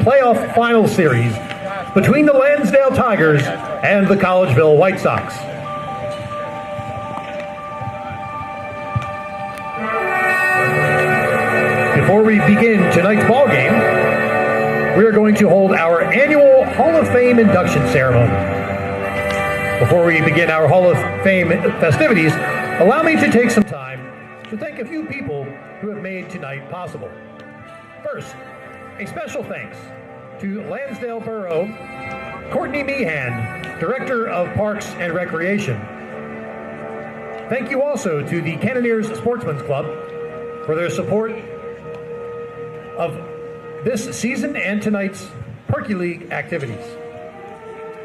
playoff final series between the Lansdale Tigers and the Collegeville White Sox. Before we begin tonight's ball game, we are going to hold our annual Hall of Fame induction ceremony. Before we begin our Hall of Fame festivities, allow me to take some time to thank a few people who have made tonight possible. First, a special thanks to Lansdale Borough, Courtney Meehan, Director of Parks and Recreation. Thank you also to the Cannoneers Sportsman's Club for their support of this season and tonight's Perky League activities.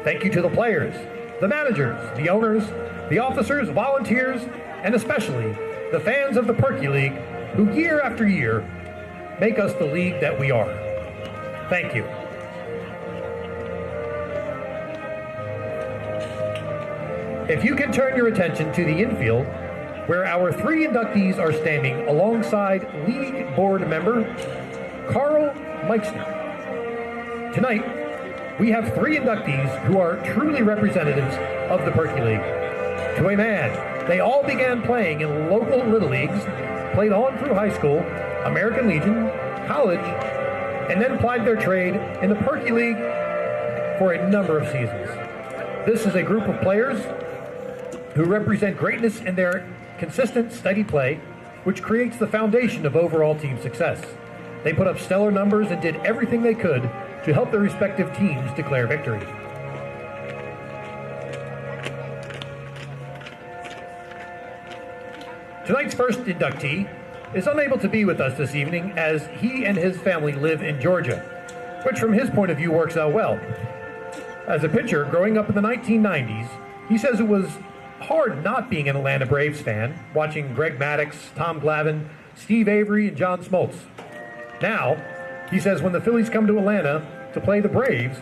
Thank you to the players, the managers, the owners, the officers, volunteers, and especially the fans of the Perky League who year after year make us the league that we are. Thank you. If you can turn your attention to the infield, where our three inductees are standing alongside league board member Carl Meixner. Tonight, we have three inductees who are truly representatives of the Perky League. To a man, they all began playing in local little leagues, played on through high school, American Legion, college, and then applied their trade in the Perky League for a number of seasons. This is a group of players who represent greatness in their consistent, steady play, which creates the foundation of overall team success. They put up stellar numbers and did everything they could to help their respective teams declare victory. Tonight's first inductee is unable to be with us this evening as he and his family live in Georgia, which from his point of view works out well. As a pitcher growing up in the 1990s, he says it was hard not being an Atlanta Braves fan, watching Greg Maddux, Tom Glavine, Steve Avery, and John Smoltz. Now, he says when the Phillies come to Atlanta to play the Braves,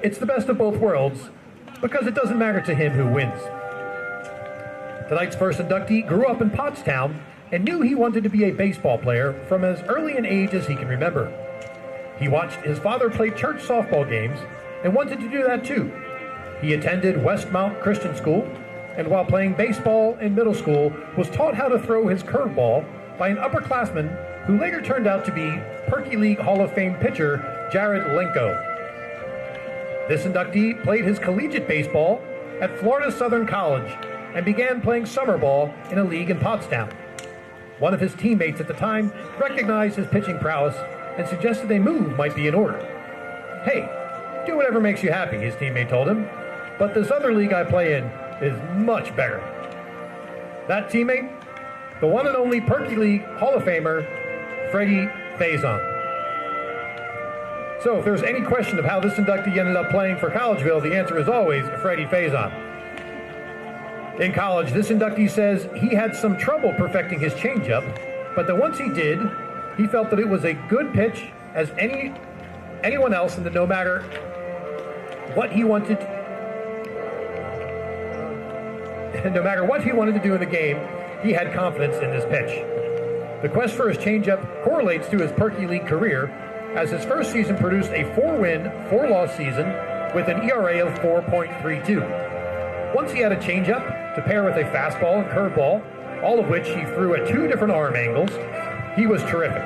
it's the best of both worlds because it doesn't matter to him who wins. Tonight's first inductee grew up in Pottstown and knew he wanted to be a baseball player from as early an age as he can remember. He watched his father play church softball games and wanted to do that too. He attended Westmount Christian School, and while playing baseball in middle school, was taught how to throw his curveball by an upperclassman who later turned out to be Perky League Hall of Fame pitcher Jared Lenko. This inductee played his collegiate baseball at Florida Southern College and began playing summer ball in a league in Pottstown. One of his teammates at the time recognized his pitching prowess and suggested a move might be in order. "Hey, do whatever makes you happy," his teammate told him, "but this other league I play in is much better." That teammate, the one and only Perky League Hall of Famer, Freddie Faison. So if there's any question of how this inductee ended up playing for Collegeville, the answer is always Freddie Faison. In college, this inductee says he had some trouble perfecting his changeup, but that once he did, he felt that it was a good pitch as anyone else, and that no matter what he wanted to do in the game, he had confidence in this pitch. The quest for his changeup correlates to his Perky League career, as his first season produced a 4-win, 4-loss season with an ERA of 4.32. Once he had a changeup to pair with a fastball and curveball, all of which he threw at 2 different arm angles, he was terrific.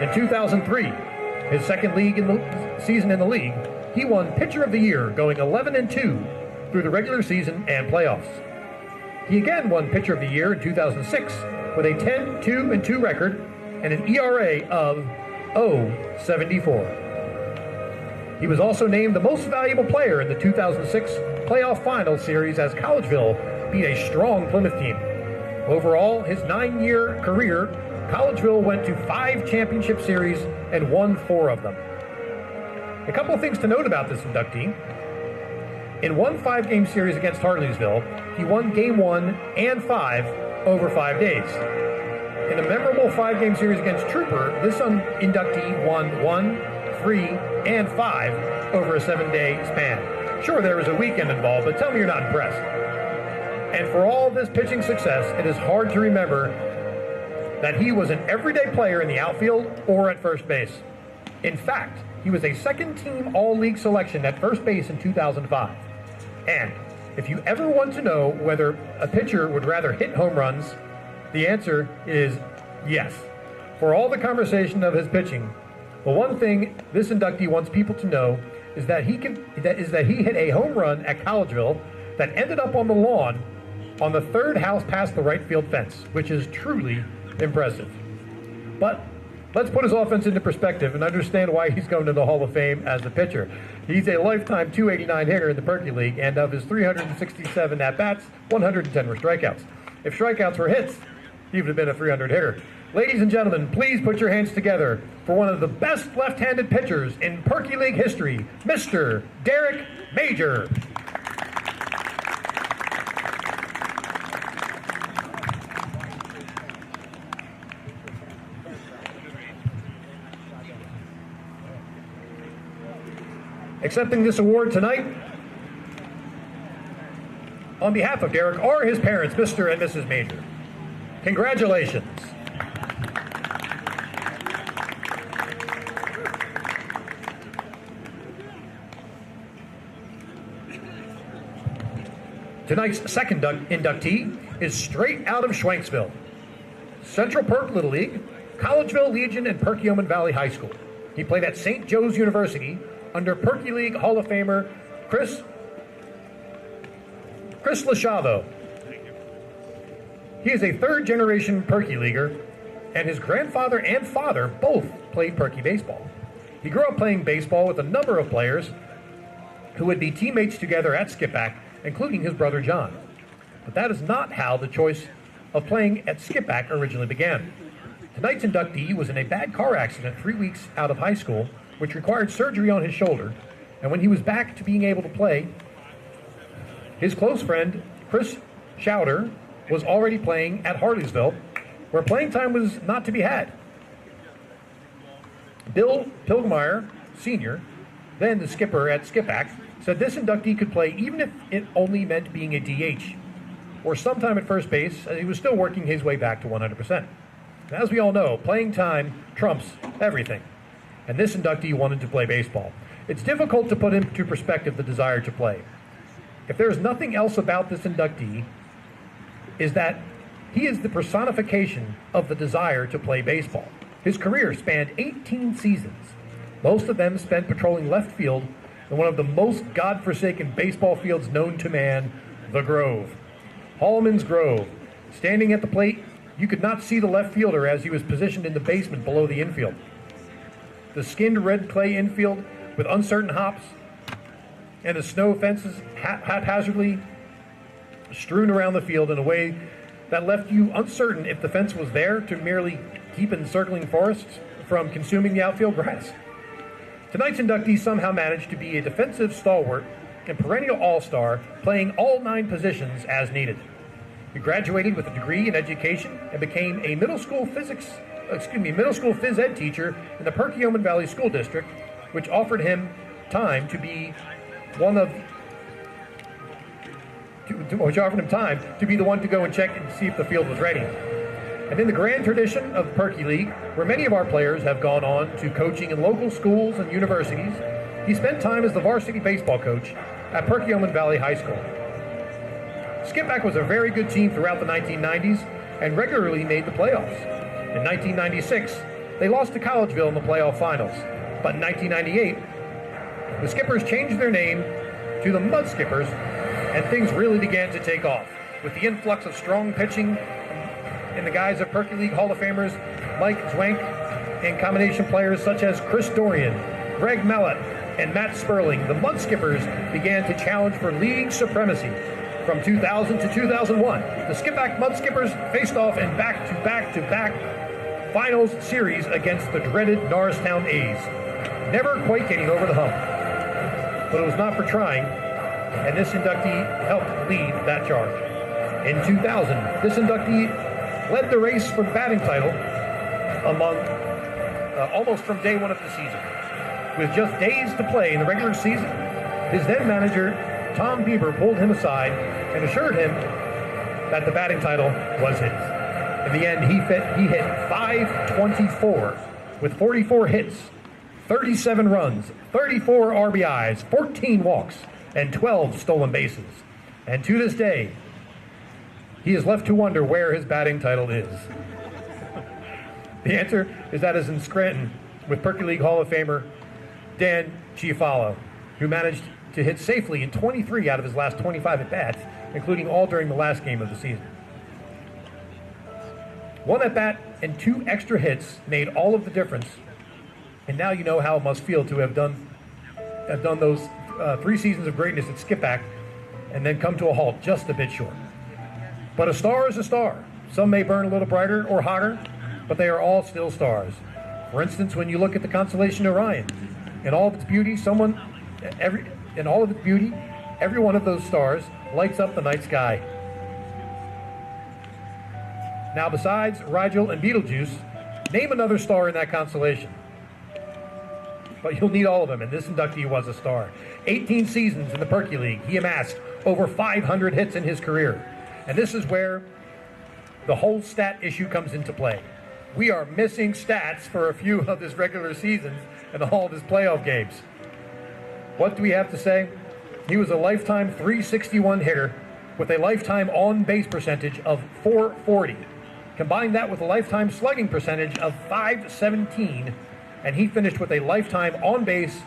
In 2003, his second season in the league, he won Pitcher of the Year, going 11-2 through the regular season and playoffs. He again won Pitcher of the Year in 2006 with a 10-2-2 record and an ERA of 0.74. He was also named the most valuable player in the 2006 playoff final series as Collegeville beat a strong Plymouth team. Overall, his 9-year career, Collegeville went to 5 championship series and won 4 of them. A couple of things to note about this inductee. In one 5-game series against Hartleysville, he won Game 1 and 5 over 5 days. In a memorable 5-game series against Trooper, this inductee won 1, 3, and 5 over a 7-day span. Sure, there was a weekend involved, but tell me you're not impressed. And for all this pitching success, it is hard to remember that he was an everyday player in the outfield or at first base. In fact, he was a second-team All-League selection at first base in 2005. And if you ever want to know whether a pitcher would rather hit home runs, the answer is yes. For all the conversation of his pitching, the one thing this inductee wants people to know is that he hit a home run at Collegeville that ended up on the lawn on the third house past the right field fence, which is truly impressive. But let's put his offense into perspective and understand why he's going to the Hall of Fame as a pitcher. He's a lifetime .289 hitter in the Perky League, and of his 367 at-bats, 110 were strikeouts. If strikeouts were hits, he would have been a 300 hitter. Ladies and gentlemen, please put your hands together for one of the best left-handed pitchers in Perky League history, Mr. Derek Major. Accepting this award tonight, on behalf of Derek, are his parents, Mr. and Mrs. Major. Congratulations. Tonight's second inductee is straight out of Schwenksville, Central Perk Little League, Collegeville Legion, and Perkiomen Valley High School. He played at St. Joe's University under Perky League Hall of Famer Chris Lachavo. He is a third-generation Perky Leaguer, and his grandfather and father both played Perky baseball. He grew up playing baseball with a number of players who would be teammates together at Skipback, including his brother John. But that is not how the choice of playing at Skipback originally began. Tonight's inductee was in a bad car accident 3 weeks out of high school, which required surgery on his shoulder, and when he was back to being able to play, his close friend, Chris Schauder, was already playing at Harleysville, where playing time was not to be had. Bill Pilgmeyer, Sr., then the skipper at Skipback, said this inductee could play even if it only meant being a DH, or sometime at first base, as he was still working his way back to 100%. As we all know, playing time trumps everything, and this inductee wanted to play baseball. It's difficult to put into perspective the desire to play. If there is nothing else about this inductee, is that he is the personification of the desire to play baseball. His career spanned 18 seasons, most of them spent patrolling left field in one of the most godforsaken baseball fields known to man, the Grove. Hallman's Grove. Standing at the plate, you could not see the left fielder as he was positioned in the basement below the infield. The skinned red clay infield with uncertain hops and the snow fences haphazardly strewn around the field in a way that left you uncertain if the fence was there to merely keep encircling forests from consuming the outfield grass. Tonight's inductee somehow managed to be a defensive stalwart and perennial all-star, playing all 9 positions as needed. He graduated with a degree in education and became a middle school phys ed teacher in the Perkiomen Valley School District, which offered him time to be the one to go and check and see if the field was ready. And in the grand tradition of Perky League, where many of our players have gone on to coaching in local schools and universities, he spent time as the varsity baseball coach at Perkiomen Valley High School. Skipback was a very good team throughout the 1990s and regularly made the playoffs. In 1996, they lost to Collegeville in the playoff finals. But in 1998, the Skippers changed their name to the Mud Skippers, and things really began to take off. With the influx of strong pitching in the guise of Perky League Hall of Famers Mike Zwank and combination players such as Chris Dorian, Greg Mellett, and Matt Sperling, the Mud Skippers began to challenge for league supremacy. From 2000 to 2001, the Skipback Mud Skippers faced off in back-to-back finals series against the dreaded Norristown A's, never quite getting over the hump. But it was not for trying, and this inductee helped lead that charge. In 2000, this inductee led the race for the batting title almost from day one of the season. With just days to play in the regular season, his then manager, Tom Bieber, pulled him aside and assured him that the batting title was his. In the end, he hit .524 with 44 hits, 37 runs, 34 RBIs, 14 walks, and 12 stolen bases. And to this day, he is left to wonder where his batting title is. The answer is that is in Scranton with Perky League Hall of Famer Dan Chiafalo, who managed to hit safely in 23 out of his last 25 at-bats, including all during the last game of the season. One at-bat and 2 extra hits made all of the difference, and now you know how it must feel to have done those 3 seasons of greatness at Skipback and then come to a halt just a bit short. But a star is a star. Some may burn a little brighter or hotter, but they are all still stars. For instance, when you look at the constellation Orion, in all of its beauty, every one of those stars lights up the night sky. Now, besides Rigel and Betelgeuse, name another star in that constellation. But you'll need all of them, and this inductee was a star. 18 seasons in the Perky League, he amassed over 500 hits in his career. And this is where the whole stat issue comes into play. We are missing stats for a few of his regular seasons and all of his playoff games. What do we have to say? He was a lifetime .361 hitter with a lifetime on-base percentage of .440. Combine that with a lifetime slugging percentage of .517, and he finished with a lifetime on-base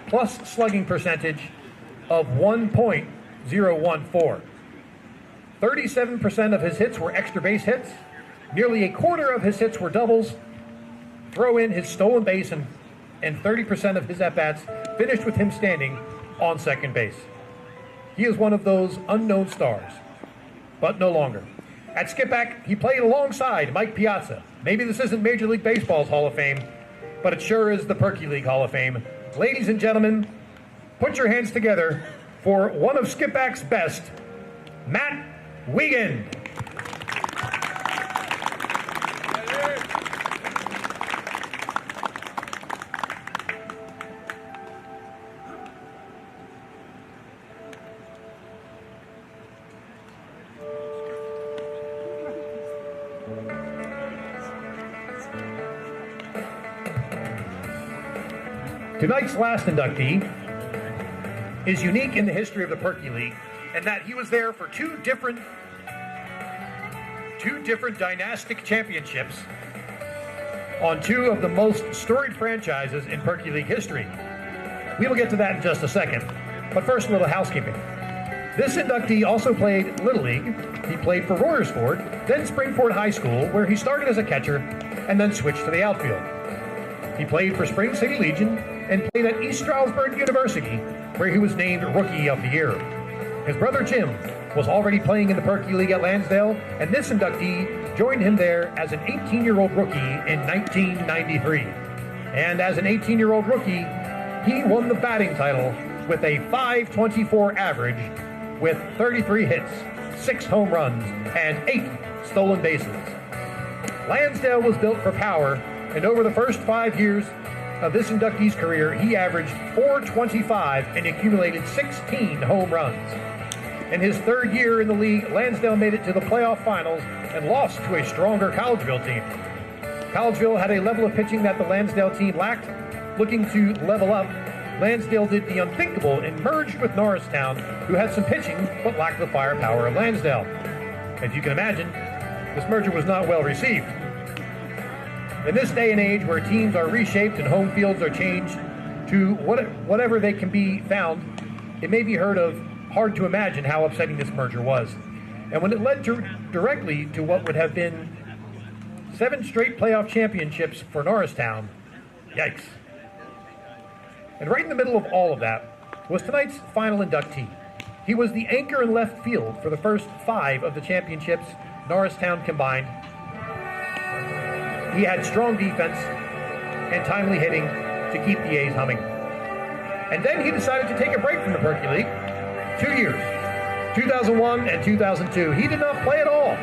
plus slugging percentage of 1.014. 37% of his hits were extra base hits. Nearly a quarter of his hits were doubles. Throw in his stolen base, and 30% of his at-bats finished with him standing on second base. He is one of those unknown stars, but no longer. At Skipback, he played alongside Mike Piazza. Maybe this isn't Major League Baseball's Hall of Fame, but it sure is the Perky League Hall of Fame. Ladies and gentlemen, put your hands together for one of Skipback's best, Matt Waggan. Tonight's last inductee is unique in the history of the Perky League, and that he was there for two different dynastic championships on 2 of the most storied franchises in Perky League history. We will get to that in just a second, but first a little housekeeping. This inductee also played Little League. He played for Royersford, then Springford High School, where he started as a catcher and then switched to the outfield. He played for Spring City Legion and played at East Stroudsburg University, where he was named Rookie of the Year. His brother Jim was already playing in the Perky League at Lansdale, and this inductee joined him there as an 18-year-old rookie in 1993. And as an 18-year-old rookie, he won the batting title with a .524 average with 33 hits, 6 home runs, and 8 stolen bases. Lansdale was built for power, and over the first 5 years of this inductee's career, he averaged .425 and accumulated 16 home runs. In his 3rd year in the league, Lansdale made it to the playoff finals and lost to a stronger Collegeville team. Collegeville had a level of pitching that the Lansdale team lacked. Looking to level up, Lansdale did the unthinkable and merged with Norristown, who had some pitching but lacked the firepower of Lansdale. As you can imagine, this merger was not well received. In this day and age where teams are reshaped and home fields are changed to whatever they can be found, it may be hard to imagine how upsetting this merger was. And when it led directly to what would have been 7 straight playoff championships for Norristown, yikes. And right in the middle of all of that was tonight's final inductee. He was the anchor in left field for the first 5 of the championships Norristown combined. He had strong defense and timely hitting to keep the A's humming. And then he decided to take a break from the Perky League. 2 years, 2001 and 2002. He did not play at all.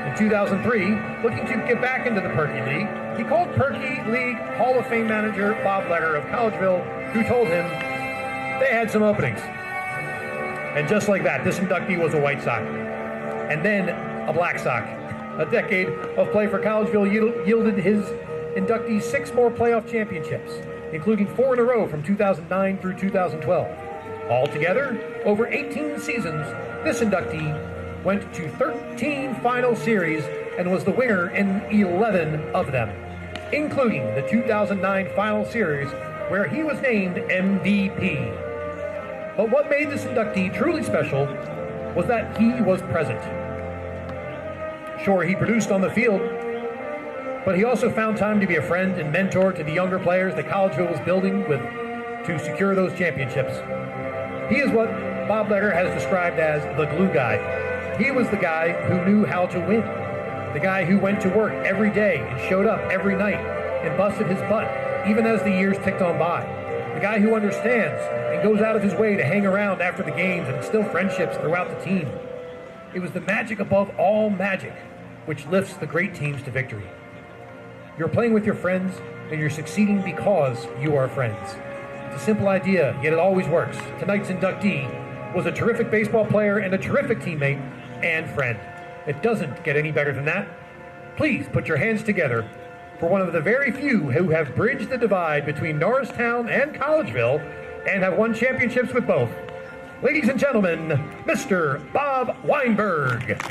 In 2003, looking to get back into the Perky League, he called Perky League Hall of Fame manager Bob Letter of Collegeville, who told him they had some openings. And just like that, this inductee was a White Sox, and then a Black Sox. A decade of play for Collegeville yielded inductees 6 more playoff championships, including 4 in a row from 2009 through 2012. Altogether, over 18 seasons, this inductee went to 13 final series and was the winner in 11 of them, including the 2009 final series where he was named MVP. But what made this inductee truly special was that he was present. Sure, he produced on the field, but he also found time to be a friend and mentor to the younger players that Collegeville was building with to secure those championships. He is what Bob Legger has described as the glue guy. He was the guy who knew how to win, the guy who went to work every day and showed up every night and busted his butt, even as the years ticked on by. The guy who understands and goes out of his way to hang around after the games and instill friendships throughout the team. It was the magic above all magic which lifts the great teams to victory. You're playing with your friends, and you're succeeding because you are friends. It's a simple idea, yet it always works. Tonight's inductee was a terrific baseball player and a terrific teammate and friend. It doesn't get any better than that. Please put your hands together for one of the very few who have bridged the divide between Norristown and Collegeville and have won championships with both. Ladies and gentlemen, Mr. Bob Weinberg.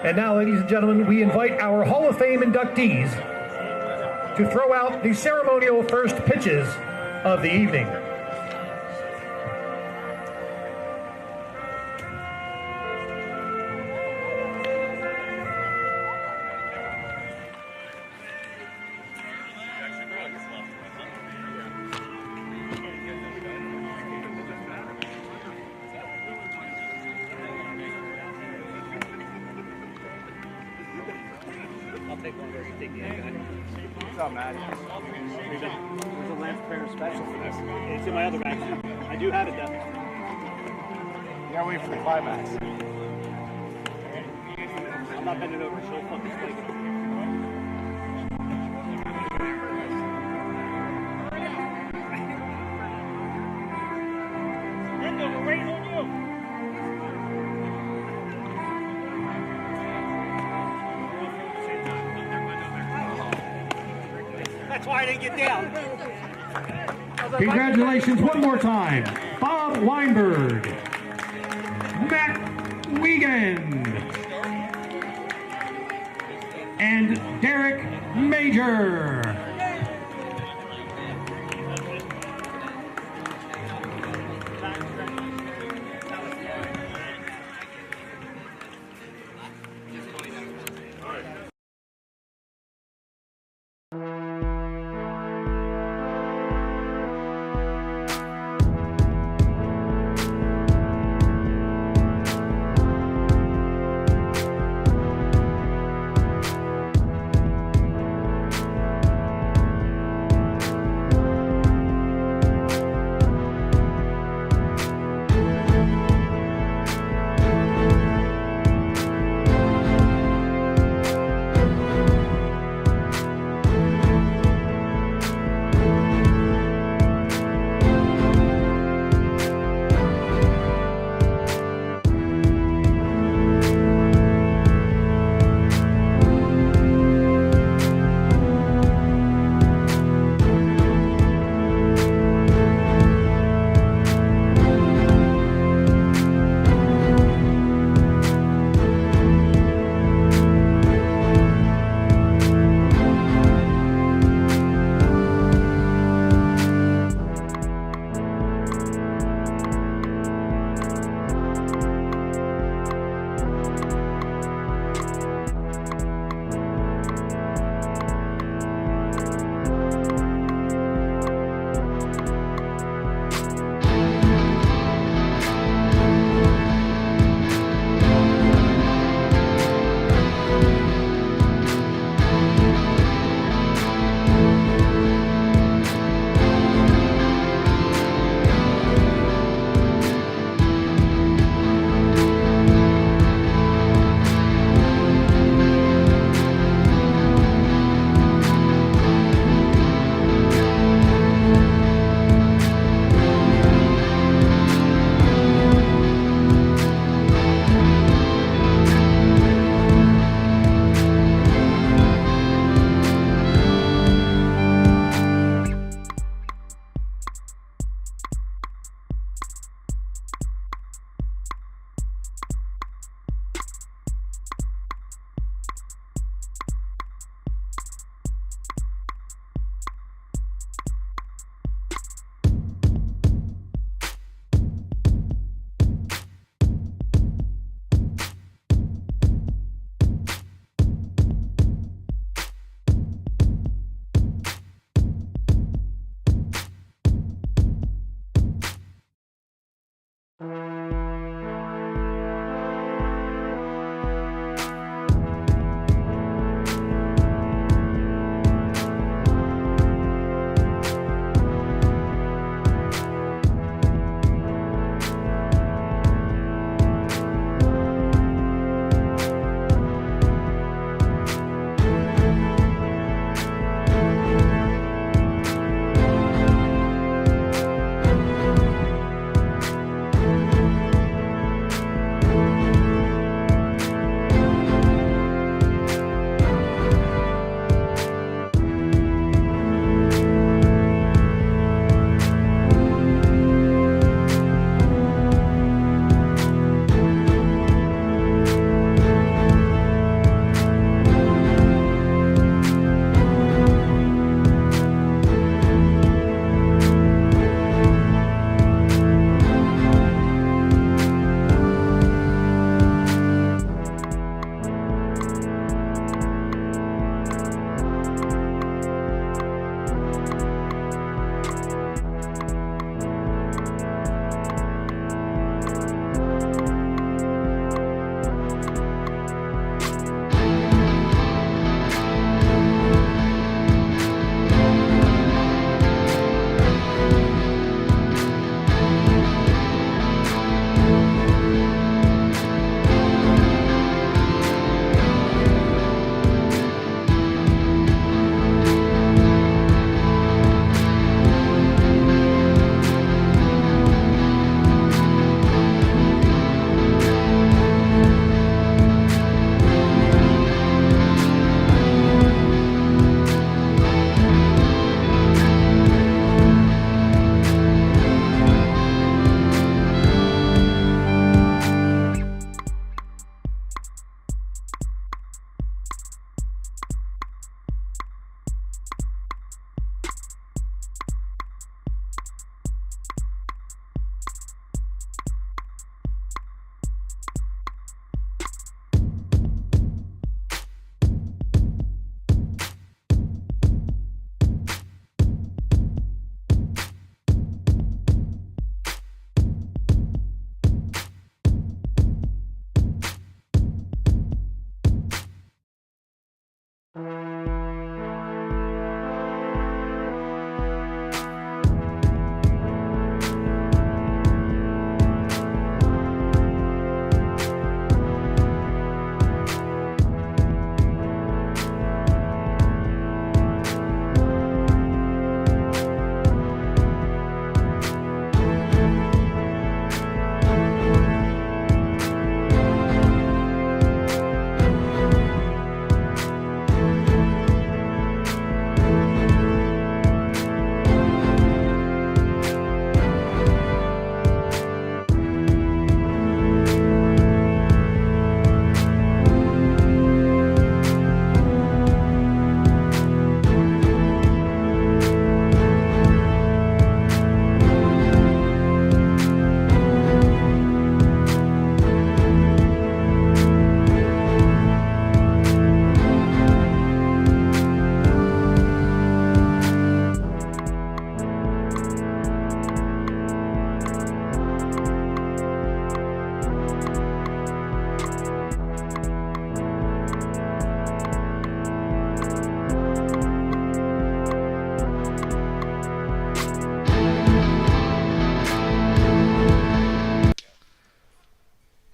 And now, ladies and gentlemen, we invite our Hall of Fame inductees to throw out the ceremonial first pitches of the evening. What's up, Matt? There's a Lansdale special for this. It's in my other bag. I do have it, though. You gotta wait for the climax. I'm not bending over. She'll fucking spike it. We're waiting on you. That's why I didn't get down. Congratulations one more time. Bob Weinberg, Matt Waggan, and Derek Major.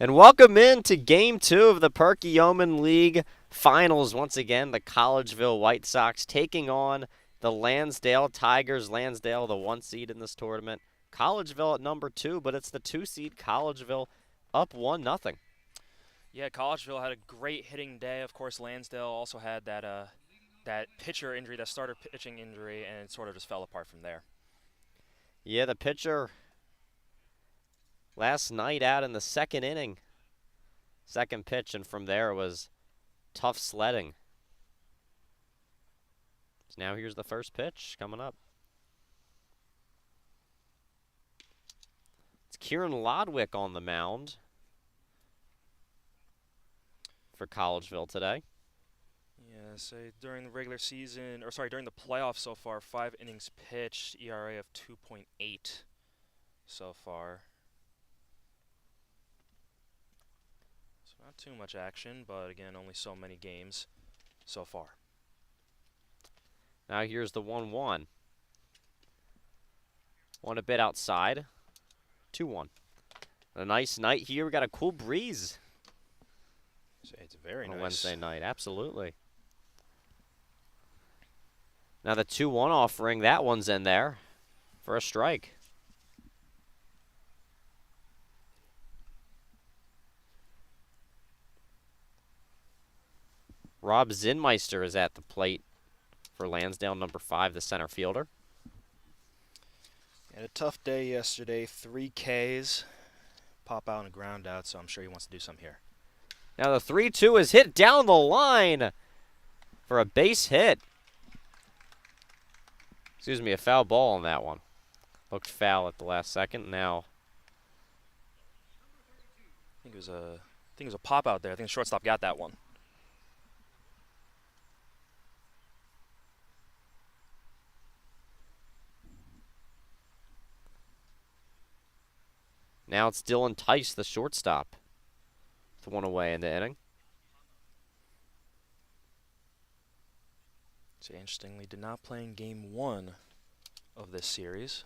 And welcome in to Game 2 of the Perky Yeoman League Finals. Once again, the Collegeville White Sox taking on the Lansdale Tigers. Lansdale, the 1 seed in this tournament. Collegeville at number 2, but it's the 2 seed Collegeville up 1-0. Yeah, Collegeville had a great hitting day. Of course, Lansdale also had that pitcher injury, that starter pitching injury, and it sort of just fell apart from there. Yeah, the pitcher last night out in the second inning. Second pitch, and from there it was tough sledding. So now here's the first pitch coming up. It's Kieran Lodwick on the mound for Collegeville today. Yeah, so during the regular season, during the playoffs so far, 5 innings pitched, ERA of 2.8 so far. So not too much action, but again, only so many games so far. Now here's the 1-1. One a bit outside. 2-1. A nice night here. We got a cool breeze. It's very nice. On a Wednesday night, absolutely. Now the 2-1 offering, that one's in there for a strike. Rob Zinmeister is at the plate for Lansdale, number 5, the center fielder. Had a tough day yesterday, 3 Ks, pop out and a ground out, so I'm sure he wants to do some here. Now the 3-2 is hit down the line for a base hit. Excuse me, a foul ball on that one. Looked foul at the last second. Now, I think it was a pop out there. I think the shortstop got that one. now it's Dylan Tice, the shortstop, with 1 away in the inning. So interestingly, did not play in game 1 of this series.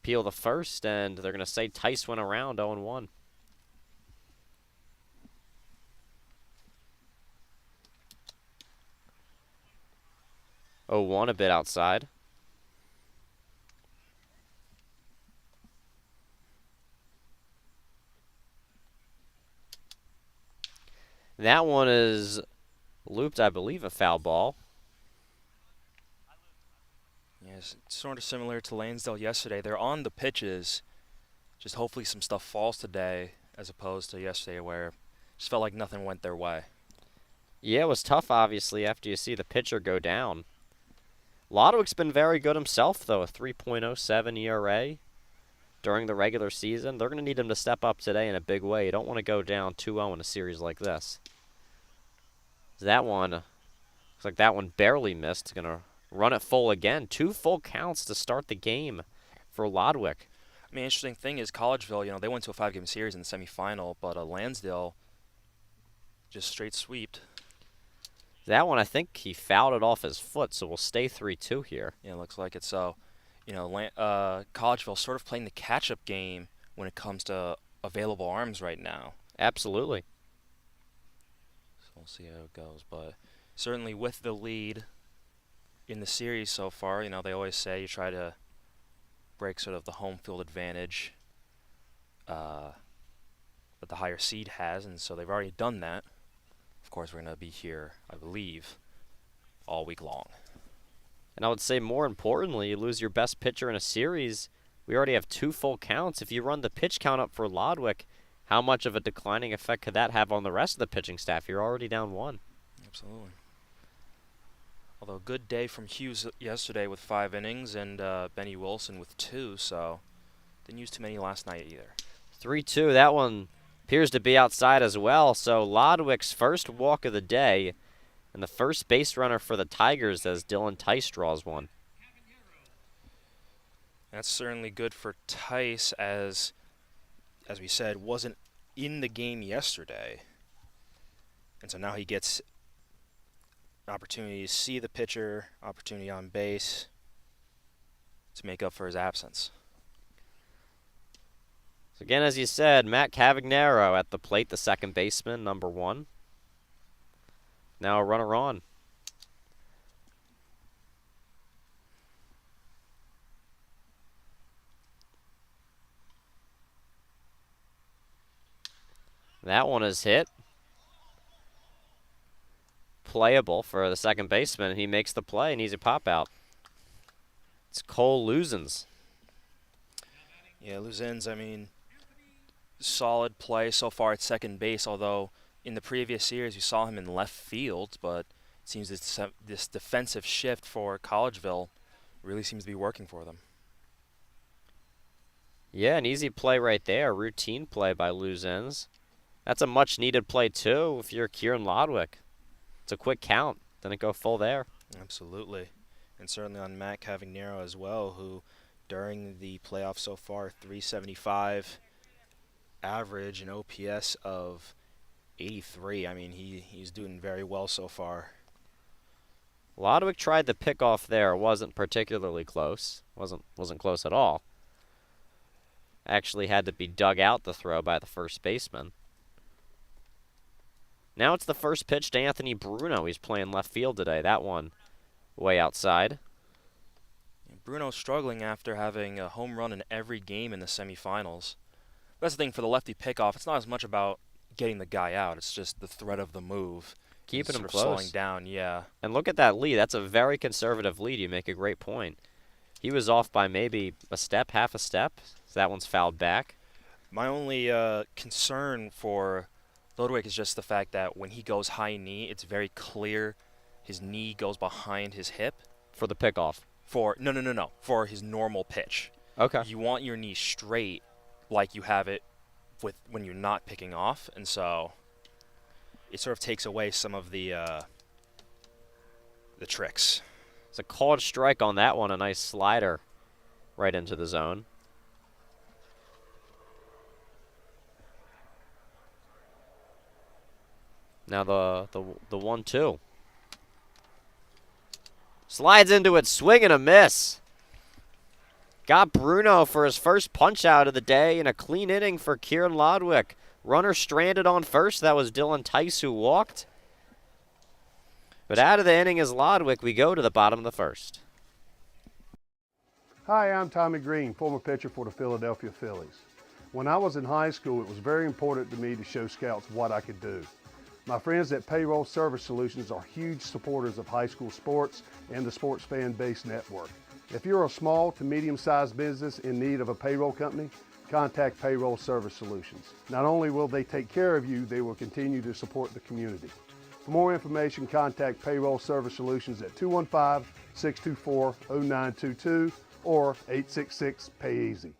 Peel the first, and they're going to say Tice went around 0-1. 0-1 a bit outside. That one is looped, I believe, a foul ball. Yes, it's sort of similar to Lansdale yesterday. They're on the pitches. Just hopefully some stuff falls today as opposed to yesterday where it just felt like nothing went their way. Yeah, it was tough, obviously, after you see the pitcher go down. Lodwick's been very good himself, though, a 3.07 ERA during the regular season. They're going to need him to step up today in a big way. You don't want to go down 2-0 in a series like this. That one, looks like that one barely missed. Going to run it full again. 2 full counts to start the game for Lodwick. I mean, interesting thing is Collegeville, they went to a 5-game series in the semifinal, but Lansdale just straight sweeped. That one, I think he fouled it off his foot, so we'll stay 3-2 here. Yeah, it looks like it. So, Collegeville sort of playing the catch-up game when it comes to available arms right now. Absolutely. So we'll see how it goes. But certainly with the lead in the series so far, they always say you try to break sort of the home field advantage that the higher seed has, and so they've already done that. Of course, we're going to be here, I believe, all week long. And I would say more importantly, you lose your best pitcher in a series. We already have 2 full counts. If you run the pitch count up for Lodwick, how much of a declining effect could that have on the rest of the pitching staff? You're already down 1. Absolutely. Although a good day from Hughes yesterday with 5 innings and Benny Wilson with 2, so didn't use too many last night either. 3-2, that one appears to be outside as well. So Lodwick's first walk of the day, and the first base runner for the Tigers as Dylan Tice draws one. That's certainly good for Tice, as we said, wasn't in the game yesterday. And so now he gets an opportunity to see the pitcher, opportunity on base. to make up for his absence. So again, as you said, Matt Cavagnaro at the plate, the second baseman, number 1. Now a runner on. That one is hit. Playable for the second baseman. He makes the play, an easy pop out. It's Cole Luzens. Yeah, Luzens, I mean, solid play so far at second base, although in the previous years you saw him in left field, but it seems this defensive shift for Collegeville really seems to be working for them. Yeah, an easy play right there. Routine play by Luzens. That's a much-needed play, too, if you're Kieran Lodwick. It's a quick count. Didn't go full there. Absolutely. And certainly on Matt Cavagnaro as well, who during the playoffs so far, 375 average and OPS of 83. I mean, he's doing very well so far. Lodwick tried the pickoff there. Wasn't particularly close. Wasn't close at all. Actually had to be dug out the throw by the first baseman. Now it's the first pitch to Anthony Bruno. He's playing left field today. That one way outside. Bruno's struggling after having a home run in every game in the semifinals. That's the thing for the lefty pickoff. It's not as much about getting the guy out. It's just the threat of the move. Keeping him sort of close. slowing down, yeah. And look at that lead. That's a very conservative lead. You make a great point. He was off by maybe a step, half a step. So that one's fouled back. My only concern for Lodwick is just the fact that when he goes high knee, it's very clear his knee goes behind his hip. For the pickoff. No. For his normal pitch. Okay. You want your knee straight like you have it when you're not picking off, and so it sort of takes away some of the tricks. It's a called strike on that one. A nice slider right into the zone. Now the 1-2. Slides into it, swing and a miss. Got Bruno for his first punch out of the day, and a clean inning for Kieran Lodwick. Runner stranded on first. That was Dylan Tice who walked. But out of the inning is Lodwick. We go to the bottom of the first. Hi, I'm Tommy Green, former pitcher for the Philadelphia Phillies. When I was in high school, it was very important to me to show scouts what I could do. My friends at Payroll Service Solutions are huge supporters of high school sports and the Sports Fan Base Network. If you're a small to medium-sized business in need of a payroll company, contact Payroll Service Solutions. Not only will they take care of you, they will continue to support the community. For more information, contact Payroll Service Solutions at 215-624-0922 or 866-PAY-EASY.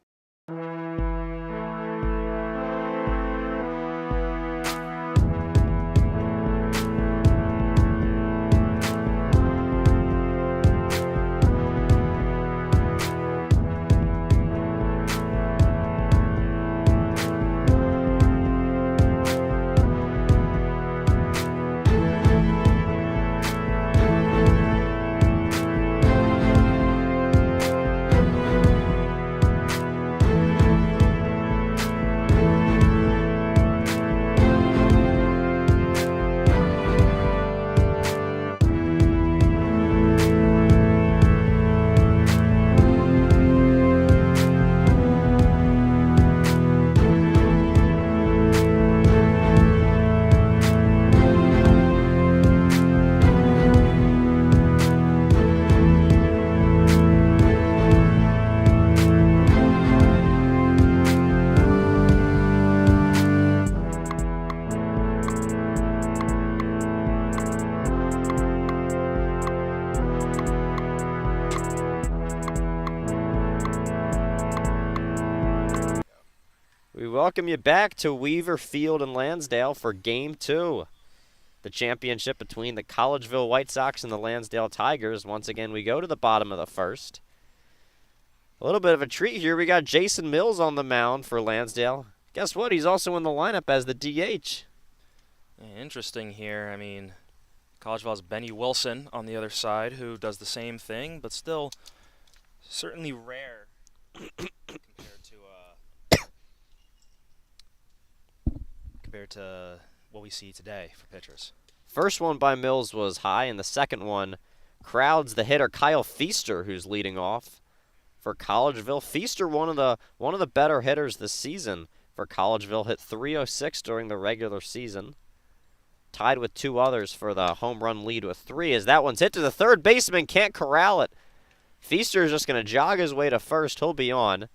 Welcome you back to Weaver Field in Lansdale for Game 2. The championship between the Collegeville White Sox and the Lansdale Tigers. Once again, we go to the bottom of the first. A little bit of a treat here. We got Jason Mills on the mound for Lansdale. Guess what? He's also in the lineup as the DH. Interesting here. I mean, Collegeville's Benny Wilson on the other side, who does the same thing, but still certainly rare compared to what we see today for pitchers. First one by Mills was high, and the second one crowds the hitter Kyle Feaster, who's leading off for Collegeville. Feaster, one of the better hitters this season for Collegeville, hit .306 during the regular season. Tied with two others for the home run lead with 3, as that one's hit to the third baseman, can't corral it. Feaster is just going to jog his way to first. He'll be on.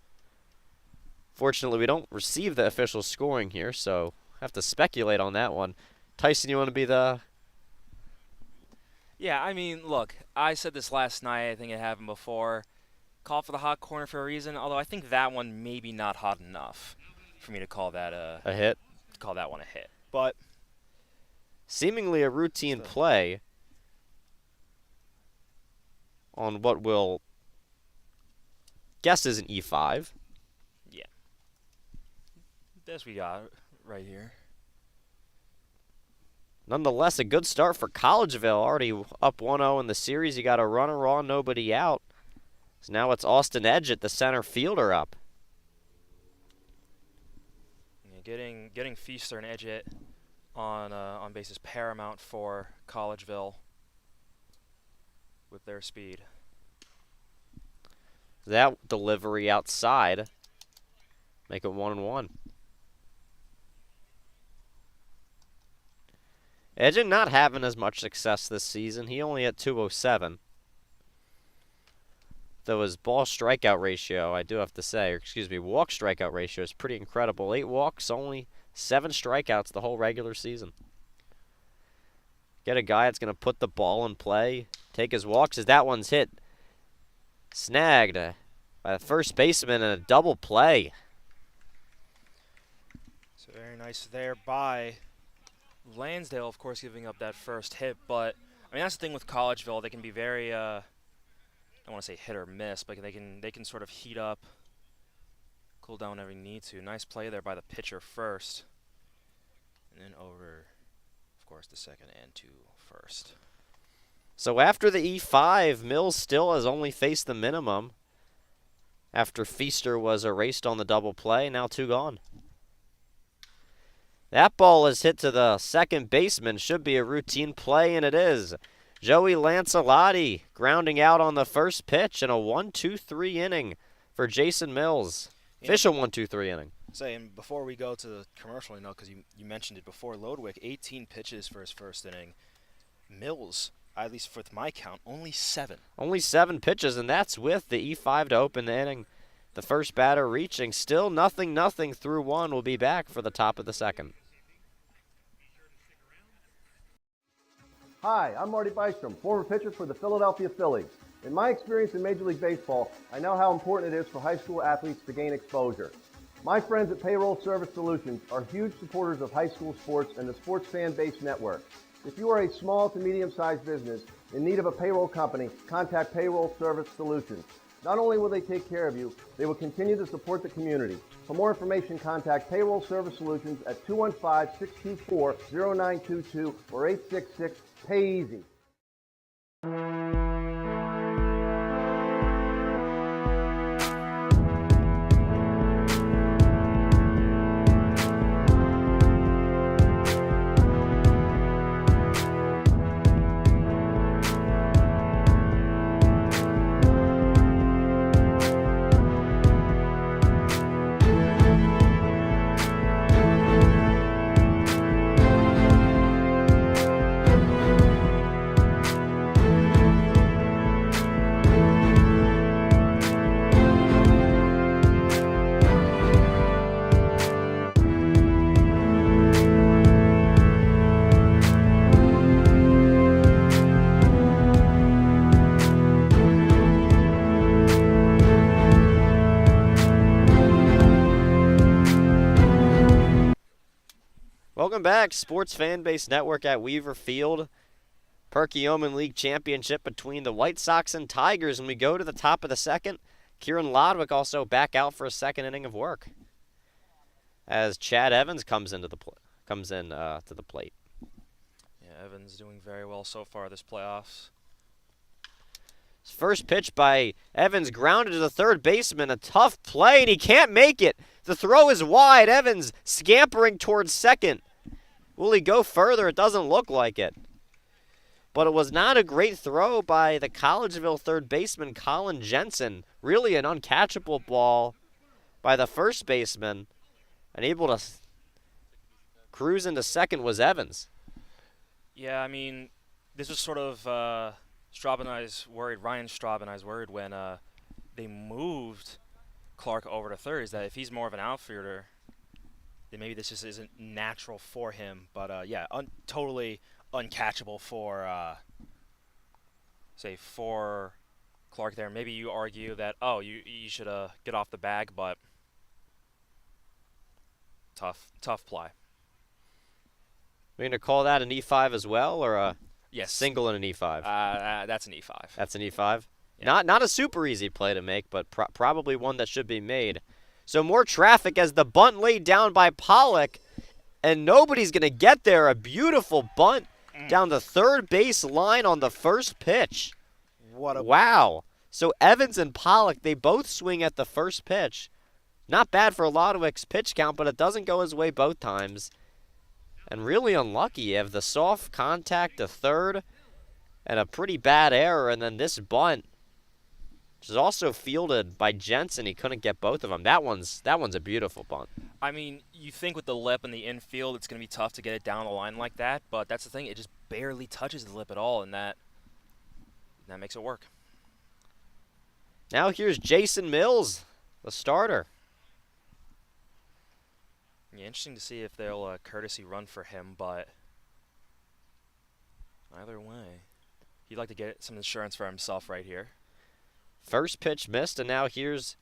Fortunately, we don't receive the official scoring here, so have to speculate on that one. Tyson, you want to be the... Yeah, I mean, look, I said this last night. I think it happened before. Call for the hot corner for a reason, although I think that one maybe not hot enough for me to call that a hit. Call that one a hit. But seemingly a routine play on what we'll guess is an E5. Yeah. That's what we got right here. Nonetheless, a good start for Collegeville. Already up 1-0 in the series. You got a runner on, nobody out. So now it's Austin Edgett, the center fielder, up. Yeah, getting Feaster and Edgett on base is paramount for Collegeville with their speed. That delivery outside make it 1-1. Edgett not having as much success this season. He only had .207. Though his ball strikeout ratio, I do have to say, or excuse me, walk strikeout ratio is pretty incredible. 8 walks, only 7 strikeouts the whole regular season. Get a guy that's going to put the ball in play, take his walks as that one's hit. Snagged by the first baseman in a double play. So very nice there by Lansdale, of course, giving up that first hit. But, I mean, that's the thing with Collegeville. They can be very, I don't want to say hit or miss, but they can sort of heat up, cool down whenever you need to. Nice play there by the pitcher first. And then over, of course, to second and to first. So after the E5, Mills still has only faced the minimum after Feaster was erased on the double play. Now 2 gone. That ball is hit to the second baseman. Should be a routine play, and it is. Joey Lancelotti grounding out on the first pitch in a 1-2-3 inning for Jason Mills. Official 1-2-3 inning. Saying before we go to the commercial, because you mentioned it before, Lodwick, 18 pitches for his first inning. Mills, at least with my count, only 7. Only 7 pitches, and that's with the E5 to open the inning. The first batter reaching. Still 0-0 through 1. Will be back for the top of the second. Hi, I'm Marty Bystrom, former pitcher for the Philadelphia Phillies. In my experience in Major League Baseball, I know how important it is for high school athletes to gain exposure. My friends at Payroll Service Solutions are huge supporters of high school sports and the Sports Fan Base Network. If you are a small to medium-sized business in need of a payroll company, contact Payroll Service Solutions. Not only will they take care of you, they will continue to support the community. For more information, contact Payroll Service Solutions at 215-624-0922 or 866-PAY-EASY. Welcome back, Sports Fan Base Network at Weaver Field. Perky Yeoman League Championship between the White Sox and Tigers. And we go to the top of the second. Kieran Lodwick also back out for a second inning of work as Chad Evans comes into the to the plate. Yeah, Evans doing very well so far this playoffs. First pitch by Evans, grounded to the third baseman. A tough play, and he can't make it. The throw is wide. Evans scampering towards second. Will he go further? It doesn't look like it. But it was not a great throw by the Collegeville third baseman, Colin Jensen. Really an uncatchable ball by the first baseman. And able to cruise into second was Evans. Yeah, I mean, this was sort of Straub and I's worried, Ryan Straub and I's worried when they moved Clark over to third, is that if he's more of an outfielder, then maybe this just isn't natural for him. But yeah, totally uncatchable for, say, for Clark there. Maybe you argue that, oh, you should get off the bag, but tough play. We're going to call that an E5 as well, or a yes. Single and an E5? That's an E5. That's an E5? Yeah. Not a super easy play to make, but probably one that should be made. So more traffic as the bunt laid down by Pollock, and nobody's going to get there. A beautiful bunt down the third base line on the first pitch. Wow. So Evans and Pollock, they both swing at the first pitch. Not bad for Lodwick's pitch count, but it doesn't go his way both times. And really unlucky. You have the soft contact to third and a pretty bad error, and then this bunt, which is also fielded by Jensen. He couldn't get both of them. That one's a beautiful bunt. I mean, you think with the lip and the infield, it's going to be tough to get it down the line like that, but that's the thing. It just barely touches the lip at all, and that makes it work. Now here's Jason Mills, the starter. Yeah, interesting to see if they'll courtesy run for him, but either way, he'd like to get some insurance for himself right here. First pitch missed, and now here's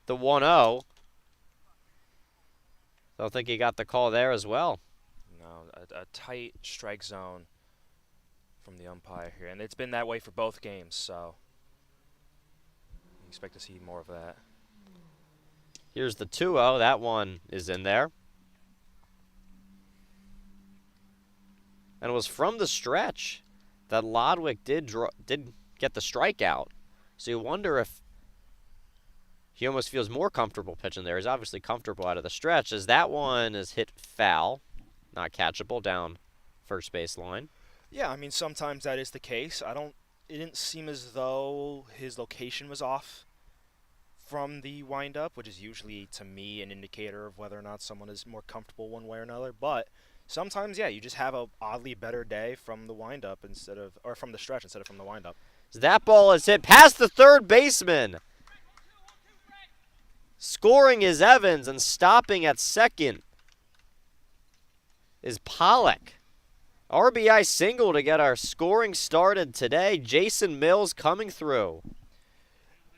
the 1-0. Don't think he got the call there as well. No, a tight strike zone from the umpire here, and it's been that way for both games, so you expect to see more of that. Here's the 2-0. That one is in there. And it was from the stretch that Lodwick did get the strikeout. So you wonder if he almost feels more comfortable pitching there. He's obviously comfortable out of the stretch, as that one is hit foul, not catchable down first base line. Yeah, I mean, sometimes that is the case. It didn't seem as though his location was off from the windup, which is usually, to me, an indicator of whether or not someone is more comfortable one way or another. But sometimes, yeah, you just have a oddly better day from the windup or from the stretch instead of from the windup. That ball is hit past the third baseman. Scoring is Evans, and stopping at second is Pollock. RBI single to get our scoring started today. Jason Mills coming through.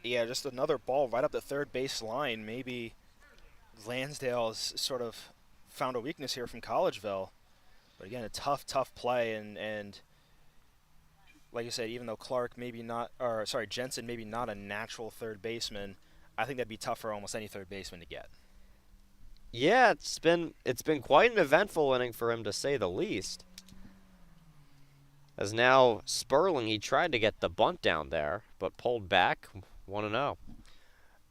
Yeah, just another ball right up the third base line. Maybe Lansdale's sort of found a weakness here from Collegeville. But again, a tough play, and like I said, even though Jensen maybe not a natural third baseman, I think that'd be tough for almost any third baseman to get. Yeah, it's been quite an eventful inning for him, to say the least. As now Sperling, he tried to get the bunt down there, but pulled back, 1-0.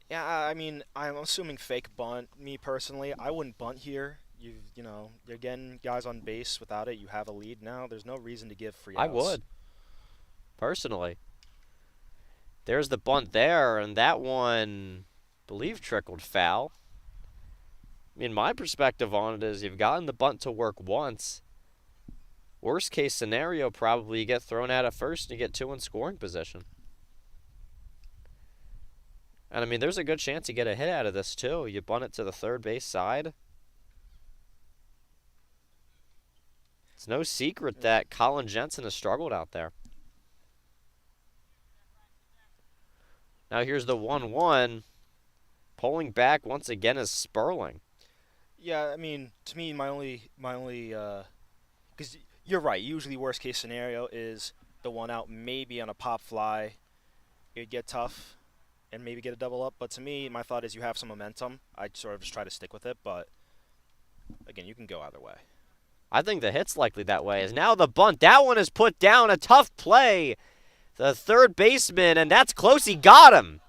Yeah, I mean, I'm assuming fake bunt. Me personally, I wouldn't bunt here. You know, you're getting guys on base without it. You have a lead now. There's no reason to give free outs. I would, personally. There's the bunt there, and that one, I believe, trickled foul. I mean, my perspective on it is you've gotten the bunt to work once. Worst case scenario, probably you get thrown out at first and you get two in scoring position. And I mean, there's a good chance you get a hit out of this too. You bunt it to the third base side. It's no secret that Colin Jensen has struggled out there. Now here's the 1-1. Pulling back once again is Sperling. Yeah, I mean, to me, my only, because you're right. Usually, worst case scenario is the one out, maybe on a pop fly. It'd get tough, and maybe get a double up. But to me, my thought is you have some momentum. I'd sort of just try to stick with it. But again, you can go either way. I think the hit's likely that way. Is now the bunt. That one is put down. A tough play. the third baseman, and that's close. He got him.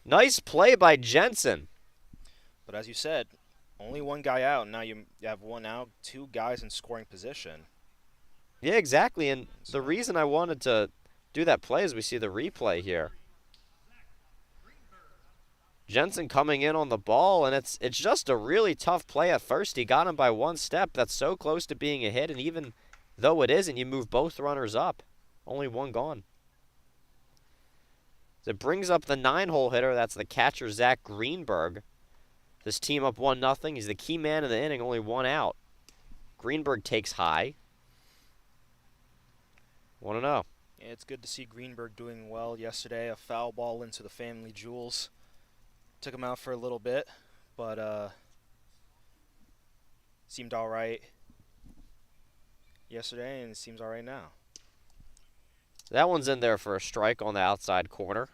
Nice play by Jensen. But as you said, only one guy out. Now you have one out, two guys in scoring position. Yeah, exactly. And the reason I wanted to do that play is we see the replay here. Jensen coming in on the ball, and it's just a really tough play at first. He got him by one step. That's so close to being a hit, and even though it isn't, you move both runners up. Only one gone. So it brings up the 9-hole hitter. That's the catcher, Zach Greenberg. This team up 1-0. He's the key man of the inning, only one out. Greenberg takes high. 1-0. Yeah, it's good to see Greenberg doing well yesterday. A foul ball into the family jewels. Took him out for a little bit, but seemed all right yesterday, and it seems all right now. That one's in there for a strike on the outside corner.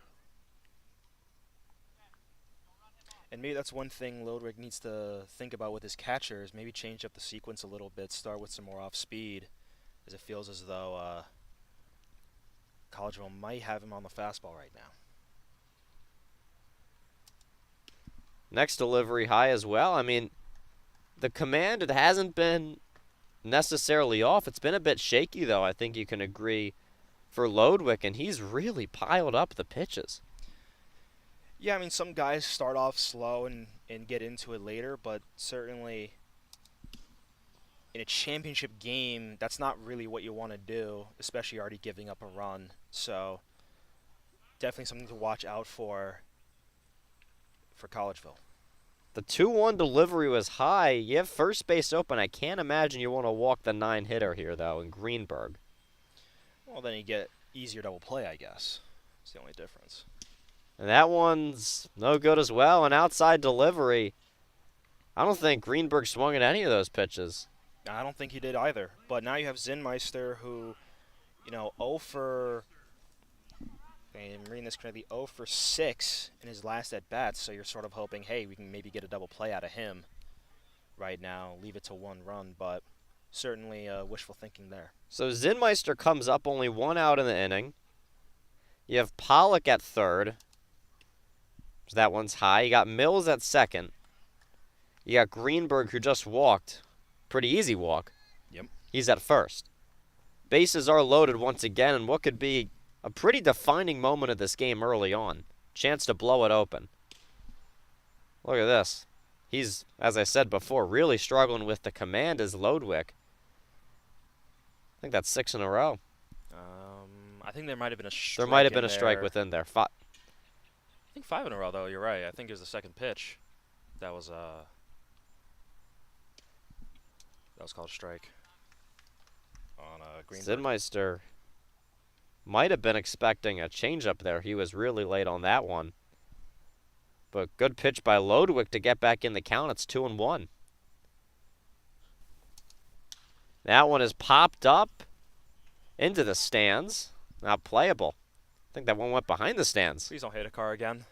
And maybe that's one thing Lodwick needs to think about with his catchers. Maybe change up the sequence a little bit, start with some more off speed, as it feels as though Collegeville might have him on the fastball right now. Next delivery high as well. I mean, the command, it hasn't been necessarily off. It's been a bit shaky, though. I think you can agree for Lodwick, and he's really piled up the pitches. Yeah, I mean, some guys start off slow and get into it later, but certainly in a championship game, that's not really what you want to do, especially already giving up a run. So definitely something to watch out for Collegeville. The 2-1 delivery was high. You have first base open. I can't imagine you want to walk the 9-hitter here, though, in Greenberg. Well, then you get easier double play, I guess. It's the only difference. And that one's no good as well. An outside delivery. I don't think Greenberg swung at any of those pitches. I don't think he did either. But now you have Zinmeister, who, 0 for... I'm reading this correctly, 0 for 6 in his last at-bats, so you're sort of hoping, hey, we can maybe get a double play out of him right now, leave it to one run, but certainly wishful thinking there. So Zinmeister comes up, only one out in the inning. You have Pollock at third. So that one's high. You got Mills at second. You got Greenberg, who just walked. Pretty easy walk. Yep. He's at first. Bases are loaded once again, and what could be a pretty defining moment of this game early on. Chance to blow it open. Look at this. He's, as I said before, really struggling with the command as Lodwick. I think that's 6 in a row. I think there might have been a strike. There might have been a strike within there. I think 5 in a row, though. You're right. I think it was the second pitch. That was called a strike on Greenberg. Zinmeister might have been expecting a changeup there. He was really late on that one. But good pitch by Lodwick to get back in the count. It's 2-1. That one is popped up into the stands. Not playable. I think that one went behind the stands. Please don't hit a car again.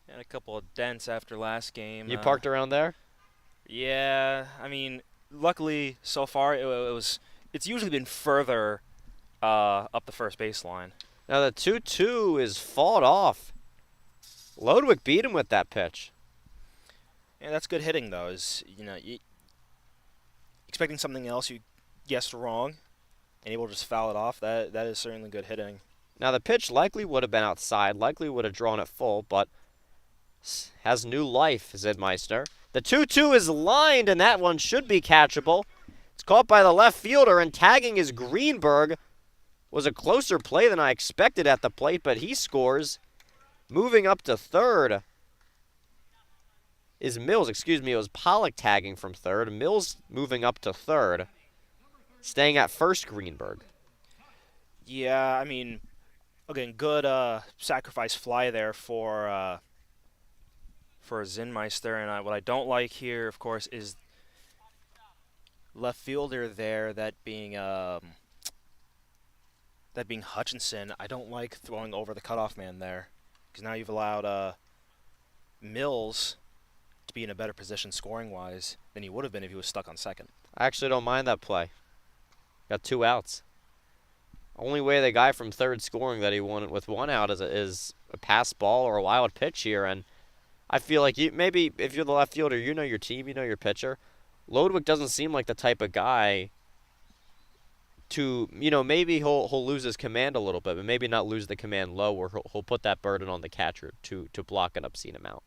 And a couple of dents after last game. You parked around there? Yeah, I mean, luckily so far it's usually been further up the first baseline. Now the 2-2 is fought off. Lodwick beat him with that pitch. Yeah, that's good hitting though. Expecting something else, you guessed wrong, and able to just foul it off. That is certainly good hitting. Now the pitch likely would have been outside, likely would have drawn it full, but has new life, Zinmeister. The 2-2 is lined, and that one should be catchable. It's caught by the left fielder, and tagging is Greenberg. Was a closer play than I expected at the plate, but he scores. Moving up to third is Mills. Excuse me, it was Pollock tagging from third. Mills moving up to third. Staying at first, Greenberg. Yeah, I mean, again, good sacrifice fly there for Zinmeister. And what I don't like here, of course, is left fielder there, that being Hutchinson. I don't like throwing over the cutoff man there, because now you've allowed Mills to be in a better position scoring-wise than he would have been if he was stuck on second. I actually don't mind that play. Got 2 outs. Only way the guy from third scoring that he won with one out is a pass ball or a wild pitch here. And I feel like maybe if you're the left fielder, you know your team, you know your pitcher. Lodwick doesn't seem like the type of guy to, maybe he'll lose his command a little bit, but maybe not lose the command low where he'll put that burden on the catcher to block an obscene amount.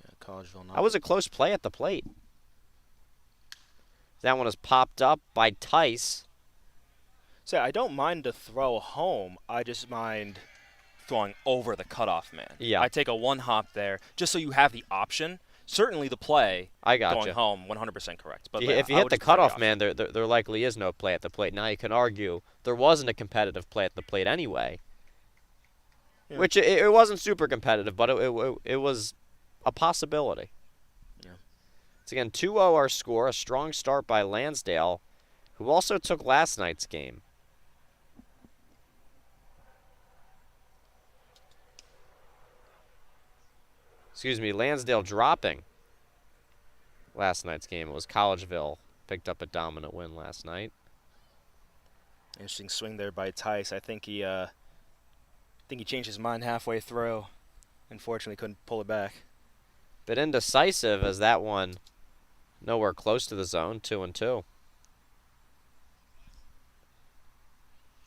Yeah, Collegeville. That was a close play at the plate. That one is popped up by Tice. So I don't mind to throw home. I just mind throwing over the cutoff man. Yeah. I take a one hop there just so you have the option. Certainly the play going home, 100% correct. But if you hit the cutoff man, there likely is no play at the plate. Now you can argue there wasn't a competitive play at the plate anyway. Yeah. Which it wasn't super competitive, but it was a possibility. Yeah. It's again 2-0 our score, a strong start by Lansdale, who also took last night's game. Lansdale dropping last night's game. It was Collegeville picked up a dominant win last night. Interesting swing there by Tice. I think he changed his mind halfway through. Unfortunately, couldn't pull it back. Bit indecisive as that one nowhere close to the zone, 2-2.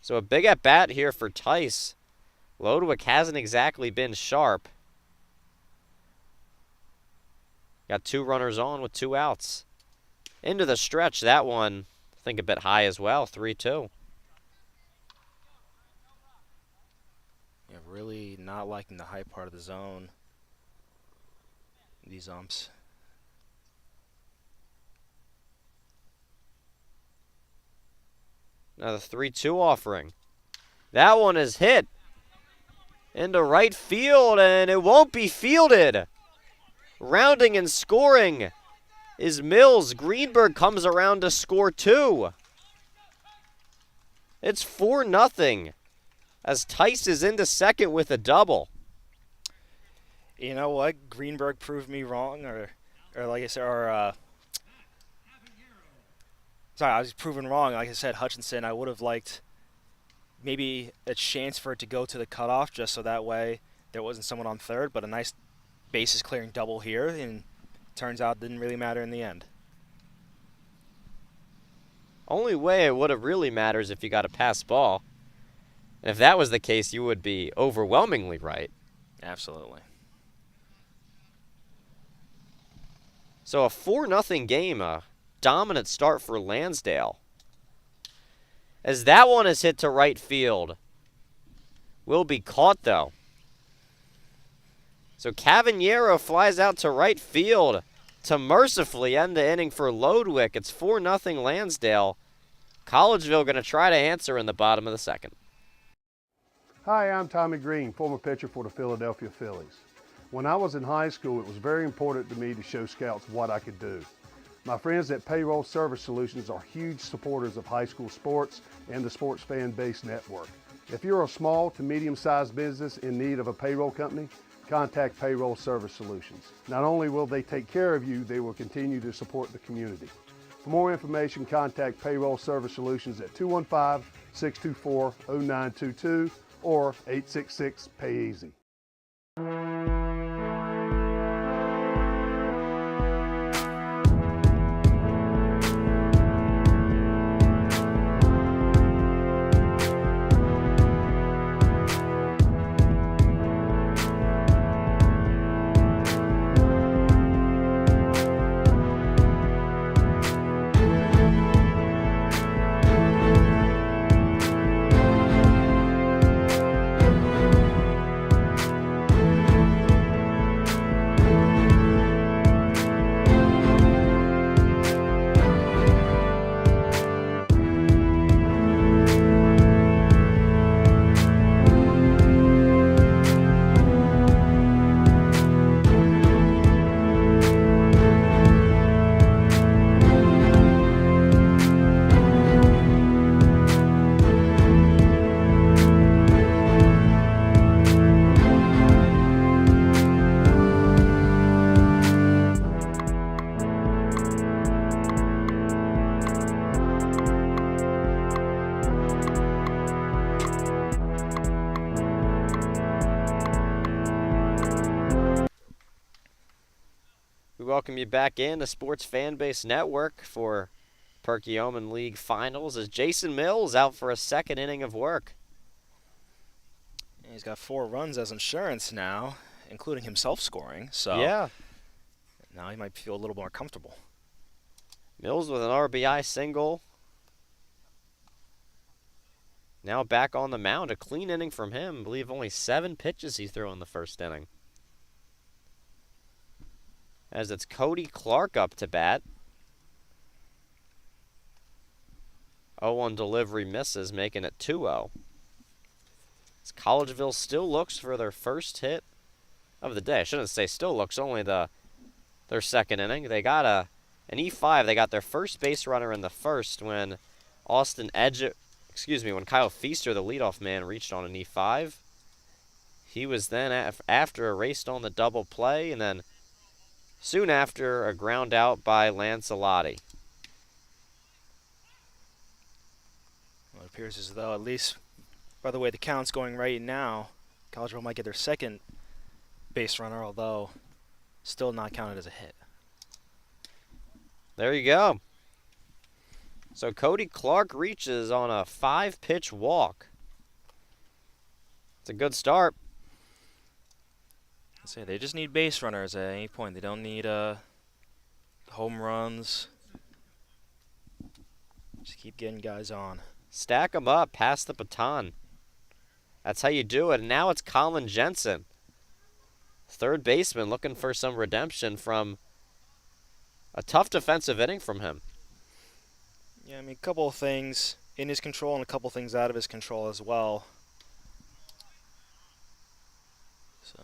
So a big at bat here for Tice. Lodwick hasn't exactly been sharp. Got 2 runners on with 2 outs. Into the stretch, that one, I think a bit high as well, 3-2. Yeah, really not liking the high part of the zone. These umps. Now the 3-2 offering. That one is hit into right field, and it won't be fielded. Rounding and scoring is Mills. Greenberg comes around to score 2. It's 4-0 as Tice is into second with a double. You know what? Greenberg proved me wrong, or like I said, sorry, I was proven wrong. Like I said, Hutchinson, I would have liked maybe a chance for it to go to the cutoff just so that way there wasn't someone on third, but a nice bases clearing double here, and turns out it didn't really matter in the end. Only way it would have really matters if you got a pass ball. And if that was the case, you would be overwhelmingly right. Absolutely. So a 4-0 game, a dominant start for Lansdale. As that one is hit to right field. Will be caught, though. So Cavaniero flies out to right field to mercifully end the inning for Lodwick. It's 4-0 Lansdale. Collegeville going to try to answer in the bottom of the second. Hi, I'm Tommy Green, former pitcher for the Philadelphia Phillies. When I was in high school, it was very important to me to show scouts what I could do. My friends at Payroll Service Solutions are huge supporters of high school sports and the Sports Fan Base Network. If you're a small to medium-sized business in need of a payroll company, contact Payroll Service Solutions. Not only will they take care of you, they will continue to support the community. For more information, contact Payroll Service Solutions at 215-624-0922 or 866-PAY-EASY. welcome you back in the Sports Fanbase Network for Perky Omen League Finals as Jason Mills out for a second inning of work. He's got 4 runs as insurance now, including himself scoring. So yeah, now he might feel a little more comfortable. Mills with an RBI single. Now back on the mound. A clean inning from him. I believe only 7 pitches he threw in the first inning. As it's Cody Clark up to bat. 0-1 delivery misses, making it 2-0. As Collegeville still looks for their first hit of the day. I shouldn't say still looks, only their second inning. They got an E5. They got their first base runner in the first when when Kyle Feaster, the leadoff man, reached on an E5. He was then, after, erased on the double play, and then soon after, a ground out by Lansdale. Well, it appears as though, at least by the way the count's going right now, Collegeville might get their second base runner, although still not counted as a hit. There you go. So Cody Clark reaches on a 5-pitch walk. It's a good start. I say they just need base runners at any point. They don't need home runs. Just keep getting guys on. Stack them up, pass the baton. That's how you do it. And now it's Colin Jensen, third baseman, looking for some redemption from a tough defensive inning from him. Yeah, I mean, a couple of things in his control and a couple of things out of his control as well. So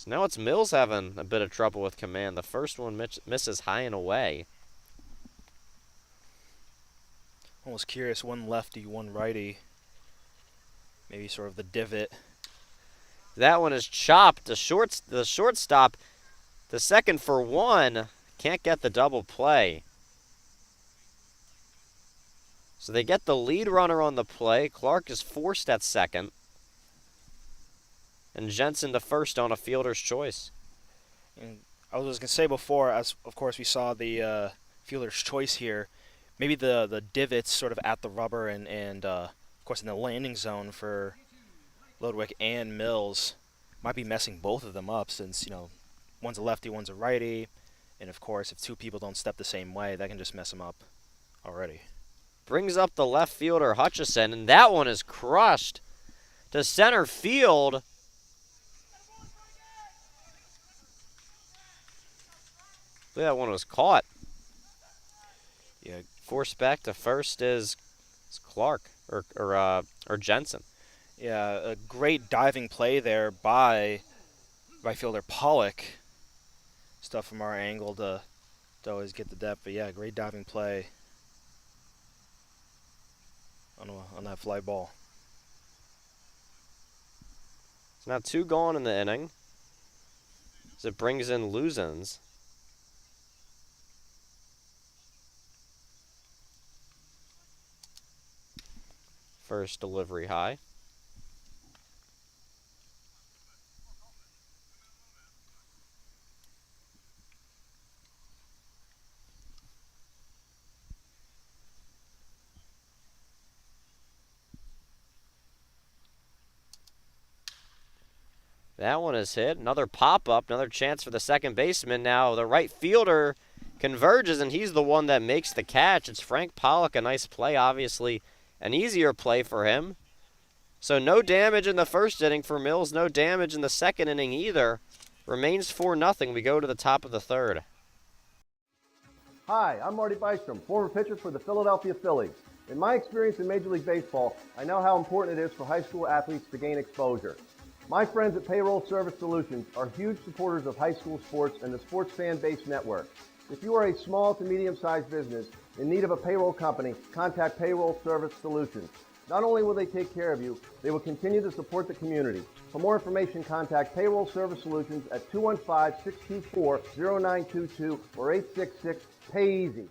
now it's Mills having a bit of trouble with command. The first one misses high and away. Almost curious, one lefty, one righty. Maybe sort of the divot. That one is chopped. The shortstop, the second for one, can't get the double play. So they get the lead runner on the play. Clark is forced at second. And Jensen to first on a fielder's choice. And I was going to say before, as of course we saw the fielder's choice here, maybe the divots sort of at the rubber and of course in the landing zone for Lodwick and Mills might be messing both of them up, since, you know, one's a lefty, one's a righty. And of course, if 2 people don't step the same way, that can just mess them up already. Brings up the left fielder, Hutchison, and that one is crushed to center field. That one was caught. Yeah, forced back to first is Clark or Jensen. Yeah, a great diving play there by fielder Pollock. Stuff from our angle to always get the depth, but yeah, great diving play on that fly ball. It's now 2 gone in the inning, as it brings in Luzens. First delivery high. That one is hit. Another pop-up, another chance for the second baseman. Now the right fielder converges, and he's the one that makes the catch. It's Frank Pollock, a nice play, obviously. An easier play for him. So no damage in the first inning for Mills, no damage in the second inning either. Remains 4-0. We go to the top of the third. Hi, I'm Marty Bystrom, former pitcher for the Philadelphia Phillies. In my experience in Major League Baseball, I know how important it is for high school athletes to gain exposure. My friends at Payroll Service Solutions are huge supporters of high school sports and the Sports Fan Base Network. If you are a small to medium-sized business in need of a payroll company, contact Payroll Service Solutions. Not only will they take care of you, they will continue to support the community. For more information, contact Payroll Service Solutions at 215-624-0922 or 866-PAY-EASY.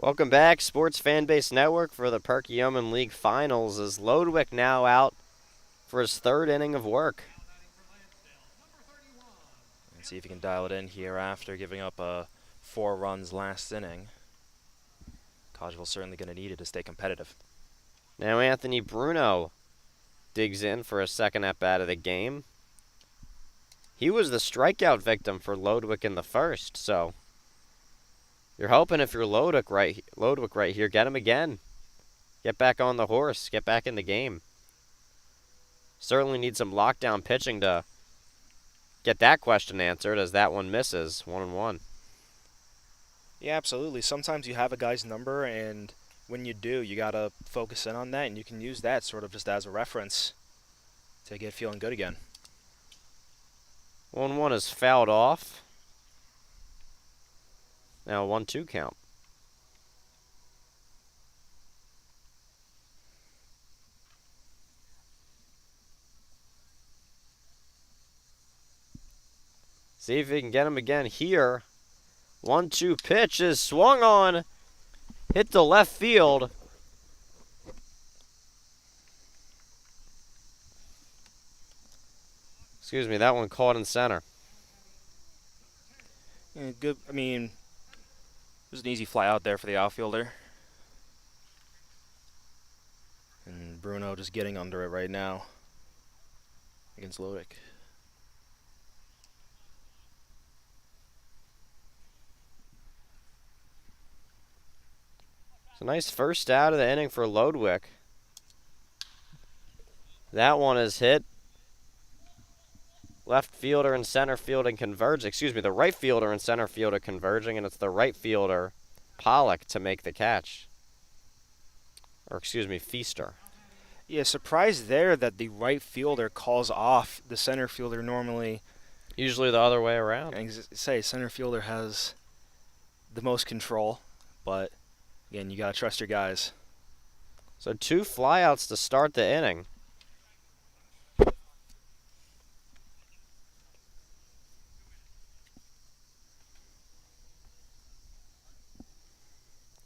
Welcome back, Sports Fanbase Network, for the Perky Yeoman League Finals, as Lodwick now out for his third inning of work. And see if he can dial it in here after giving up 4 runs last inning. Collegeville's certainly going to need it to stay competitive. Now Anthony Bruno digs in for a second at-bat of the game. He was the strikeout victim for Lodwick in the first, so you're hoping if you're Lodwick right here, get him again. Get back on the horse, get back in the game. Certainly need some lockdown pitching to get that question answered, as that one misses 1-1. Yeah, absolutely. Sometimes you have a guy's number, and when you do, you got to focus in on that, and you can use that sort of just as a reference to get feeling good again. 1-1 is fouled off. Now 1-2 count. See if he can get him again here. 1-2 pitch is swung on. Hit to left field. Excuse me, that one caught in center. Yeah, good. I mean, there's an easy fly out there for the outfielder. And Bruno just getting under it right now against Lodwick. It's a nice first out of the inning for Lodwick. That one is hit. Left fielder and center field and converge. Excuse me, the right fielder and center fielder converging, and it's the right fielder, Pollock, to make the catch. Or excuse me, Feaster. Yeah, surprised there that the right fielder calls off the center fielder normally. Usually the other way around. I say center fielder has the most control, but again, you got to trust your guys. So 2 flyouts to start the inning.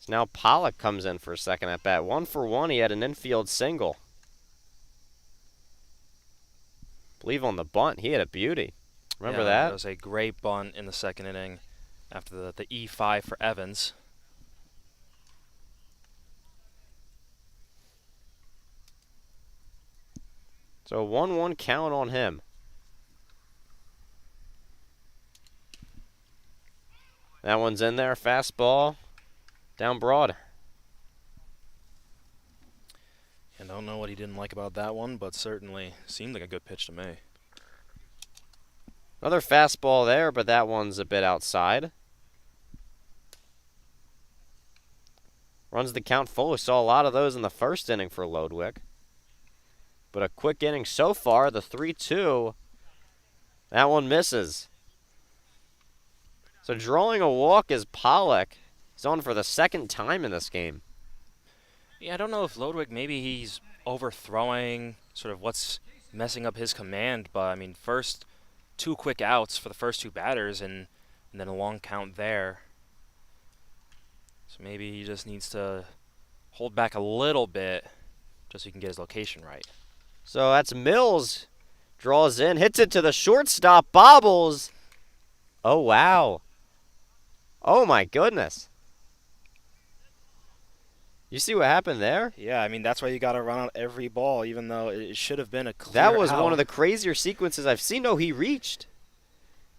So now Pollock comes in for a second at bat. 1 for 1, he had an infield single. I believe on the bunt, he had a beauty. Remember that? That was a great bunt in the second inning after the E5 for Evans. So 1-1 count on him. That one's in there, fastball, down broad. I don't know what he didn't like about that one, but certainly seemed like a good pitch to me. Another fastball there, but that one's a bit outside. Runs the count full. We saw a lot of those in the first inning for Lodwick. But a quick inning so far, the 3-2. That one misses. So drawing a walk is Pollock. He's on for the second time in this game. Yeah, I don't know if Lodwick, maybe he's overthrowing sort of what's messing up his command, but I mean, first 2 quick outs for the first 2 batters and then a long count there. So maybe he just needs to hold back a little bit just so he can get his location right. So that's Mills. Draws in, hits it to the shortstop, bobbles. Oh, wow. Oh, my goodness. You see what happened there? Yeah, I mean, that's why you got to run out every ball, even though it should have been a clear That was out. one of the crazier sequences I've seen. No, he reached.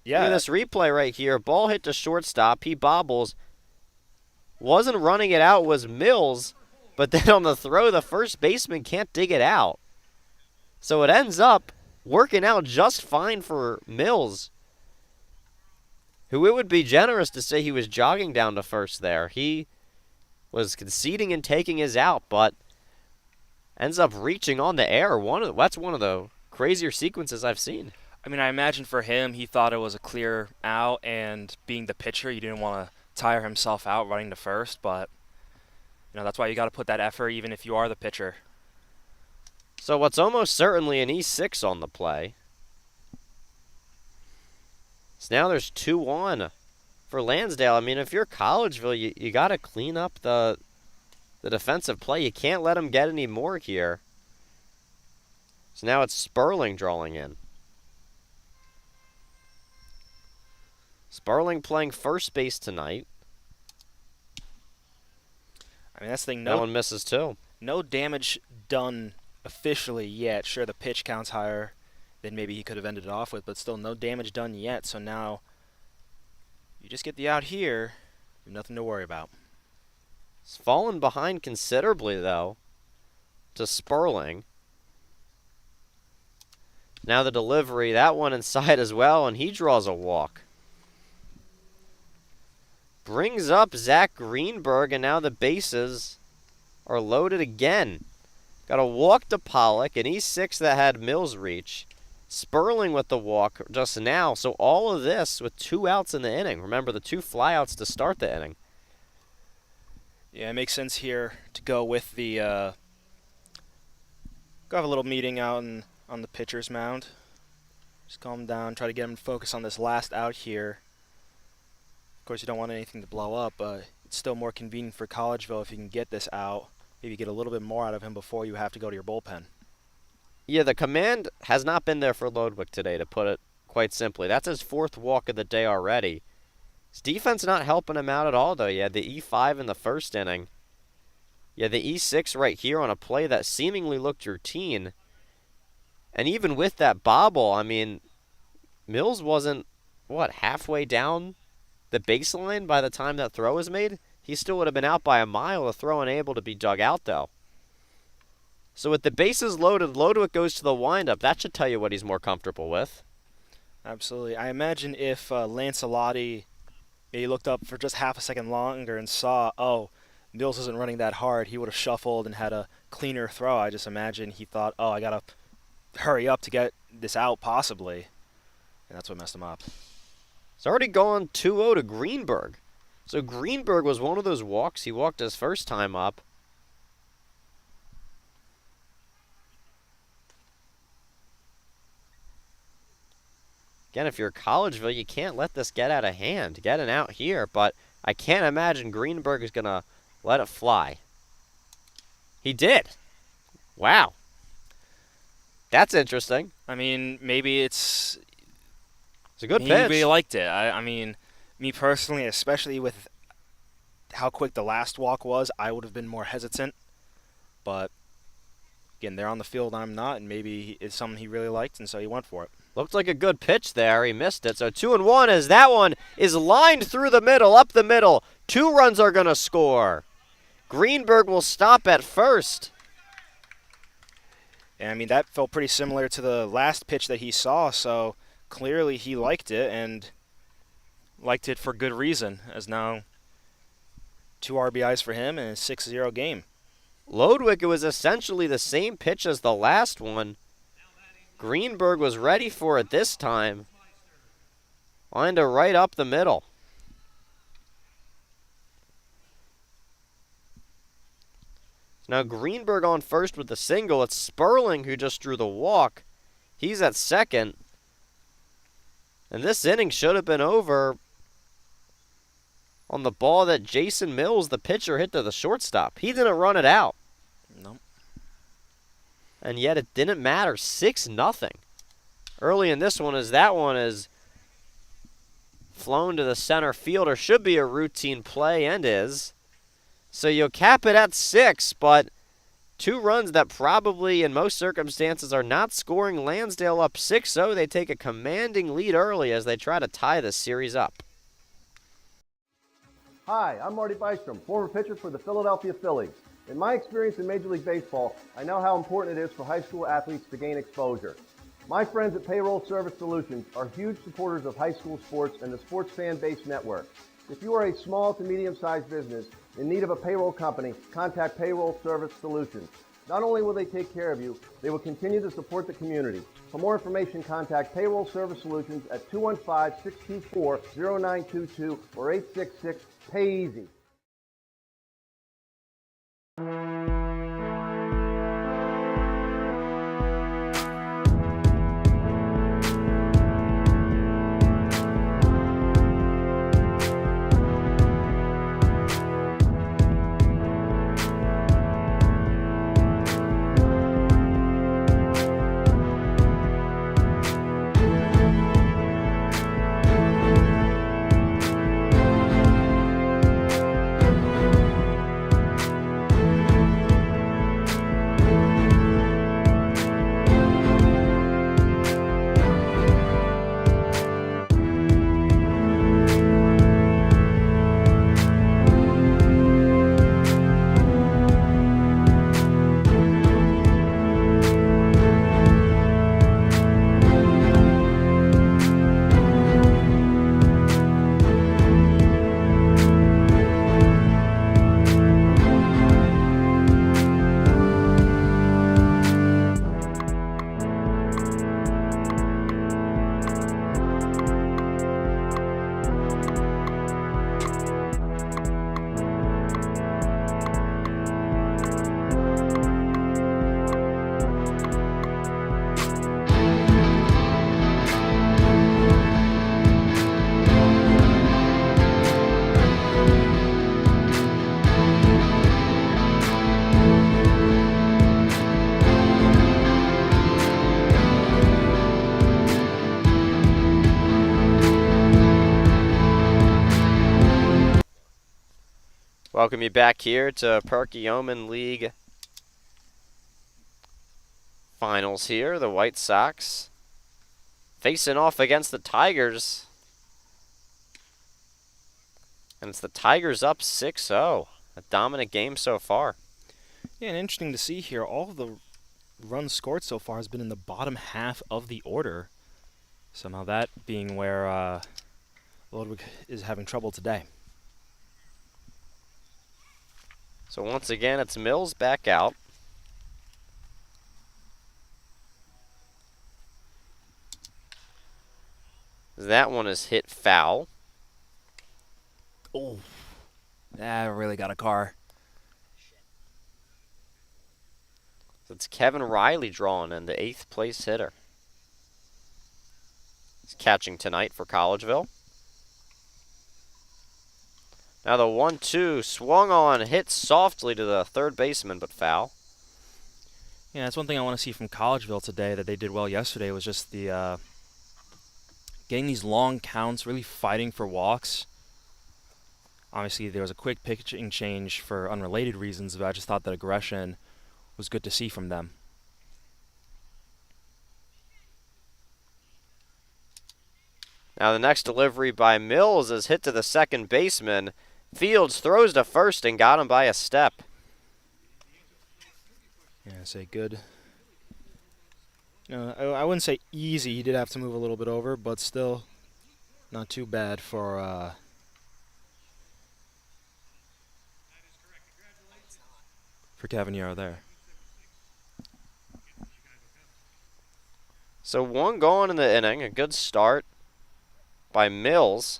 Yeah. Look at this replay right here. Ball hit to shortstop. He bobbles. Wasn't running it out, was Mills. But then on the throw, the first baseman can't dig it out. So it ends up working out just fine for Mills, who it would be generous to say he was jogging down to first there. He was conceding and taking his out, but ends up reaching on the air. That's one of the crazier sequences I've seen. I mean, I imagine for him, he thought it was a clear out, and being the pitcher, he didn't want to tire himself out running to first, but that's why you got to put that effort even if you are the pitcher. So what's almost certainly an E6 on the play. So now there's 2-1 for Lansdale. I mean, if you're Collegeville, you got to clean up the defensive play. You can't let them get any more here. So now it's Sperling drawing in. Sperling playing first base tonight. I mean, that's the thing. That one misses too. No damage done officially yet. Sure, the pitch counts higher than maybe he could have ended it off with, but still no damage done yet. So now you just get the out here. You have nothing to worry about. It's fallen behind considerably, though, to Sperling. Now the delivery, that one inside as well, and he draws a walk. Brings up Zach Greenberg, and now the bases are loaded again. Got a walk to Pollock, an E6 that had Mills reach. Sperling with the walk just now. So all of this with 2 outs in the inning. Remember, the 2 flyouts to start the inning. Yeah, it makes sense here to go with the go have a little meeting out on the pitcher's mound. Just calm down, try to get him to focus on this last out here. Of course, you don't want anything to blow up, but it's still more convenient for Collegeville if you can get this out. Maybe get a little bit more out of him before you have to go to your bullpen. Yeah, the command has not been there for Lodwick today, to put it quite simply. That's his 4th walk of the day already. His defense not helping him out at all, though. You had the E5 in the first inning. You had the E6 right here on a play that seemingly looked routine. And even with that bobble, I mean, Mills wasn't, halfway down the baseline by the time that throw was made? He still would have been out by a mile, the throw unable to be dug out, though. So with the bases loaded, Lodwick goes to the windup. That should tell you what he's more comfortable with. Absolutely. I imagine if Lancelotti maybe looked up for just half a second longer and saw, oh, Mills isn't running that hard, he would have shuffled and had a cleaner throw. I just imagine he thought, oh, I got to hurry up to get this out possibly. And that's what messed him up. It's already gone 2-0 to Greenberg. So Greenberg was one of those walks. He walked his first time up. Again, if you're Collegeville, you can't let this get out of hand. Get an out here, but I can't imagine Greenberg is going to let it fly. He did. Wow. That's interesting. I mean, maybe it's a good he pitch. Really liked it. I mean, me personally, especially with how quick the last walk was, I would have been more hesitant. But again, they're on the field, I'm not, and maybe it's something he really liked, and so he went for it. Looked like a good pitch there. He missed it. So 2-1 as that one is lined through the middle, up the middle. 2 runs are going to score. Greenberg will stop at first. And I mean, that felt pretty similar to the last pitch that he saw, so clearly he liked it, and liked it for good reason, as now 2 RBIs for him and a 6-0 game. Lodwick, it was essentially the same pitch as the last one. Greenberg was ready for it this time. Lined it right up the middle. Now Greenberg on first with the single. It's Sperling who just drew the walk. He's at second. And this inning should have been over on the ball that Jason Mills, the pitcher, hit to the shortstop. He didn't run it out. Nope. And yet it didn't matter. 6-0. Early in this one, as that one is flown to the center fielder. Should be a routine play, and is. So you'll cap it at 6, but 2 runs that probably in most circumstances are not scoring Lansdale up 6-0. They take a commanding lead early as they try to tie this series up. Hi, I'm Marty Bystrom, former pitcher for the Philadelphia Phillies. In my experience in Major League Baseball, I know how important it is for high school athletes to gain exposure. My friends at Payroll Service Solutions are huge supporters of high school sports and the Sports Fan Base Network. If you are a small to medium-sized business in need of a payroll company, contact Payroll Service Solutions. Not only will they take care of you, they will continue to support the community. For more information, contact Payroll Service Solutions at 215-624-0922 or 866-PAY-EASY. Welcome you back here to Perky Omen League Finals here. The White Sox facing off against the Tigers. And it's the Tigers up 6-0. A dominant game so far. Yeah, and interesting to see here, all of the runs scored so far has been in the bottom half of the order. Somehow that being where Ludwig is having trouble today. So once again, it's Mills back out. That one is hit foul. Oh, that really got a car. It's Kevin Riley drawn in, the 8th place hitter. He's catching tonight for Collegeville. Now the 1-2 swung on, hit softly to the third baseman, but foul. Yeah, that's one thing I want to see from Collegeville today that they did well yesterday was just the getting these long counts, really fighting for walks. Obviously, there was a quick pitching change for unrelated reasons, but I just thought that aggression was good to see from them. Now the next delivery by Mills is hit to the second baseman. Fields throws to first and got him by a step. Yeah, say good. I wouldn't say easy. He did have to move a little bit over, but still not too bad for Cavaniero there. So one gone in the inning, a good start by Mills.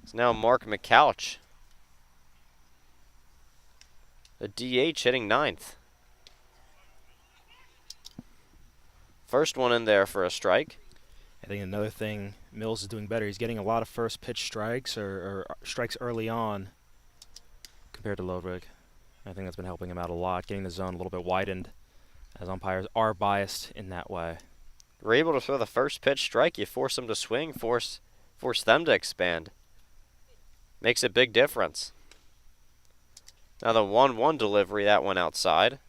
It's now Mark McCouch, the DH, hitting 9th. First one in there for a strike. I think another thing Mills is doing better, he's getting a lot of first pitch strikes or strikes early on compared to Ludwig. I think that's been helping him out a lot, getting the zone a little bit widened, as umpires are biased in that way. You're able to throw the first pitch strike, you force them to swing, force them to expand. Makes a big difference. Now the 1-1 delivery, that went outside.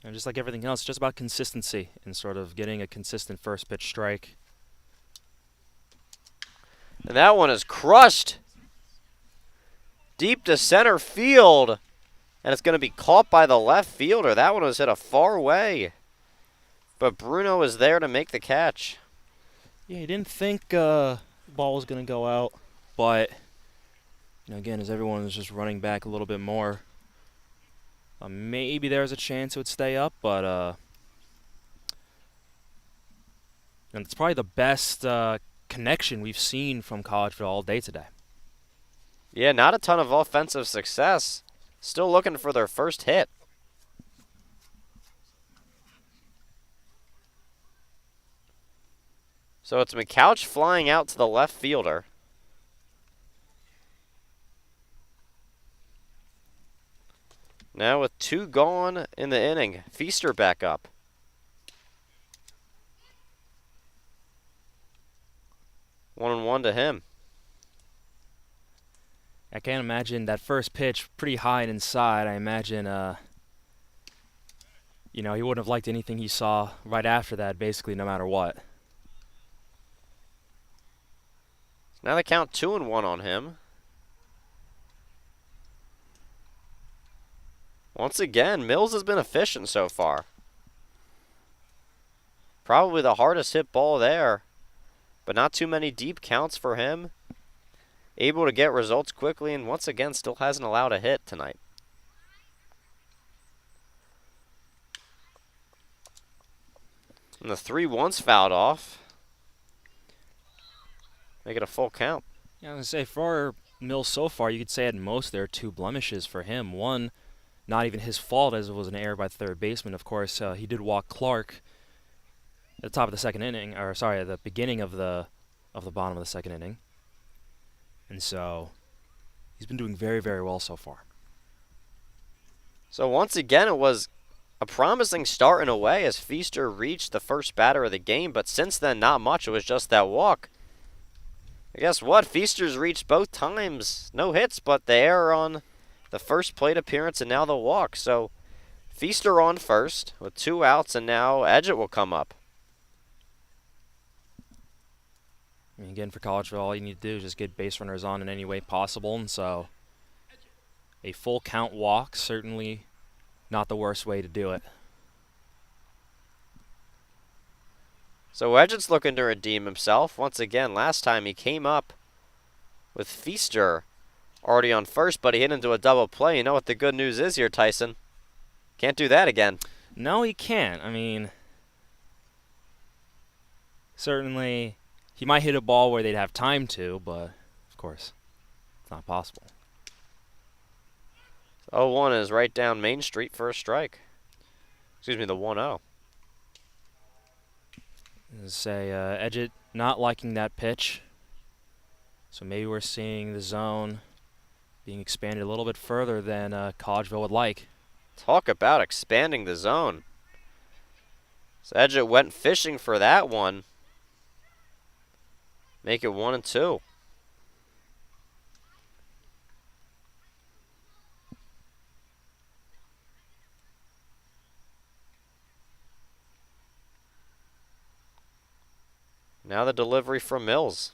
And just like everything else, it's just about consistency and sort of getting a consistent first pitch strike. And that one is crushed deep to center field. And it's going to be caught by the left fielder. That one was hit a far way. But Bruno is there to make the catch. Yeah, he didn't think the ball was going to go out. But, again, as everyone is just running back a little bit more, maybe there's a chance it would stay up. But and it's probably the best connection we've seen from Collegeville all day today. Yeah, not a ton of offensive success. Still looking for their first hit. So it's McCouch flying out to the left fielder. Now with 2 gone in the inning, Feaster back up. One and one to him. I can't imagine that first pitch pretty high and inside. I imagine, he wouldn't have liked anything he saw right after that, basically, no matter what. Now they count 2-1 on him. Once again, Mills has been efficient so far. Probably the hardest hit ball there, but not too many deep counts for him. Able to get results quickly, and once again still hasn't allowed a hit tonight. And the 3-1's fouled off. Make it a full count. Yeah, I was going to say, for Mills so far, you could say at most there are 2 blemishes for him. One, not even his fault, as it was an error by the third baseman. Of course, he did walk Clark at the top of the second inning, or sorry, at the beginning of the bottom of the second inning. And so he's been doing very, very well so far. So once again, it was a promising start in a way as Feaster reached the first batter of the game, but since then, not much. It was just that walk. And guess what? Feaster's reached both times. No hits, but the error on the first plate appearance and now the walk. So Feaster on first with 2 outs, and now Edgett will come up. I mean, again, for Collegeville, all you need to do is just get base runners on in any way possible, and so a full count walk, certainly not the worst way to do it. So Edgett's looking to redeem himself. Once again, last time he came up with Feaster already on first, but he hit into a double play. You know what the good news is here, Tyson? Can't do that again. No, he can't. I mean, certainly he might hit a ball where they'd have time to, but of course, it's not possible. 0-1 is right down Main Street for a strike. Excuse me, the 1-0. Say Edgett not liking that pitch, so maybe we're seeing the zone being expanded a little bit further than Collegeville would like. Talk about expanding the zone. So Edgett went fishing for that one. Make it 1-2. Now the delivery from Mills.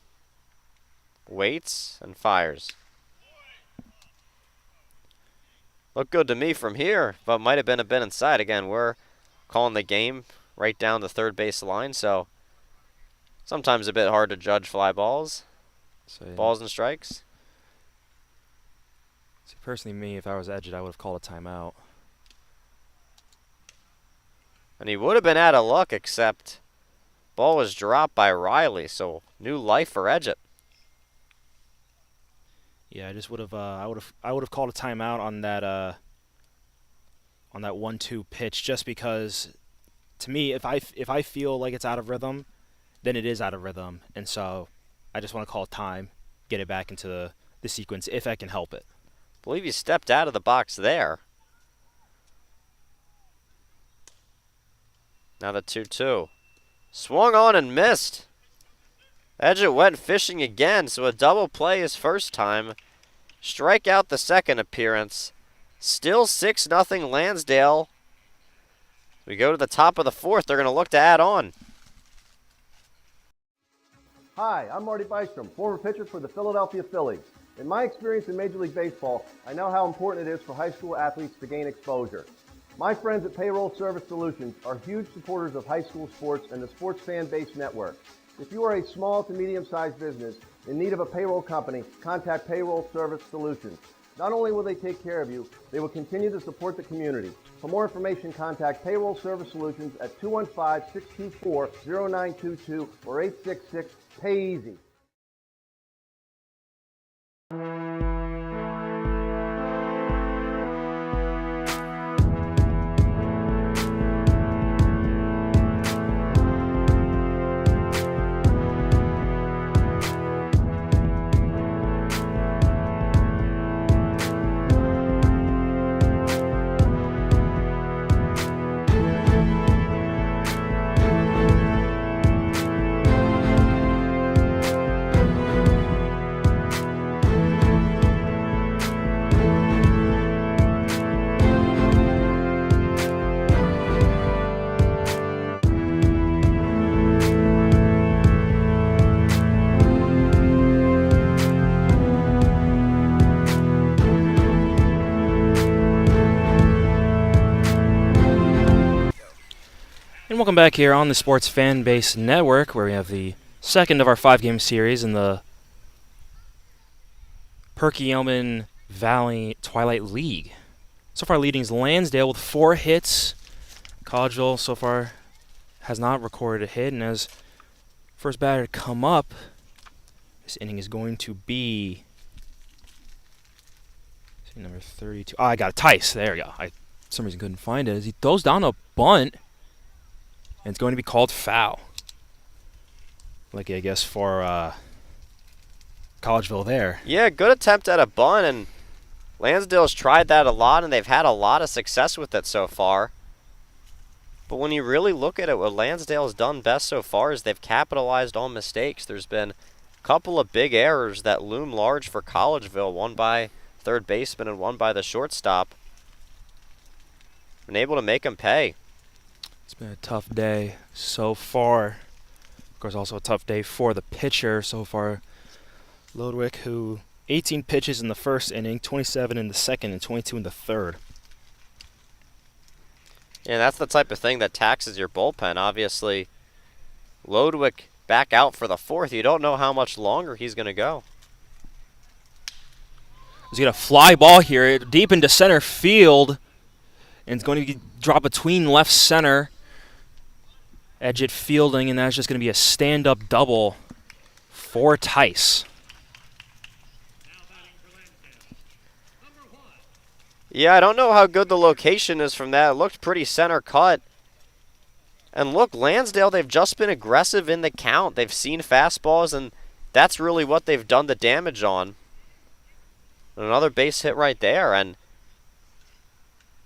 Waits and fires. Looked good to me from here, but might have been a bit inside. Again, we're calling the game right down the third base line, so sometimes a bit hard to judge fly balls. So, Balls and strikes. See, personally, me, if I was Edgett, I would have called a timeout. And he would have been out of luck, except ball was dropped by Riley, so new life for Edgett. Yeah, I just would have. I would have called a timeout on that 1-2 pitch, just because, to me, if I feel like it's out of rhythm, then it is out of rhythm, and so I just want to call time, get it back into the sequence if I can help it. I believe he stepped out of the box there. Now the 2-2. Swung on and missed. Edgett went fishing again, so a double play his first time. Strike out the second appearance. Still 6-0 Lansdale. We go to the top of the fourth. They're going to look to add on. Hi, I'm Marty Bystrom, former pitcher for the Philadelphia Phillies. In my experience in Major League Baseball, I know how important it is for high school athletes to gain exposure. My friends at Payroll Service Solutions are huge supporters of high school sports and the Sports Fan Base Network. If you are a small to medium-sized business in need of a payroll company, contact Payroll Service Solutions. Not only will they take care of you, they will continue to support the community. For more information, contact Payroll Service Solutions at 215-624-0922 or 866-PAY-EASY. And welcome back here on the Sports Fan Base Network, where we have the second of our 5-game series in the Perky Elman Valley Twilight League. So far leading is Lansdale with 4 hits. Collegeville so far has not recorded a hit, and as first batter to come up, this inning is going to be number 32. Oh, I got it. Tice. There we go. I, for some reason, couldn't find it. As he throws down a bunt, and it's going to be called foul. Lucky, I guess, for Collegeville there. Yeah, good attempt at a bunt, and Lansdale's tried that a lot, and they've had a lot of success with it so far. But when you really look at it, what Lansdale has done best so far is they've capitalized on mistakes. There's been a couple of big errors that loom large for Collegeville, one by third baseman and one by the shortstop. Been able to make them pay. It's been a tough day so far. Of course, also a tough day for the pitcher so far. Lodwick, who 18 pitches in the first inning, 27 in the second, and 22 in the third. Yeah, that's the type of thing that taxes your bullpen. Obviously, Lodwick back out for the fourth. You don't know how much longer he's going to go. He's got a fly ball here deep into center field. And it's going to drop between left center. Edge it fielding, and that's just going to be a stand-up double for Tice. Yeah, I don't know how good the location is from that. It looked pretty center cut. And look, Lansdale, they've just been aggressive in the count. They've seen fastballs, and that's really what they've done the damage on. Another base hit right there, and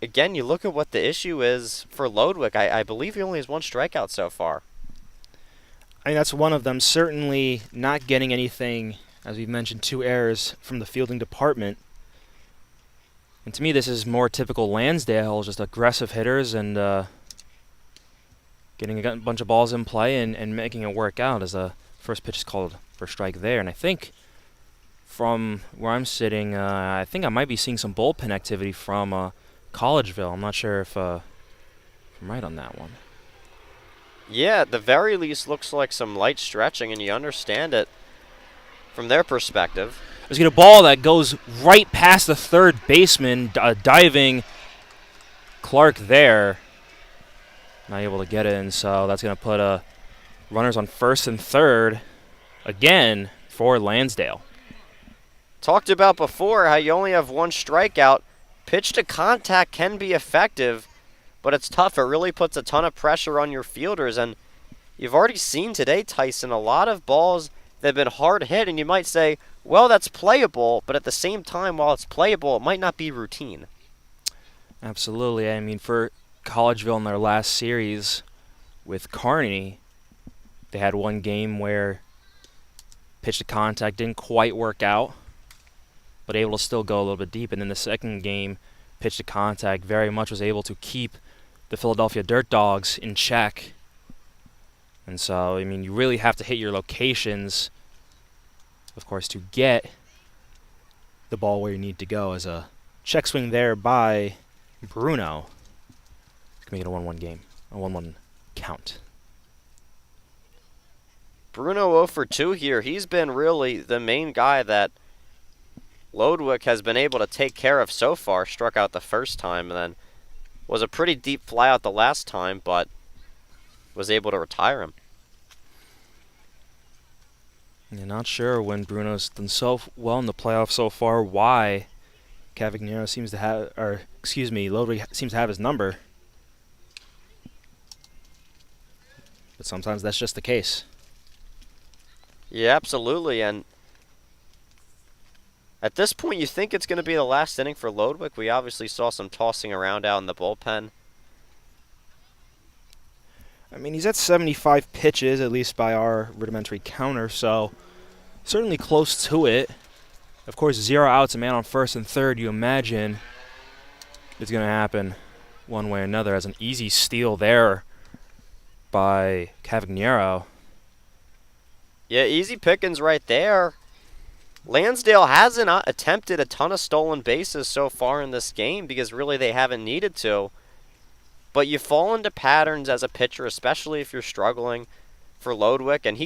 again, you look at what the issue is for Lodwick. I believe he only has one strikeout so far. I mean, that's one of them. Certainly not getting anything, as we've mentioned, 2 errors from the fielding department. And to me, this is more typical Lansdale, just aggressive hitters and getting a bunch of balls in play and making it work out as the first pitch is called for strike there. And I think from where I'm sitting, I think I might be seeing some bullpen activity from Collegeville. I'm not sure if I'm right on that one. Yeah, at the very least looks like some light stretching, and you understand it from their perspective. There's a ball that goes right past the third baseman, diving Clark there. Not able to get it, and so that's going to put runners on first and third again for Lansdale. Talked about before how you only have one strikeout. Pitch to contact can be effective, but it's tough. It really puts a ton of pressure on your fielders, and you've already seen today, Tyson, a lot of balls that have been hard hit, and you might say, well, that's playable, but at the same time, while it's playable, it might not be routine. Absolutely. I mean, for Collegeville in their last series with Kearney, they had one game where pitch to contact didn't quite work out, but able to still go a little bit deep. And then the second game, pitch to contact very much was able to keep the Philadelphia Dirt Dogs in check. And so, I mean, you really have to hit your locations, of course, to get the ball where you need to go. As a check swing there by Bruno. It's going to make it a 1-1 game, a 1-1 count. Bruno 0 for 2 here. He's been really the main guy that Lodwick has been able to take care of so far. Struck out the first time and then was a pretty deep fly out the last time, but was able to retire him. You're not sure when Bruno's done so well in the playoffs so far why Cavagnero seems to have, Lodwick seems to have his number. But sometimes that's just the case. Yeah, absolutely. And at this point, you think it's going to be the last inning for Lodwick. We obviously saw some tossing around out in the bullpen. I mean, he's at 75 pitches, at least by our rudimentary counter, so certainly close to it. Of course, 0 outs, a man on first and third, you imagine it's going to happen one way or another. As an easy steal there by Cavagnero. Yeah, easy pickings right there. Lansdale hasn't attempted a ton of stolen bases so far in this game because really they haven't needed to. But you fall into patterns as a pitcher, especially if you're struggling for Lodwick. And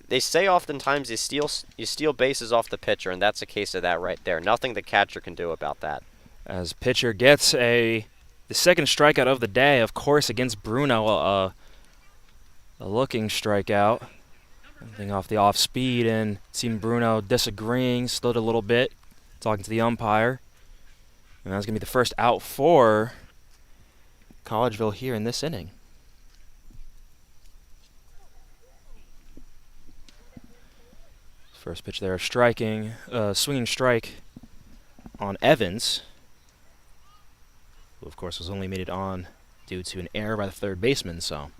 they say oftentimes you steal bases off the pitcher, and that's a case of that right there. Nothing the catcher can do about that. As pitcher gets the second strikeout of the day, of course, against Bruno, a looking strikeout. Something off the off speed, and seen Bruno disagreeing, slowed a little bit, talking to the umpire. And that's going to be the first out for Collegeville here in this inning. First pitch there, swinging strike on Evans, who of course was only made it on due to an error by the third baseman, so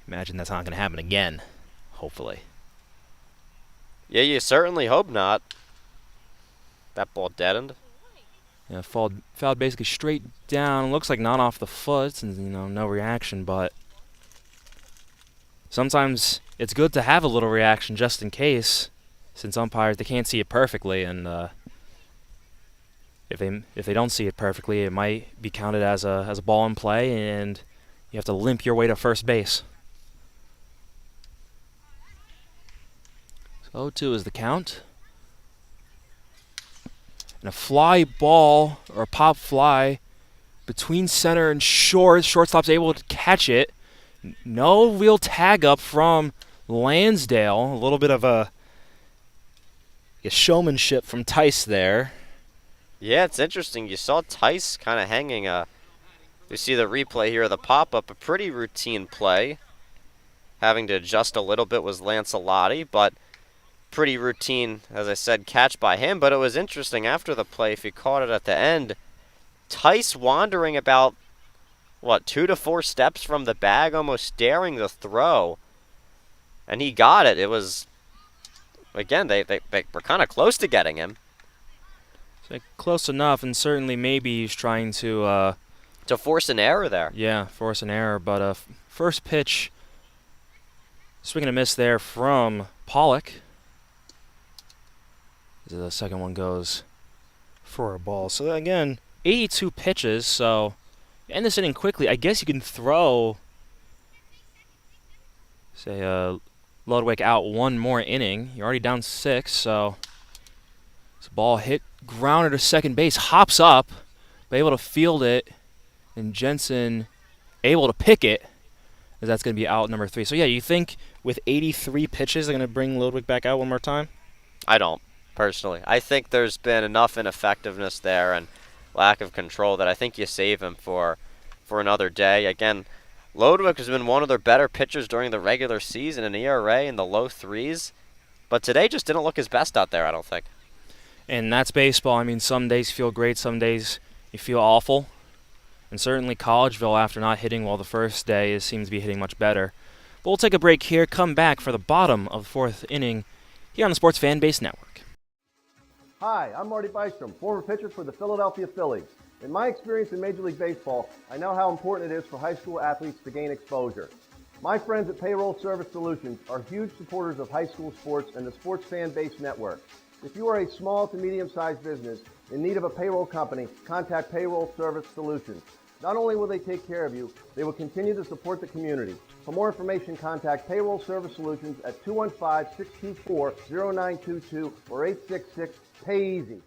imagine that's not going to happen again, hopefully. Yeah, you certainly hope not. That ball deadened. Yeah, fouled basically straight down. Looks like not off the foot, and no reaction, but sometimes it's good to have a little reaction just in case, since umpires, they can't see it perfectly, and if they don't see it perfectly, it might be counted as a ball in play, and you have to limp your way to first base. So 0-2 is the count. And a fly ball, or a pop fly, between center and short. Shortstop's able to catch it. No real tag up from Lansdale. A little bit of a showmanship from Tice there. Yeah, it's interesting. You saw Tice kind of hanging. You see the replay here of the pop-up. A pretty routine play. Having to adjust a little bit was Lancelotti, but pretty routine, as I said, catch by him. But it was interesting after the play, if he caught it at the end, Tice wandering about, 2 to 4 steps from the bag, almost staring the throw. And he got it. It was, again, they were kind of close to getting him. So close enough, and certainly maybe he's trying to force an error there. Yeah, force an error. But first pitch, swing and a miss there from Pollock. The second one goes for a ball. So again, 82 pitches, so you end this inning quickly. I guess you can throw, say, Ludwig out one more inning. You're already down 6, so this ball hit grounder to second base, hops up, but able to field it, and Jensen able to pick it, as that's going to be out number 3. So yeah, you think with 83 pitches they're going to bring Ludwig back out one more time? I don't. Personally, I think there's been enough ineffectiveness there and lack of control that I think you save him for another day. Again, Ludwig has been one of their better pitchers during the regular season, an ERA in the low 3s, but today just didn't look his best out there, I don't think. And that's baseball. I mean, some days feel great, some days you feel awful. And certainly Collegeville, after not hitting well the first day, seems to be hitting much better. But we'll take a break here, come back for the bottom of the 4th inning here on the Sports Fan Base Network. Hi, I'm Marty Bystrom, former pitcher for the Philadelphia Phillies. In my experience in Major League Baseball, I know how important it is for high school athletes to gain exposure. My friends at Payroll Service Solutions are huge supporters of high school sports and the Sports Fan Base Network. If you are a small to medium-sized business in need of a payroll company, contact Payroll Service Solutions. Not only will they take care of you, they will continue to support the community. For more information, contact Payroll Service Solutions at 215-624-0922 or 866-PAY-EASY.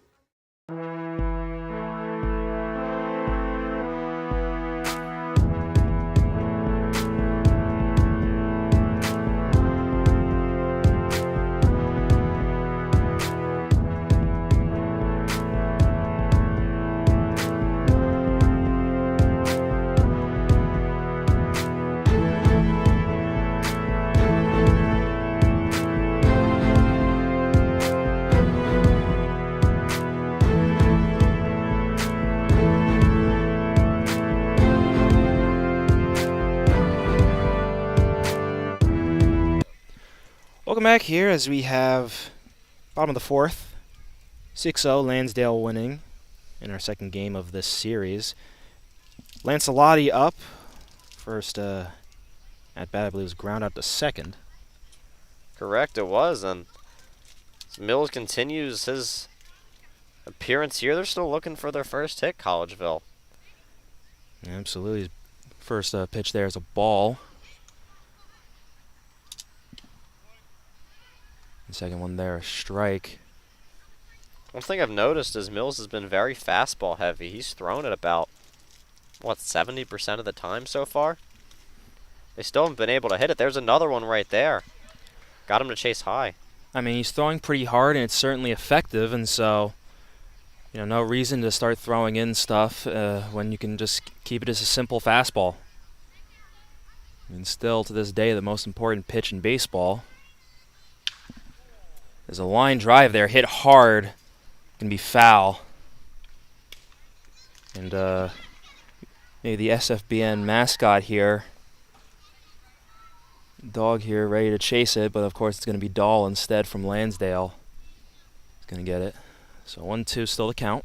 Welcome back here as we have bottom of the 4th, 6-0, Lansdale winning in our second game of this series. Lancelotti up. First at bat, I believe, was ground out to second. Correct, it was, and Mills continues his appearance here. They're still looking for their first hit, Collegeville. Absolutely. First pitch there is a ball. The second one there, a strike. One thing I've noticed is Mills has been very fastball heavy. He's thrown it about, 70% of the time so far? They still haven't been able to hit it. There's another one right there. Got him to chase high. I mean, he's throwing pretty hard, and it's certainly effective, and so, no reason to start throwing in stuff when you can just keep it as a simple fastball. And still, to this day, the most important pitch in baseball. There's a line drive there, hit hard, can be foul. And, maybe the SFBN mascot here. Dog here ready to chase it, but of course it's going to be Dahl instead from Lansdale. He's going to get it. So 1-2 still the count.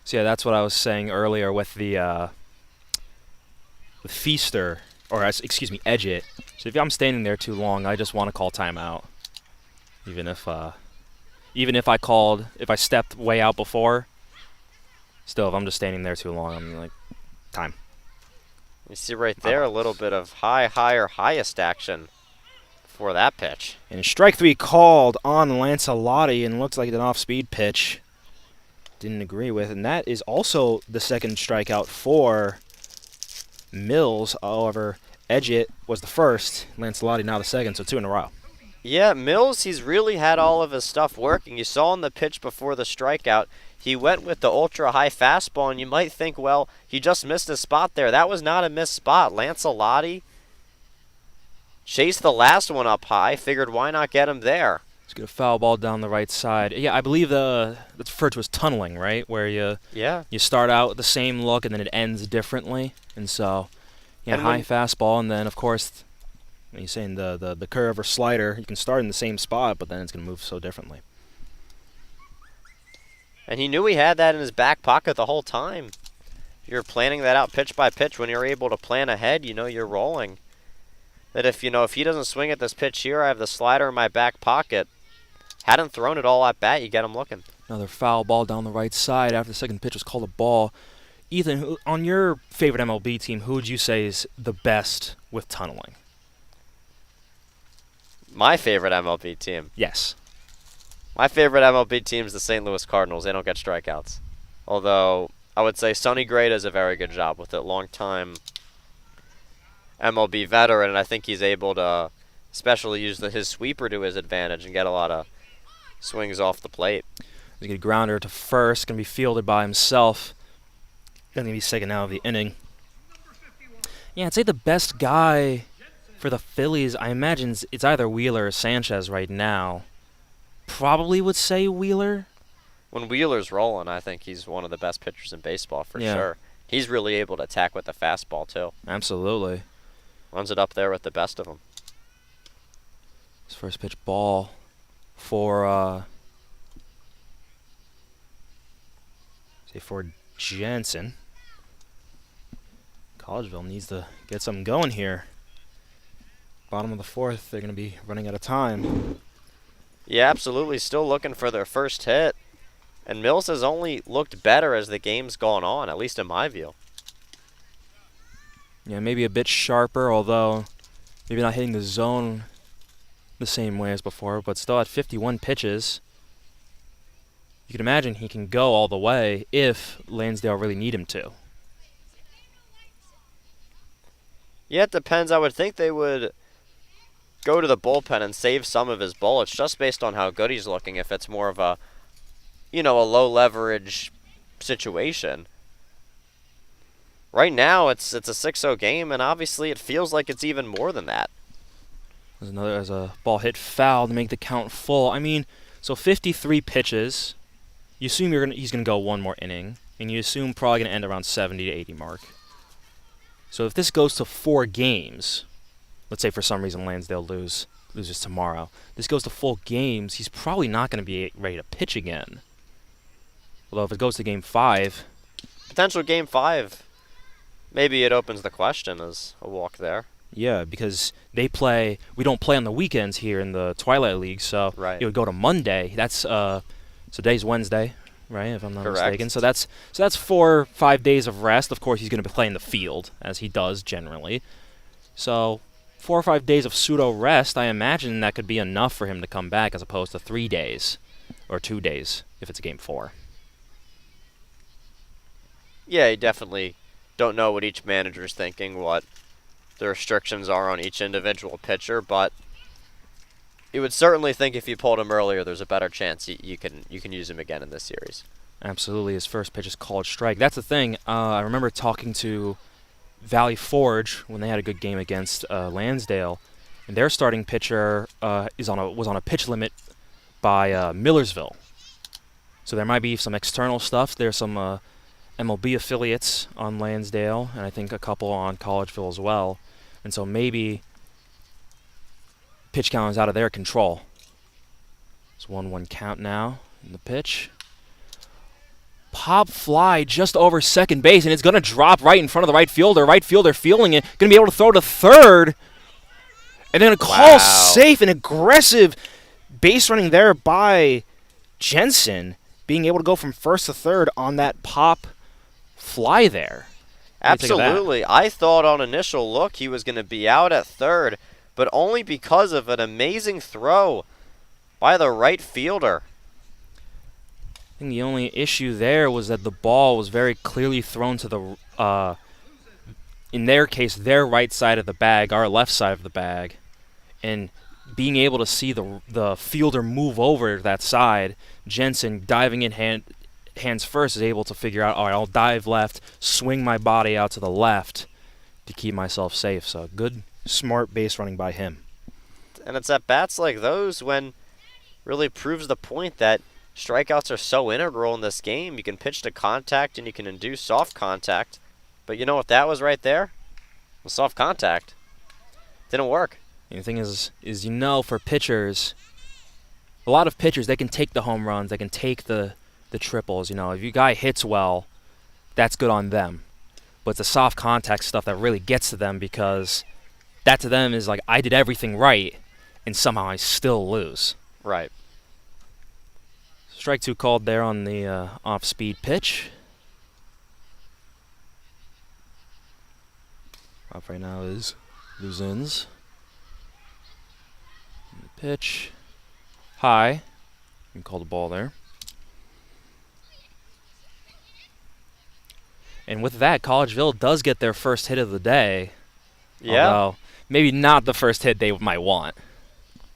So yeah, that's what I was saying earlier with the Feaster, or excuse me, Edge It. So if I'm standing there too long, I just want to call timeout. Even if I stepped way out before, still if I'm just standing there too long, I'm like, time. You see right there a little bit of higher, highest action for that pitch. And strike 3 called on Lancelotti, and looks like an off-speed pitch. Didn't agree with, and that is also the second strikeout for Mills. However, Edge It was the first, Lancelotti now the second, so 2 in a row. Yeah, Mills, he's really had all of his stuff working. You saw in the pitch before the strikeout, he went with the ultra-high fastball, and you might think, well, he just missed his spot there. That was not a missed spot. Lancelotti chased the last one up high, figured why not get him there. Let's get a foul ball down the right side. Yeah, I believe that's referred to as tunneling, right? Where you start out with the same look and then it ends differently. And so, yeah, and high fastball, and then of course, when you're saying the curve or slider, you can start in the same spot, but then it's going to move so differently. And he knew he had that in his back pocket the whole time. You're planning that out pitch by pitch. When you're able to plan ahead, you know you're rolling. That if he doesn't swing at this pitch here, I have the slider in my back pocket. Hadn't thrown it all at bat, you get him looking. Another foul ball down the right side after the second pitch was called a ball. Ethan, on your favorite MLB team, who would you say is the best with tunneling? My favorite MLB team? Yes. My favorite MLB team is the St. Louis Cardinals. They don't get strikeouts. Although, I would say Sonny Gray does a very good job with it. Long-time MLB veteran, and I think he's able to especially use his sweeper to his advantage and get a lot of swings off the plate. He's going to grounder to first, going to be fielded by himself. Going to be second out of the inning. Yeah, I'd say the best guy for the Phillies, I imagine it's either Wheeler or Sanchez right now. Probably would say Wheeler. When Wheeler's rolling, I think he's one of the best pitchers in baseball for sure. He's really able to attack with the fastball too. Absolutely. Runs it up there with the best of them. His first pitch ball for Jensen. Collegeville needs to get something going here. Bottom of the fourth, they're going to be running out of time. Yeah, absolutely. Still looking for their first hit. And Mills has only looked better as the game's gone on, at least in my view. Yeah, maybe a bit sharper, although maybe not hitting the zone the same way as before, but still at 51 pitches. You can imagine he can go all the way if Lansdale really need him to. Yeah, it depends. I would think they would go to the bullpen and save some of his bullets just based on how good he's looking if it's more of a, a low leverage situation. Right now, it's a 6-0 game, and obviously it feels like it's even more than that. There's a ball hit foul to make the count full. I mean, so 53 pitches. You assume he's going to go one more inning, and you assume probably going to end around 70 to 80 mark. So if this goes to 4 games, let's say for some reason Lansdale loses tomorrow, this goes to full games, he's probably not going to be ready to pitch again. Although if it goes to Game 5... Potential Game 5. Maybe it opens the question as a walk there. Yeah, because we don't play on the weekends here in the Twilight League, so right. It would go to Monday. That's so today's Wednesday, right? If I'm not Correct. mistaken. So that's 4 or 5 days of rest. Of course, he's going to be playing the field as he does generally. So 4 or 5 days of pseudo rest. I imagine that could be enough for him to come back, as opposed to 3 days or 2 days if it's a Game 4. Yeah, you definitely don't know what each manager's thinking, what the restrictions are on each individual pitcher, but you would certainly think if you pulled him earlier, there's a better chance you can use him again in this series. Absolutely. His first pitch is called strike. That's the thing. I remember talking to Valley Forge when they had a good game against Lansdale, and their starting pitcher was on a pitch limit by Millersville. So there might be some external stuff. There's some MLB affiliates on Lansdale, and I think a couple on Collegeville as well. And so maybe pitch count is out of their control. It's 1-1 count now in the pitch. Pop fly just over second base, and it's going to drop right in front of the right fielder. Right fielder feeling it, going to be able to throw to third. And then a call safe and aggressive base running there by Jensen, being able to go from first to third on that pop fly there. Absolutely. I thought on initial look he was going to be out at third, but only because of an amazing throw by the right fielder. I think the only issue there was that the ball was very clearly thrown to the, in their case, their right side of the bag, our left side of the bag. And being able to see the fielder move over to that side, Jensen diving in hands first is able to figure out, all right, I'll dive left, swing my body out to the left to keep myself safe. So good, smart base running by him. And it's at bats like those when really proves the point that strikeouts are so integral in this game. You can pitch to contact and you can induce soft contact. But you know what that was right there? Well, soft contact. Didn't work. And the thing is you know, for pitchers, a lot of pitchers, they can take the home runs, they can take the triples. You know, if your guy hits well, that's good on them. But it's the soft contact stuff that really gets to them, because that to them is like, I did everything right, and somehow I still lose. Right. Strike 2 called there on the off-speed pitch. Up right now is Luzins. Pitch. High. You can call the ball there. And with that, Collegeville does get their first hit of the day. Yeah. Although maybe not the first hit they might want.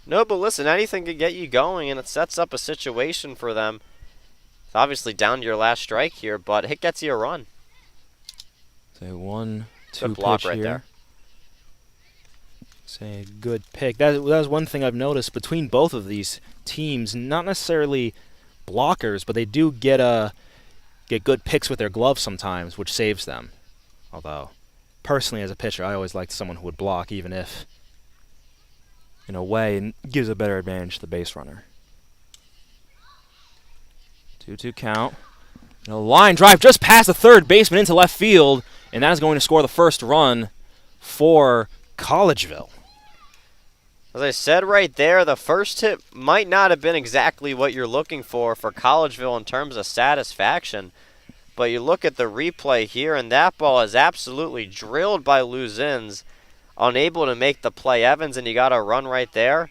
No, but listen, anything could get you going, and it sets up a situation for them. It's obviously down to your last strike here, but it gets you a run. Say 1-2 Good block pitch right here. there. Say good pick. That was one thing I've noticed between both of these teams. Not necessarily blockers, but they do get good picks with their gloves sometimes, which saves them. Although, personally as a pitcher, I always liked someone who would block, even if, in a way, it gives a better advantage to the base runner. 2-2 count. And a line drive just past the third baseman into left field, and that is going to score the first run for Collegeville. As I said right there, the first hit might not have been exactly what you're looking for Collegeville in terms of satisfaction. But you look at the replay here, and that ball is absolutely drilled by Luzins, unable to make the play. Evans, and you got a run right there.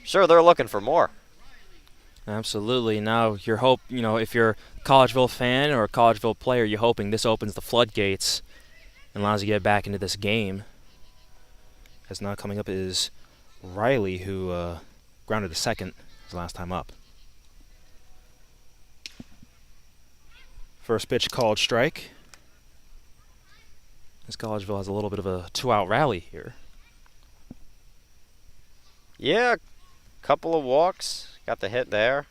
Sure, they're looking for more. Absolutely. Now, your hope, you know, if you're a Collegeville fan or a Collegeville player, you're hoping this opens the floodgates and allows you to get back into this game. As now coming up is Riley, who grounded to second his last time up. First pitch called strike. As Collegeville has a little bit of a 2-out rally here. Yeah, couple of walks. Got the hit there.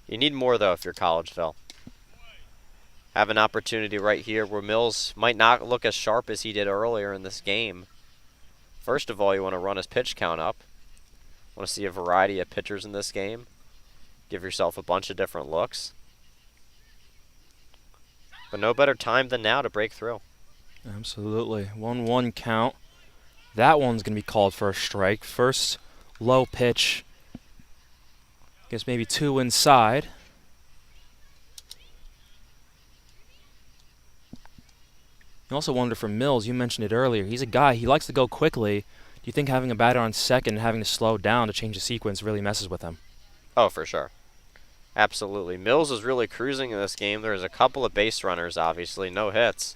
You need more, though, if you're Collegeville. Have an opportunity right here where Mills might not look as sharp as he did earlier in this game. First of all, you want to run his pitch count up. Want to see a variety of pitchers in this game. Give yourself a bunch of different looks. But no better time than now to break through. Absolutely. 1-1 count. That one's going to be called for a strike. First low pitch. Guess maybe 2 inside. I also wonder for Mills, you mentioned it earlier, he's a guy, he likes to go quickly. Do you think having a batter on second and having to slow down to change the sequence really messes with him? Oh, for sure. Absolutely. Mills is really cruising in this game. There's a couple of base runners, obviously, no hits.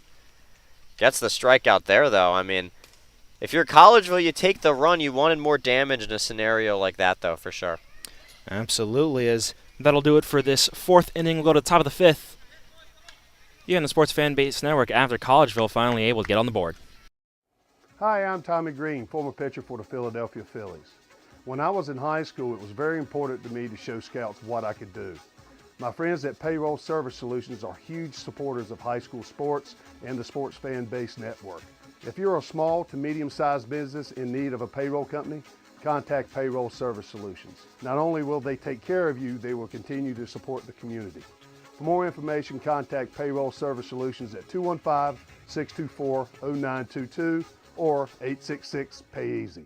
Gets the strikeout there, though. I mean, if you're Collegeville, you take the run. You wanted more damage in a scenario like that, though, for sure. Absolutely. As that'll do it for this 4th inning. We'll go to the top of the 5th. Here on the Sports Fan Base Network after Collegeville finally able to get on the board. Hi, I'm Tommy Green, former pitcher for the Philadelphia Phillies. When I was in high school, it was very important to me to show scouts what I could do. My friends at Payroll Service Solutions are huge supporters of high school sports and the Sports Fan Base Network. If you're a small to medium-sized business in need of a payroll company, contact Payroll Service Solutions. Not only will they take care of you, they will continue to support the community. For more information, contact Payroll Service Solutions at 215-624-0922 or 866-PAY-EASY.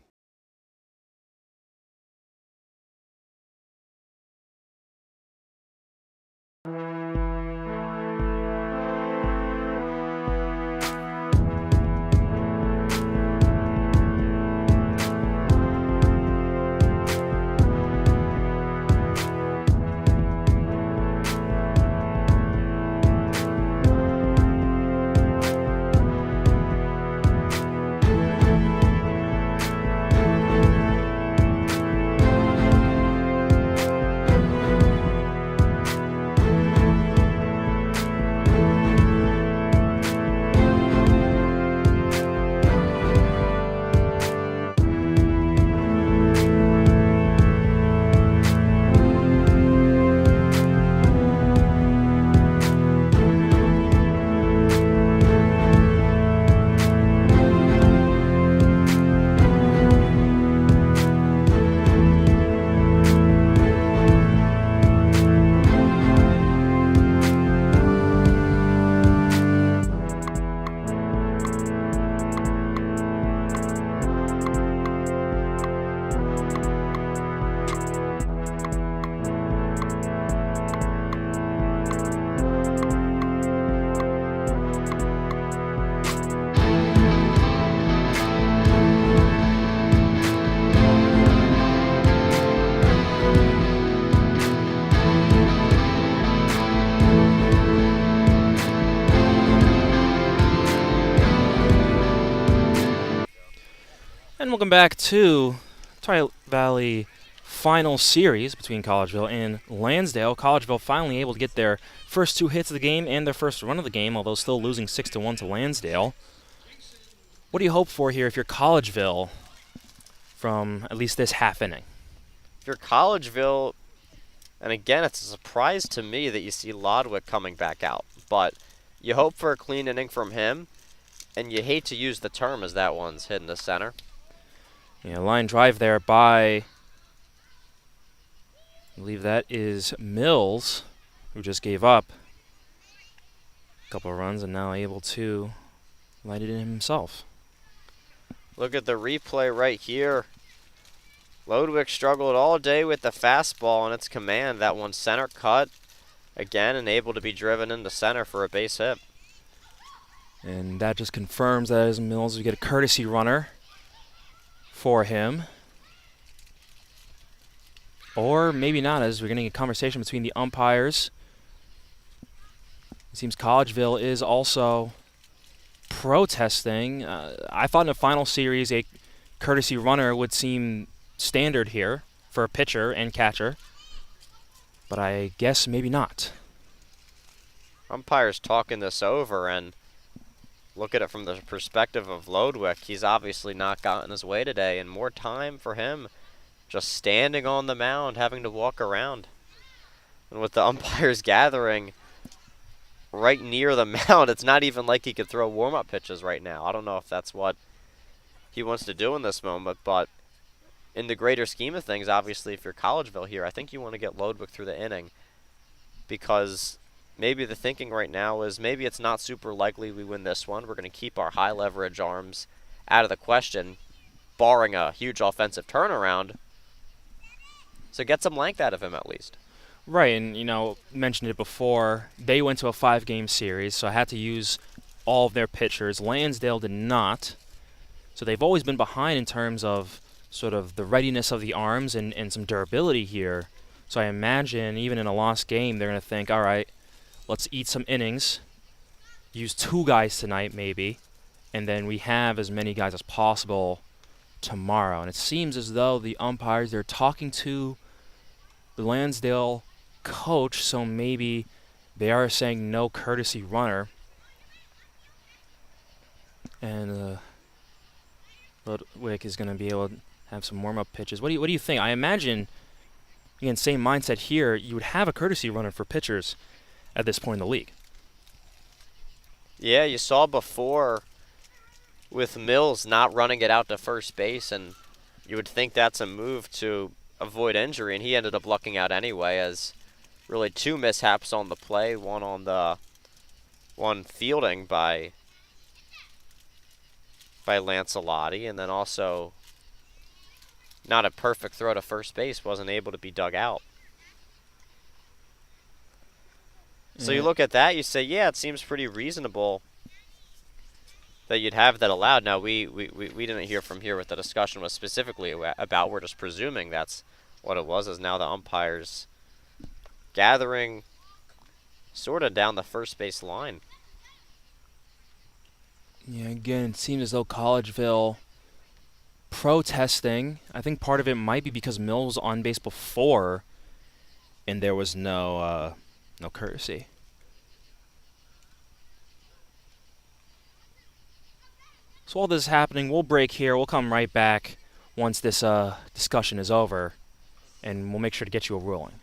And welcome back to Tri-Valley final series between Collegeville and Lansdale. Collegeville finally able to get their first 2 hits of the game and their first run of the game, although still losing 6-1 to Lansdale. What do you hope for here if you're Collegeville from at least this half inning? If you're Collegeville, and again, it's a surprise to me that you see Lodwick coming back out, but you hope for a clean inning from him, and you hate to use the term as that one's hit in the center. Yeah, line drive there by, I believe that is Mills, who just gave up a couple of runs and now able to light it in himself. Look at the replay right here. Lodwick struggled all day with the fastball and its command. That one center cut again and able to be driven into center for a base hit. And that just confirms that as Mills, we get a courtesy runner for him. Or maybe not, as we're getting a conversation between the umpires. It seems Collegeville is also protesting. I thought in a final series a courtesy runner would seem standard here for a pitcher and catcher, but I guess maybe not. Umpires talking this over, and look at it from the perspective of Lodwick. He's obviously not gotten his way today, and more time for him just standing on the mound, having to walk around. And with the umpires gathering right near the mound, it's not even like he could throw warm-up pitches right now. I don't know if that's what he wants to do in this moment, but in the greater scheme of things, obviously, if you're Collegeville here, I think you want to get Lodwick through the inning, because maybe the thinking right now is maybe it's not super likely we win this one. We're going to keep our high leverage arms out of the question, barring a huge offensive turnaround. So get some length out of him at least. Right, and mentioned it before, they went to a 5-game series, so I had to use all of their pitchers. Lansdale did not, so they've always been behind in terms of sort of the readiness of the arms and some durability here. So I imagine even in a lost game, they're going to think, all right, let's eat some innings, use 2 guys tonight maybe, and then we have as many guys as possible tomorrow. And it seems as though the umpires, they're talking to the Lansdale coach, so maybe they are saying no courtesy runner. And Ludwig is going to be able to have some warm-up pitches. What do you think? I imagine, again, same mindset here, you would have a courtesy runner for pitchers at this point in the league. Yeah, you saw before with Mills not running it out to first base, and you would think that's a move to avoid injury, and he ended up lucking out anyway, as really two mishaps on the play, one fielding by Lancelotti, and then also not a perfect throw to first base, wasn't able to be dug out. So you look at that, you say, yeah, it seems pretty reasonable that you'd have that allowed. Now, we didn't hear from here what the discussion was specifically about. We're just presuming that's what it was, as now the umpires gathering sort of down the first base line. Yeah, again, it seems as though Collegeville protesting. I think part of it might be because Mills was on base before, and there was no courtesy. So while this is happening, we'll break here. We'll come right back once this discussion is over, and we'll make sure to get you a ruling.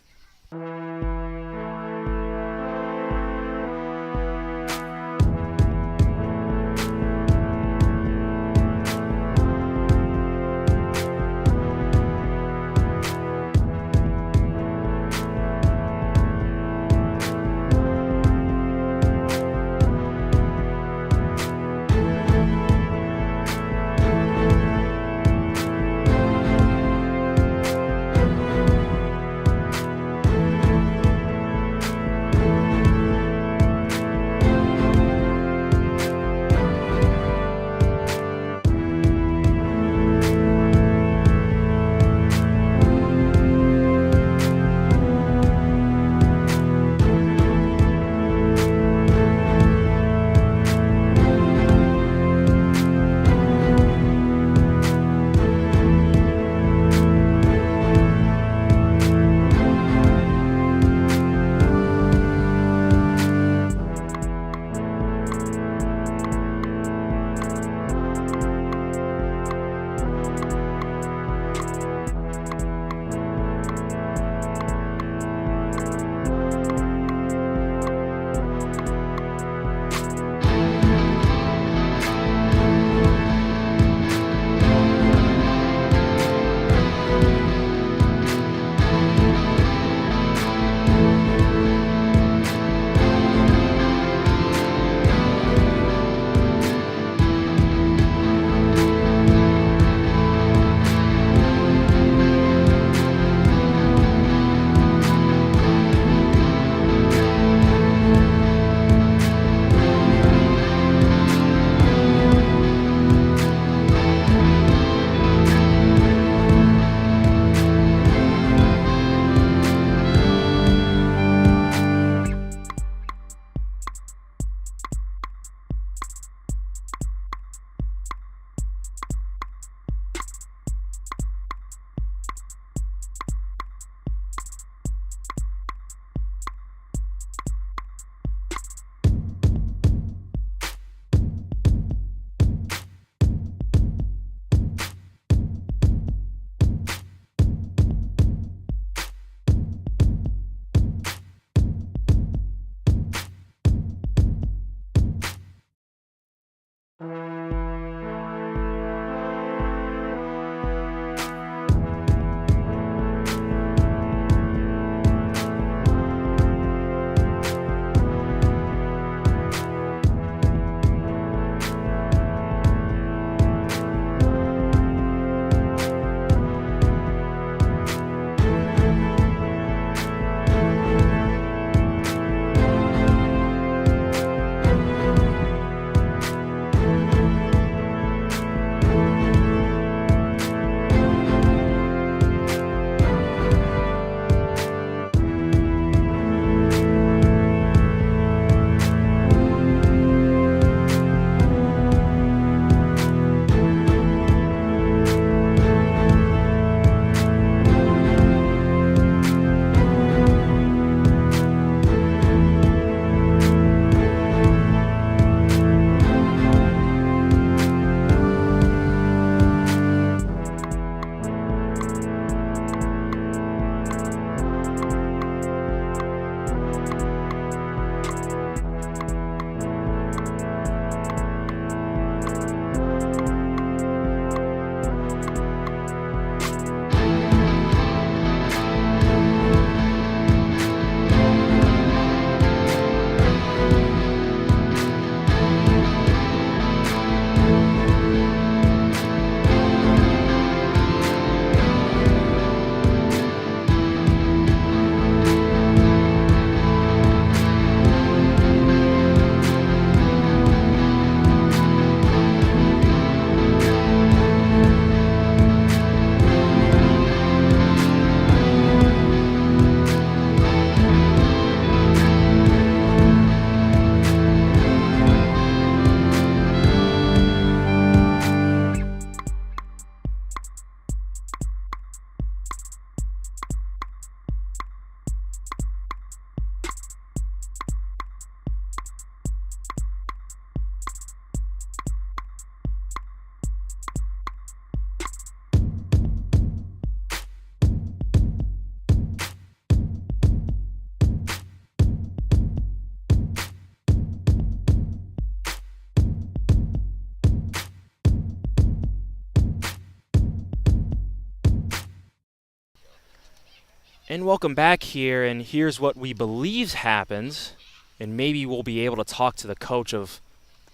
And welcome back here, and here's what we believe happens, and maybe we'll be able to talk to the coach of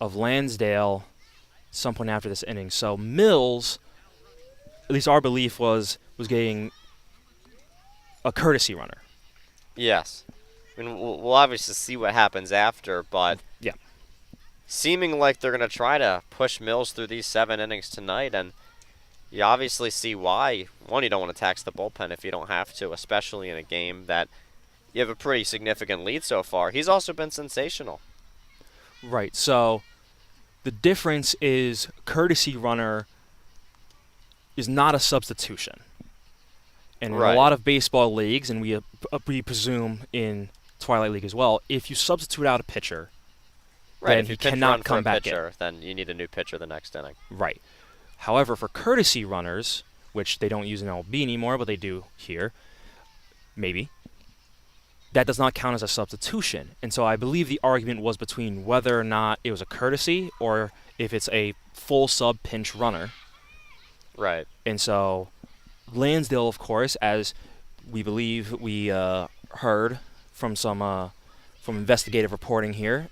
Lansdale some point after this inning. So Mills, at least our belief was getting a courtesy runner. Yes. I mean, we'll obviously see what happens after, but yeah, seeming like they're going to try to push Mills through these 7 innings tonight, and you obviously see why. One, you don't want to tax the bullpen if you don't have to, especially in a game that you have a pretty significant lead so far. He's also been sensational. Right, so the difference is courtesy runner is not a substitution. And in a lot of baseball leagues, and we presume in Twilight League as well, if you substitute out a pitcher, right, then if you he cannot come back pitcher, in. Then you need a new pitcher the next inning. Right. However, for courtesy runners, which they don't use in LB anymore, but they do here, maybe, that does not count as a substitution. And so I believe the argument was between whether or not it was a courtesy or if it's a full sub pinch runner. Right. And so Lansdale, of course, as we believe we heard from some from investigative reporting here,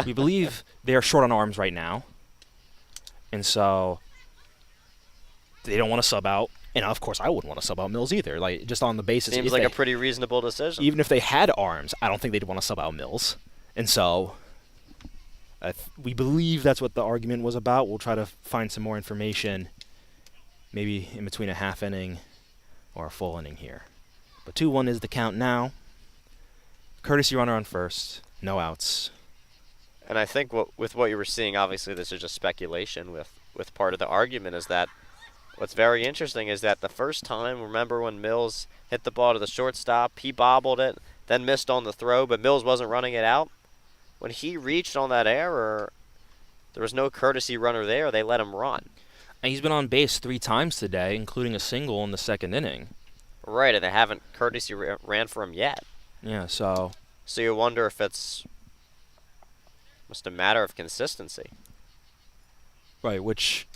we believe they are short on arms right now. And so they don't want to sub out. And, of course, I wouldn't want to sub out Mills either, like just on the basis. Seems like a pretty reasonable decision. Even if they had arms, I don't think they'd want to sub out Mills. And so we believe that's what the argument was about. We'll try to find some more information, maybe in between a half inning or a full inning here. But 2-1 is the count now. Courtesy runner on first, no outs. And I think with what you were seeing, obviously this is just speculation with part of the argument, is that what's very interesting is that the first time, remember when Mills hit the ball to the shortstop, he bobbled it, then missed on the throw, but Mills wasn't running it out. When he reached on that error, there was no courtesy runner there. They let him run. And he's been on base 3 times today, including a single in the second inning. Right, and they haven't courtesy ran for him yet. Yeah, so you wonder if it's just a matter of consistency. Right, which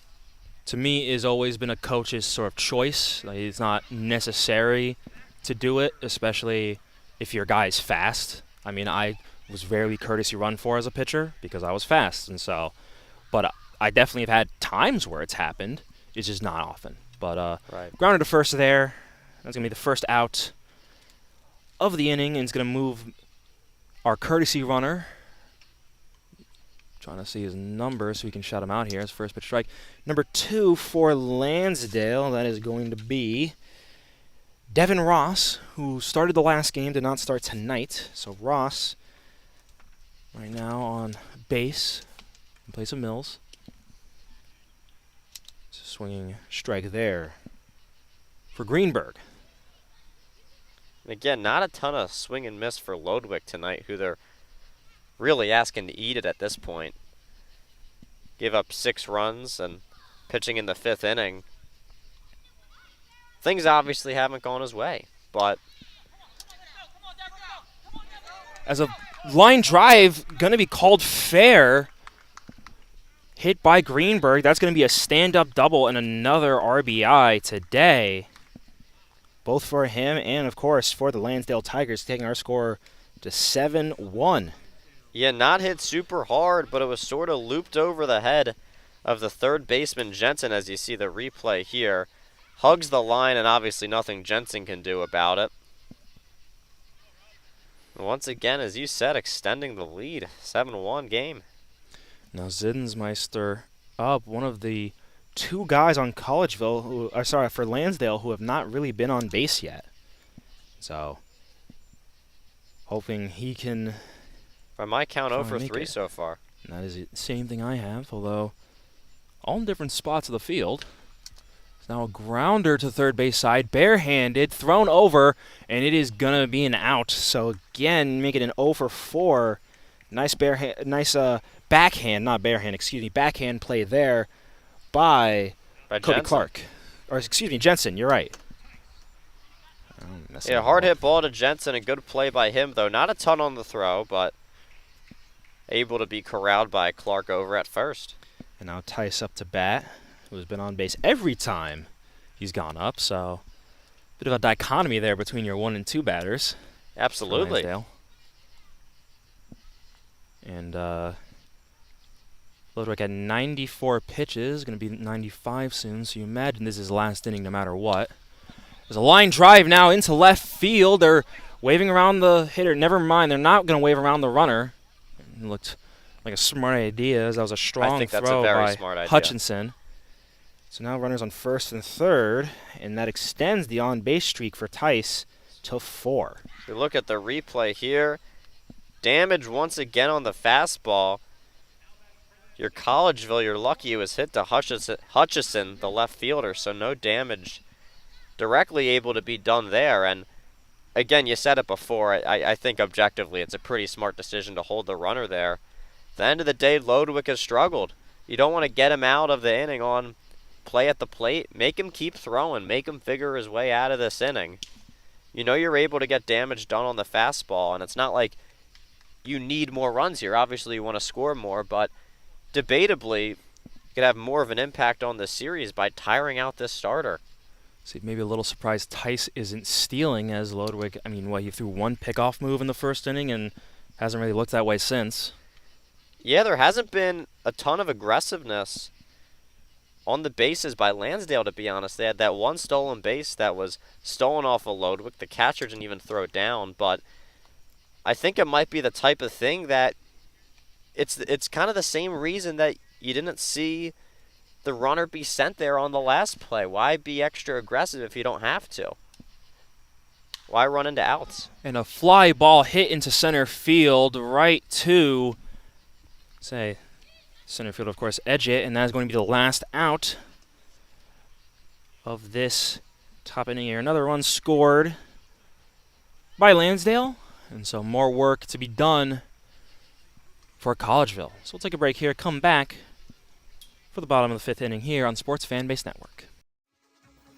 to me has always been a coach's sort of choice. Like, it's not necessary to do it, especially if your guy's fast. I mean, I was rarely courtesy run for as a pitcher because I was fast, and so. But I definitely have had times where it's happened. It's just not often. But right. Grounded to first there. That's gonna be the first out of the inning, and it's gonna move our courtesy runner. Trying to see his number so we can shout him out here. His first pitch strike. Number 2 for Lansdale. That is going to be Devin Ross, who started the last game, did not start tonight. So Ross, right now on base, in place of Mills. It's a swinging strike there for Greenberg. Again, not a ton of swing and miss for Lodwick tonight, who they're really asking to eat it at this point. Gave up 6 runs and pitching in the 5th inning. Things obviously haven't gone his way, but as a line drive going to be called fair, hit by Greenberg. That's going to be a stand-up double and another RBI today. Both for him and, of course, for the Lansdale Tigers, taking our score to 7-1. Yeah, not hit super hard, but it was sort of looped over the head of the third baseman, Jensen, as you see the replay here. Hugs the line, and obviously nothing Jensen can do about it. Once again, as you said, extending the lead. 7-1 game. Now Zinsmeister up, one of the 2 guys on Collegeville, for Lansdale, who have not really been on base yet. So, hoping he can. By my count, 0 for 3 so far. And that is the same thing I have, although all in different spots of the field. It's now a grounder to third base side, barehanded, thrown over, and it is going to be an out. So again, make it an 0 for 4. Nice backhand play there by Kobe Jensen. Clark. Or Jensen, you're right. Yeah, hard hit ball to Jensen, a good play by him, though. Not a ton on the throw, but able to be corralled by Clark over at first. And now Tice up to bat, who has been on base every time he's gone up. So Bit of a dichotomy there between your 1 and 2 batters. Absolutely. Lansdale. And Lodwick had 94 pitches, going to be 95 soon, so you imagine this is last inning no matter what. There's a line drive now into left field. They're waving around the hitter. Never mind, they're not going to wave around the runner. It looked like a smart idea, as that was a strong throw by Hutchinson. So now runners on first and third, and that extends the on-base streak for Tice to 4. If you look at the replay here, damage once again on the fastball. Your Collegeville, you're lucky it was hit to Hutchison, the left fielder, so no damage directly able to be done there. And again, you said it before, I think objectively it's a pretty smart decision to hold the runner there. At the end of the day, Lodwick has struggled. You don't want to get him out of the inning on play at the plate. Make him keep throwing. Make him figure his way out of this inning. You know you're able to get damage done on the fastball, and it's not like you need more runs here. Obviously, you want to score more, but debatably, you could have more of an impact on this series by tiring out this starter. See, maybe a little surprised Tice isn't stealing, as Lodwick, I mean, he threw one pickoff move in the first inning and hasn't really looked that way since. Yeah, there hasn't been a ton of aggressiveness on the bases by Lansdale, to be honest. They had that one stolen base that was stolen off of Lodwick. The catcher didn't even throw it down, but I think it might be the type of thing that it's kind of the same reason that you didn't see the runner be sent there on the last play. Why be extra aggressive if you don't have to? Why run into outs? And a fly ball hit into center field, right to, say, center field, of course, edge it, and that is going to be the last out of this top inning here. Another run scored by Lansdale, and so more work to be done for Collegeville. So we'll take a break here, come back for the bottom of the fifth inning here on Sports Fan Base Network.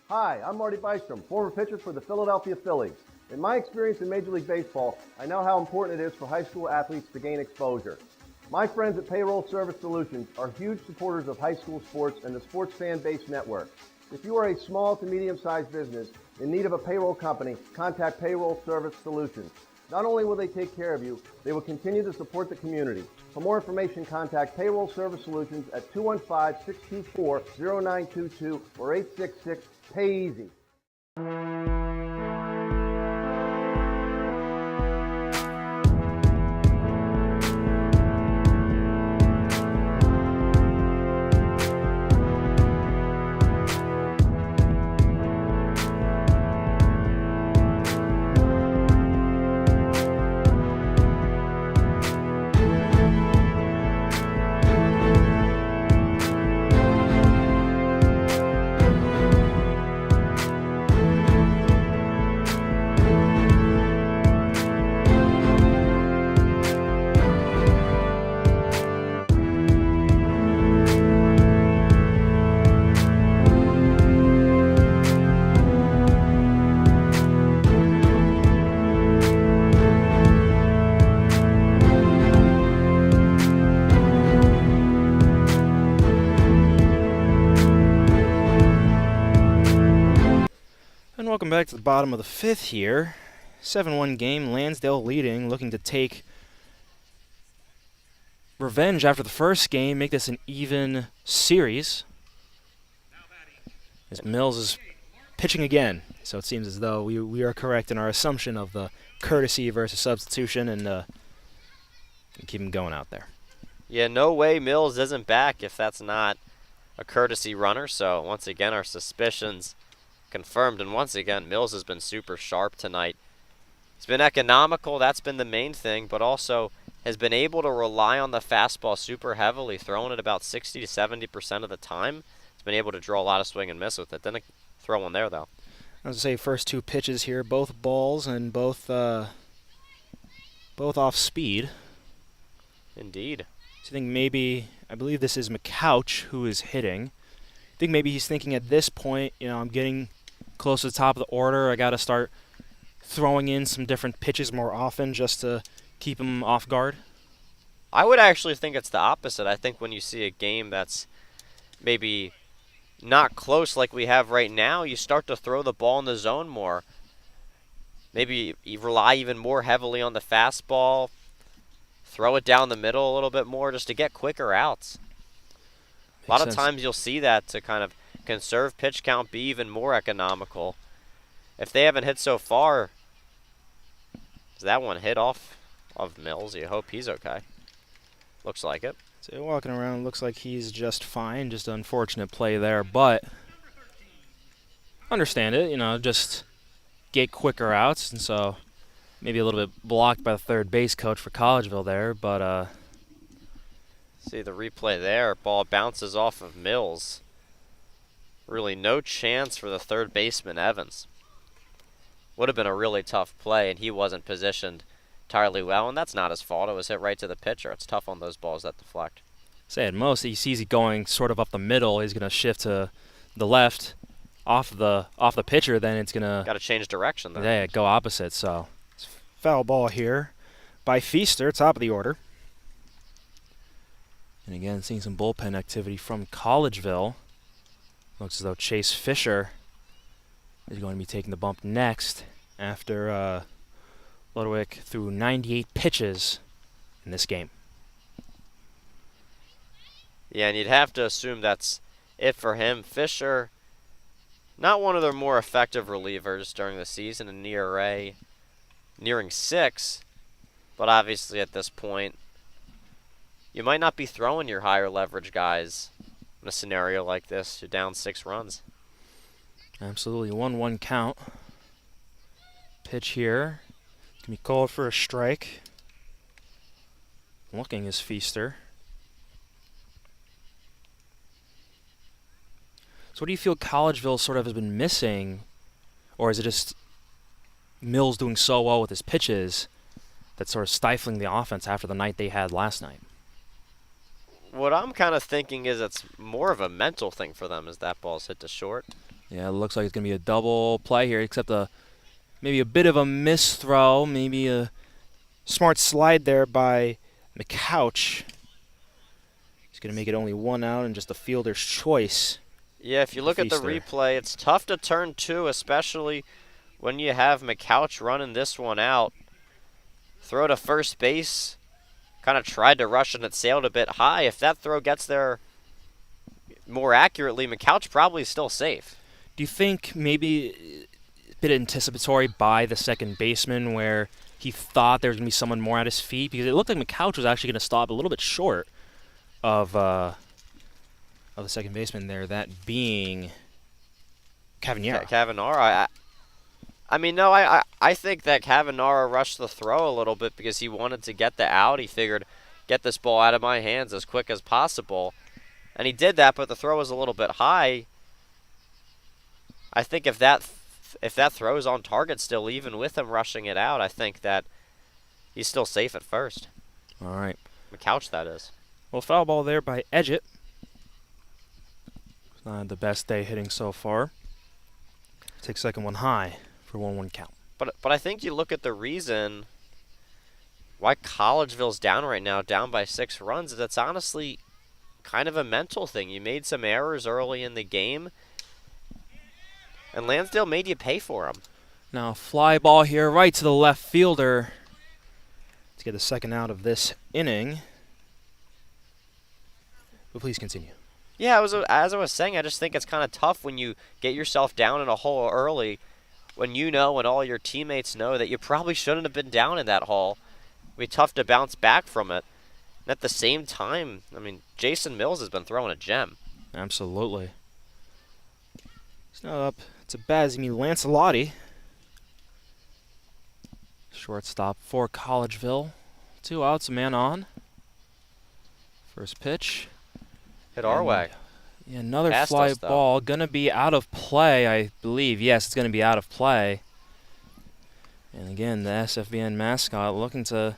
Hi, I'm Marty Bystrom, former pitcher for the Philadelphia Phillies. In my experience in Major League Baseball, I know how important it is for high school athletes to gain exposure. My friends at Payroll Service Solutions are huge supporters of high school sports and the Sports Fan Base Network. If you are a small to medium-sized business in need of a payroll company, contact Payroll Service Solutions. Not only will they take care of you, they will continue to support the community. For more information, contact Payroll Service Solutions at 215-624-0922 or 866-PAY-EASY. Welcome back to the bottom of the fifth here. 7-1 game, Lansdale leading, looking to take revenge after the first game, make this an even series. As Mills is pitching again, so it seems as though we are correct in our assumption of the courtesy versus substitution, and keep him going out there. Yeah, no way Mills isn't back if that's not a courtesy runner, so once again our suspicions confirmed, and once again Mills has been super sharp tonight. He's been economical, that's been the main thing, but also has been able to rely on the fastball super heavily, throwing it about 60 to 70% of the time. He's been able to draw a lot of swing and miss with it. Didn't throw one there though. I was going to say first two pitches here, both balls and both off speed. Indeed. So I think maybe, I believe this is McCouch who is hitting. I think maybe he's thinking at this point, I'm getting close to the top of the order. I got to start throwing in some different pitches more often just to keep him off guard. I would actually think it's the opposite. I think when you see a game that's maybe not close like we have right now, you start to throw the ball in the zone more. Maybe you rely even more heavily on the fastball. Throw it down the middle a little bit more just to get quicker outs. A lot of times you'll see that to kind of conserve pitch count, be even more economical. If they haven't hit so far, is that one hit off of Mills? You hope he's okay. Looks like it. So walking around, looks like he's just fine. Just an unfortunate play there, but understand it, just get quicker outs, and so maybe a little bit blocked by the third base coach for Collegeville there, but see the replay there. Ball bounces off of Mills. Really no chance for the third baseman, Evans. Would have been a really tough play, and he wasn't positioned entirely well, and that's not his fault. It was hit right to the pitcher. It's tough on those balls that deflect. Say at most, he sees it going sort of up the middle. He's going to shift to the left off the pitcher, then it's going to... Got to change direction there. Yeah, go opposite, so... It's foul ball here by Feaster, top of the order. And again, seeing some bullpen activity from Collegeville. Looks as though Chase Fisher is going to be taking the bump next after Ludwig threw 98 pitches in this game. Yeah, and you'd have to assume that's it for him. Fisher, not one of their more effective relievers during the season, an ERA nearing 6, but obviously at this point, you might not be throwing your higher leverage guys in a scenario like this. You're down 6 runs. Absolutely, 1-1 count. Pitch here. Can be called for a strike. Looking is Feaster. So what do you feel Collegeville sort of has been missing? Or is it just Mills doing so well with his pitches that's sort of stifling the offense after the night they had last night? What I'm kind of thinking is it's more of a mental thing for them as that ball's hit to short. Yeah, it looks like it's going to be a double play here, except maybe a bit of a misthrow, maybe a smart slide there by McCouch. He's going to make it only 1 out and just a fielder's choice. Yeah, if you look at the replay, it's tough to turn 2, especially when you have McCouch running this one out. Throw to first base, kind of tried to rush and it sailed a bit high. If that throw gets there more accurately, McCouch probably still safe. Do you think maybe a bit anticipatory by the second baseman where he thought there was going to be someone more at his feet? Because it looked like McCouch was actually going to stop a little bit short of the second baseman there, that being Cavanera. Cavanera. I think that Cavanera rushed the throw a little bit because he wanted to get the out. He figured, get this ball out of my hands as quick as possible. And he did that, but the throw was a little bit high. I think if that throw is on target still, even with him rushing it out, I think that he's still safe at first. All right. McCouch, that is. Well, foul ball there by Edgett. It's not the best day hitting so far. Take second one high for 1-1 count. But I think you look at the reason why Collegeville's down right now, down by 6 runs, is it's honestly kind of a mental thing. You made some errors early in the game, and Lansdale made you pay for them. Now fly ball here right to the left fielder to get the second out of this inning. But please continue. Yeah, as I was saying, I just think it's kind of tough when you get yourself down in a hole early, when you know and all your teammates know that you probably shouldn't have been down in that hole. It'd be tough to bounce back from it. And at the same time, Jason Mills has been throwing a gem. Absolutely. It's now up to Bazimi Lancelotti. Shortstop for Collegeville. 2 outs, a man on. First pitch. Hit our way. Yeah, another fly ball. Going to be out of play, I believe. Yes, it's going to be out of play. And again, the SFBN mascot looking to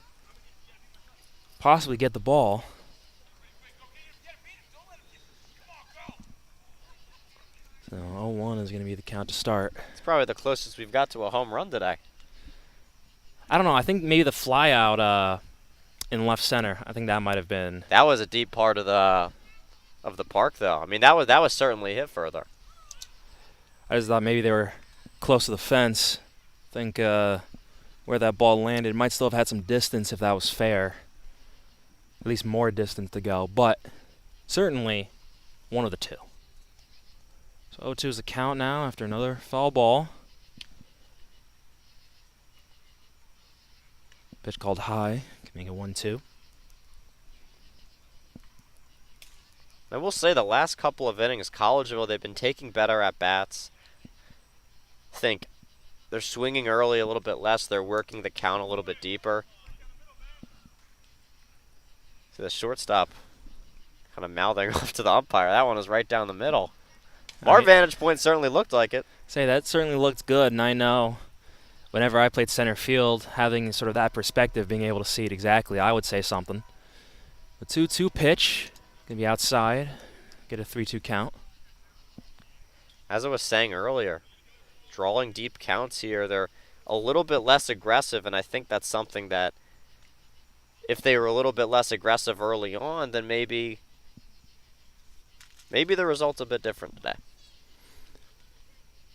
possibly get the ball. So 0-1 is going to be the count to start. It's probably the closest we've got to a home run today. I don't know. I think maybe the fly out in left center. I think that might have been. That was a deep part of of the park, though. I mean, that was certainly hit further. I just thought maybe they were close to the fence. I think where that ball landed might still have had some distance if that was fair. At least more distance to go, but certainly one of the two. So 0-2 is the count now after another foul ball. Pitch called high, can make it 1-2. I will say the last couple of innings, Collegeville, they've been taking better at bats. I think they're swinging early a little bit less. They're working the count a little bit deeper. See the shortstop kind of mouthing off to the umpire. That one was right down the middle. Our vantage point certainly looked like it. Say that certainly looked good, and I know whenever I played center field, having sort of that perspective, being able to see it exactly, I would say something. The 2-2 pitch, gonna be outside, get a 3-2 count. As I was saying earlier, drawing deep counts here, they're a little bit less aggressive, and I think that's something that if they were a little bit less aggressive early on, then maybe the result's a bit different today.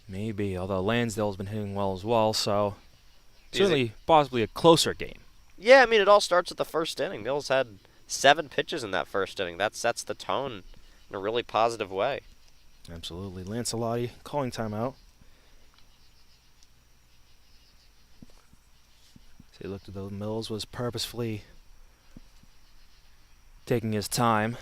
Maybe, although Lansdale's been hitting well as well, so certainly possibly a closer game. Yeah, I mean, it all starts at the first inning. Mills had 7 pitches in that first inning. That sets the tone in a really positive way. Absolutely. Lancelotti calling timeout. So he looked at the Mills was purposefully taking his time.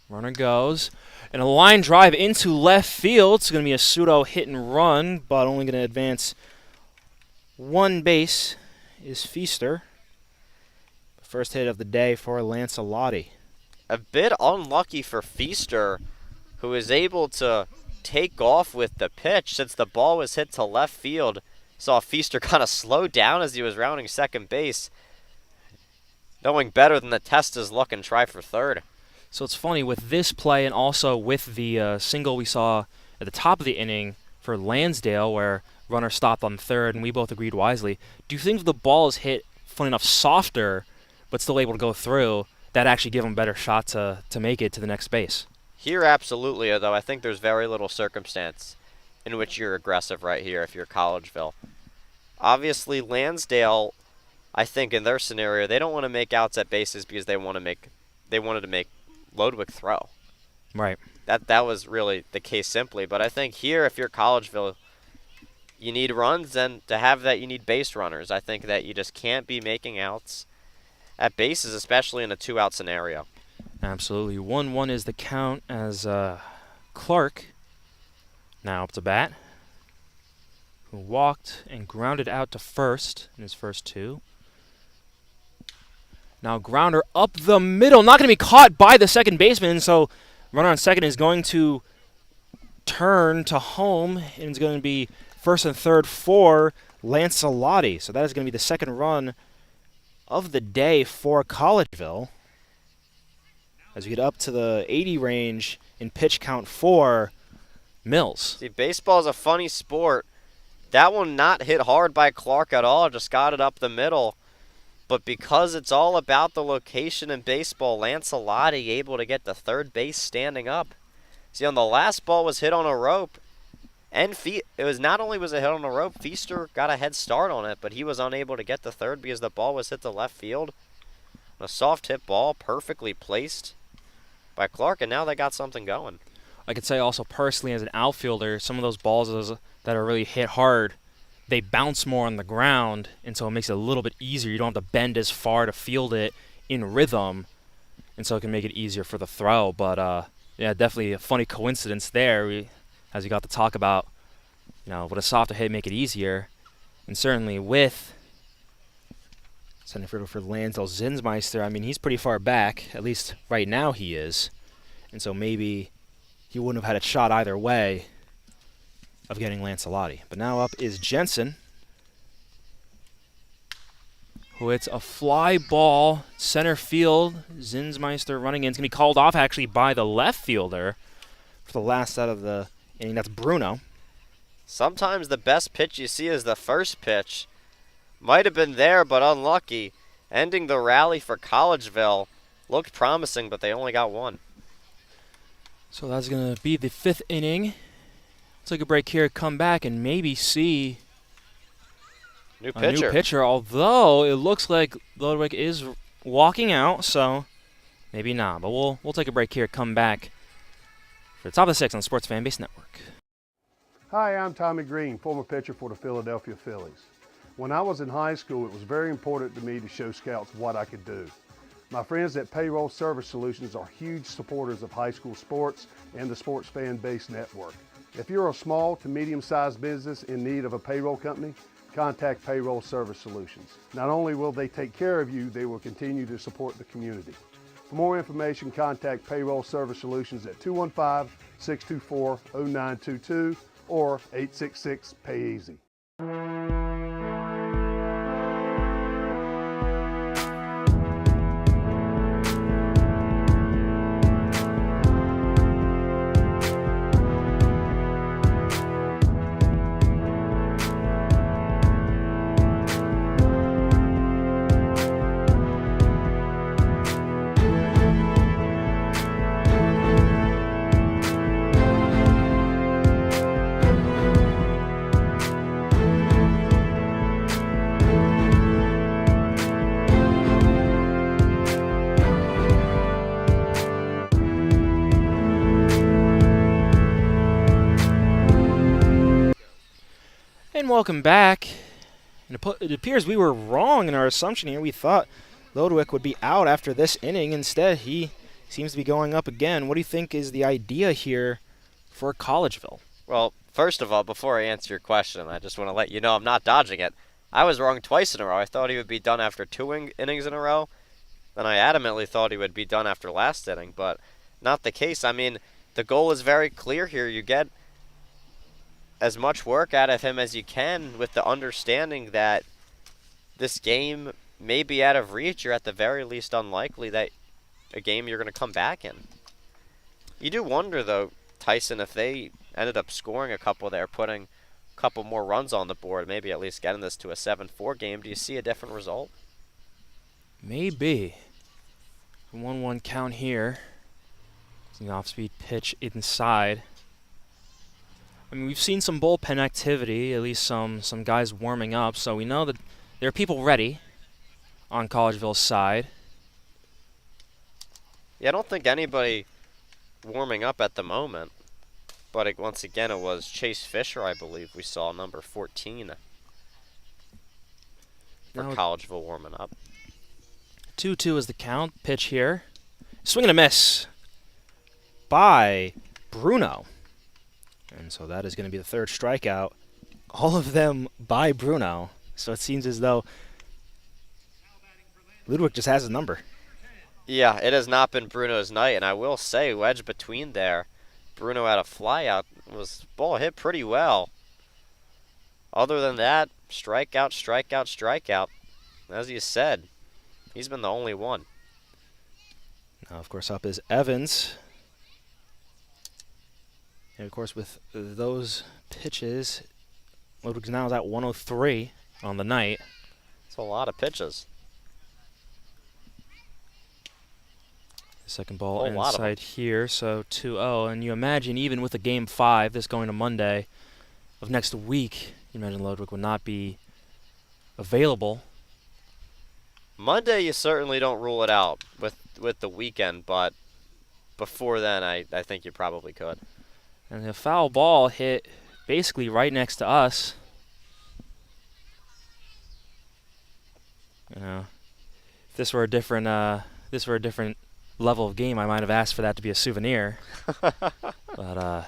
Runner goes. And a line drive into left field. It's going to be a pseudo hit and run, but only going to advance one base is Feaster. The first hit of the day for Lancelotti. A bit unlucky for Feaster, who is able to take off with the pitch since the ball was hit to left field. Saw Feaster kind of slow down as he was rounding second base, knowing better than to test his luck and try for third. So it's funny, with this play and also with the single we saw at the top of the inning for Lansdale, where runner stopped on third, and we both agreed wisely, do you think if the ball is hit, funny enough, softer, but still able to go through, that actually give him a better shot to make it to the next base? Here, absolutely, though I think there's very little circumstance in which you're aggressive right here if you're Collegeville. Obviously, Lansdale, I think in their scenario, they don't want to make outs at bases because they wanted to make Lodwick throw. Right. That was really the case simply. But I think here, if you're Collegeville, you need runs, and to have that, you need base runners. I think that you just can't be making outs at bases, especially in a 2-out scenario. Absolutely. 1-1 is the count as Clark, now up to bat, who walked and grounded out to first in his first 2. Now grounder up the middle, not going to be caught by the second baseman, so runner on second is going to turn to home, and it's going to be first and third for Lancelotti. So that is going to be the second run of the day for Collegeville. As we get up to the 80 range in pitch count for Mills. See, baseball is a funny sport. That one not hit hard by Clark at all, just got it up the middle. But because it's all about the location in baseball, Lancelotti able to get to third base standing up. See, on the last ball was hit on a rope, and it was not only was it hit on a rope, Feaster got a head start on it, but he was unable to get to third because the ball was hit to left field. A soft hit ball, perfectly placed by Clark, and now they got something going. I could say also personally as an outfielder, some of those balls that are really hit hard, they bounce more on the ground, and so it makes it a little bit easier. You don't have to bend as far to field it in rhythm, and so it can make it easier for the throw. But yeah, definitely a funny coincidence there. As we got to talk about, would a softer hit make it easier? And certainly with center fielder for Lansdale, Zinsmeister, I mean, he's pretty far back, at least right now he is. And so maybe he wouldn't have had a shot either way of getting Lancelotti. But now up is Jensen, who hits a fly ball center field. Zinsmeister running in. It's going to be called off actually by the left fielder for the last out of the inning. That's Bruno. Sometimes the best pitch you see is the first pitch. Might have been there, but unlucky. ending the rally for Collegeville. Looked promising, but they only got one. So that's going to be the 5th inning. Take a break here, come back, and maybe see New a new pitcher. Although it looks like Lodwick is walking out, so maybe not. But we'll take a break here, come back for the top of the 6th on Sports Fan Base Network. Hi, I'm Tommy Green, former pitcher for the Philadelphia Phillies. When I was in high school, it was very important to me to show scouts what I could do. My friends at Payroll Service Solutions are huge supporters of high school sports and the Sports Fan Base Network. If you're a small to medium-sized business in need of a payroll company, contact Payroll Service Solutions. Not only will they take care of you, they will continue to support the community. For more information, contact Payroll Service Solutions at 215-624-0922 or 866-PAY-EASY. And welcome back. And it appears we were wrong in our assumption here. We thought Lodwick would be out after this inning. Instead, he seems to be going up again. What do you think is the idea here for Collegeville? Well, first of all, before I answer your question, I just want to let you know I'm not dodging it. I was wrong twice in a row. I thought he would be done after 2 innings in a row. Then I adamantly thought he would be done after last inning, but not the case. I mean, the goal is very clear here. You get as much work out of him as you can with the understanding that this game may be out of reach or at the very least unlikely that a game you're going to come back in. You do wonder, though, Tyson, if they ended up scoring a couple there, putting a couple more runs on the board, maybe at least getting this to a 7-4 game, do you see a different result? Maybe. 1-1 count here. It's an off-speed pitch inside. I mean, we've seen some bullpen activity, at least some guys warming up, so we know that there are people ready on Collegeville's side. Yeah, I don't think anybody warming up at the moment, but once again, it was Chase Fisher, I believe, we saw, number 14 for Collegeville warming up. 2-2 is the count. Pitch here. Swing and a miss by Bruno. And so that is going to be the 3rd strikeout. All of them by Bruno. So it seems as though Ludwig just has his number. Yeah, it has not been Bruno's night, and I will say, wedge between there, Bruno had a flyout. Ball hit pretty well. Other than that, strikeout, strikeout, strikeout. As you said, he's been the only one. Now, of course, up is Evans. And, of course, with those pitches, Ludwig's now is at 103 on the night. It's a lot of pitches. Second ball inside here, so 2-0. And you imagine, even with a Game 5, this going to Monday of next week, you imagine Ludwig would not be available. Monday, you certainly don't rule it out with the weekend, but before then, I think you probably could. And the foul ball hit basically right next to us. You know, if this were a different level of game, I might have asked for that to be a souvenir. But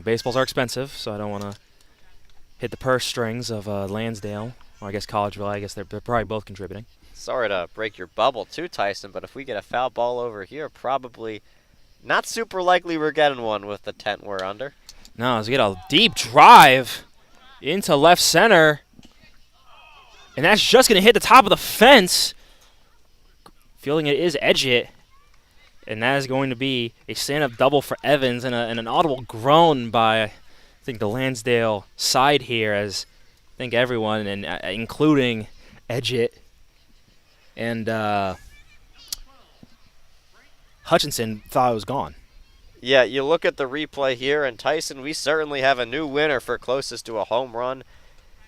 baseballs are expensive, so I don't want to hit the purse strings of Lansdale, or I guess Collegeville. I guess they're probably both contributing. Sorry to break your bubble too, Tyson, but if we get a foul ball over here, probably not super likely we're getting one with the tent we're under. No, as we get a deep drive into left center, and that's just going to hit the top of the fence. Feeling it is Edgett, and that is going to be a stand-up double for Evans and an audible groan by, I think, the Lansdale side here, as I think everyone, and including Edgett, And Hutchinson thought it was gone. Yeah, you look at the replay here, and Tyson, we certainly have a new winner for closest to a home run.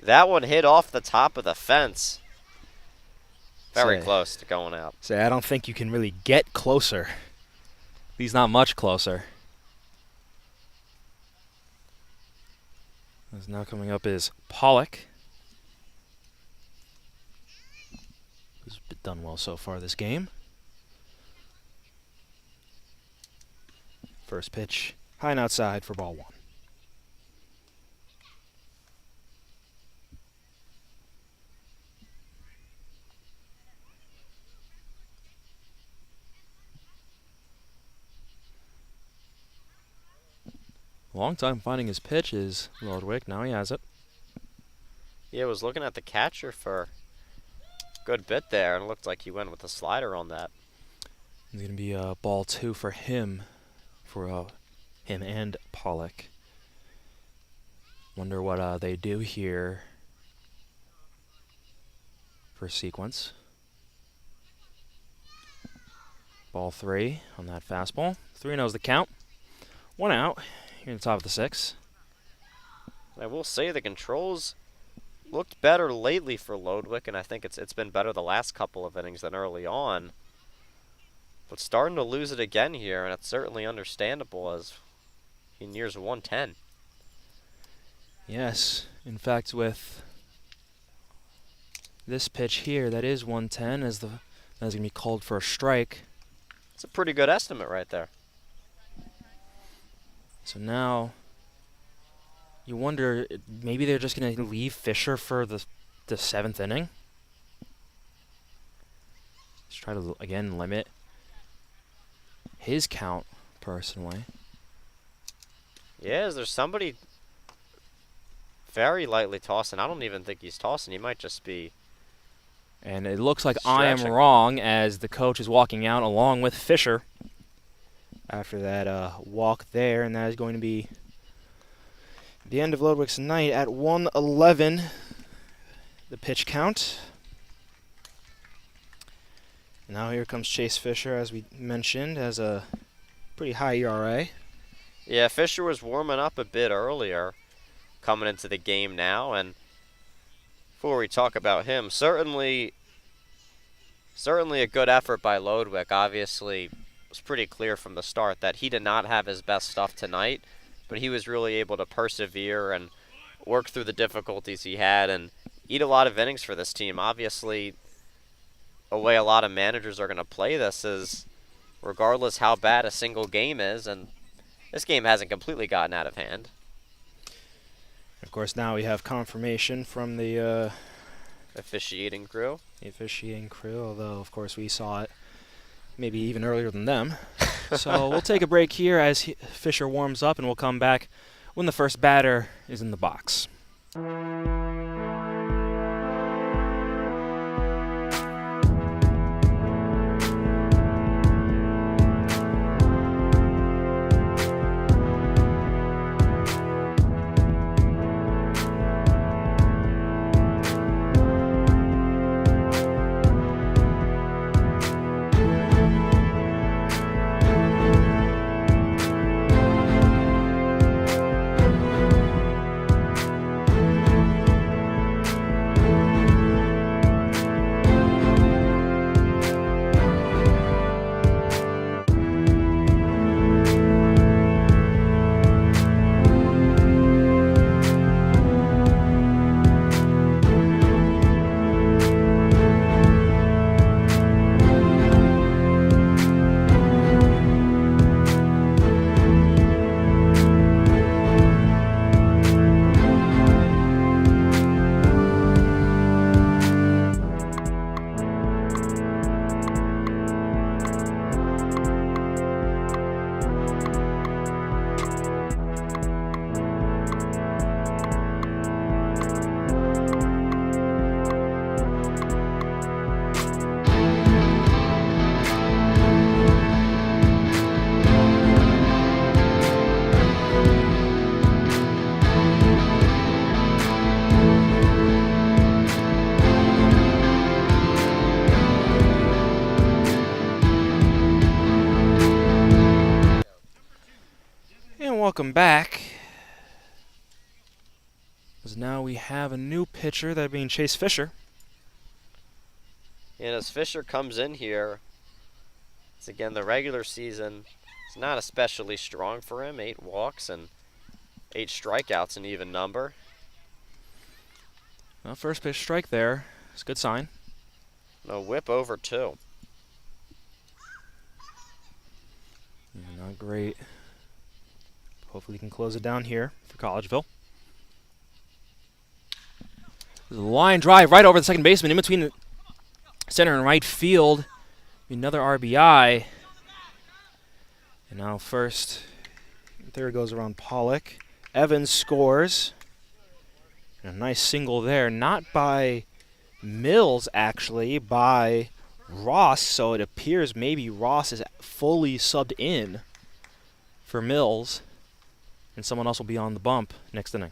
That one hit off the top of the fence. Very close to going out. Say, I don't think you can really get closer. He's not much closer. As now coming up is Pollock, who's done well so far this game. First pitch, high and outside for ball 1. Long time finding his pitch is Lodwick. Now he has it. Yeah, I was looking at the catcher for a good bit there, and it looked like he went with a slider on that. It's going to be ball 2 for him, him and Pollock. Wonder what they do here for sequence. Ball 3 on that fastball. 3-0's the count. 1 out. Here in the top of the 6th. I will say the controls looked better lately for Lodwick, and I think it's been better the last couple of innings than early on. But starting to lose it again here, and it's certainly understandable as he nears 110. Yes, in fact, with this pitch here, that is 110, that's going to be called for a strike. It's a pretty good estimate right there. So now you wonder, maybe they're just going to leave Fisher for the 7th inning. Just try to, again, limit his count, personally. Yeah, is there somebody very lightly tossing? I don't even think he's tossing. He might just be And it looks like stretching. I am wrong as the coach is walking out along with Fisher after that walk there, and that is going to be the end of Lodwick's night at 1:11, the pitch count. Now here comes Chase Fisher, as we mentioned, has a pretty high ERA. Yeah, Fisher was warming up a bit earlier, coming into the game now, and before we talk about him, certainly a good effort by Lodwick. Obviously, it was pretty clear from the start that he did not have his best stuff tonight, but he was really able to persevere and work through the difficulties he had and eat a lot of innings for this team. Obviously, a way a lot of managers are going to play this is regardless how bad a single game is, and this game hasn't completely gotten out of hand. Of course, now we have confirmation from the officiating crew. The officiating crew, although, of course, we saw it maybe even earlier than them. So we'll take a break here as Fisher warms up, and we'll come back when the first batter is in the box. welcome back. Because now we have a new pitcher, that being Chase Fisher. And as Fisher comes in here, it's again the regular season. It's not especially strong for him. 8 walks and 8 strikeouts, an even number. Well, first pitch strike there. It's a good sign. No whip over 2. Yeah, not great. Hopefully he can close it down here for Collegeville. There's a line drive right over the second baseman in between the center and right field. Another RBI. And now first, third goes around Pollock. Evans scores. And a nice single there, not by Mills actually, by Ross. So it appears maybe Ross is fully subbed in for Mills. And someone else will be on the bump next inning.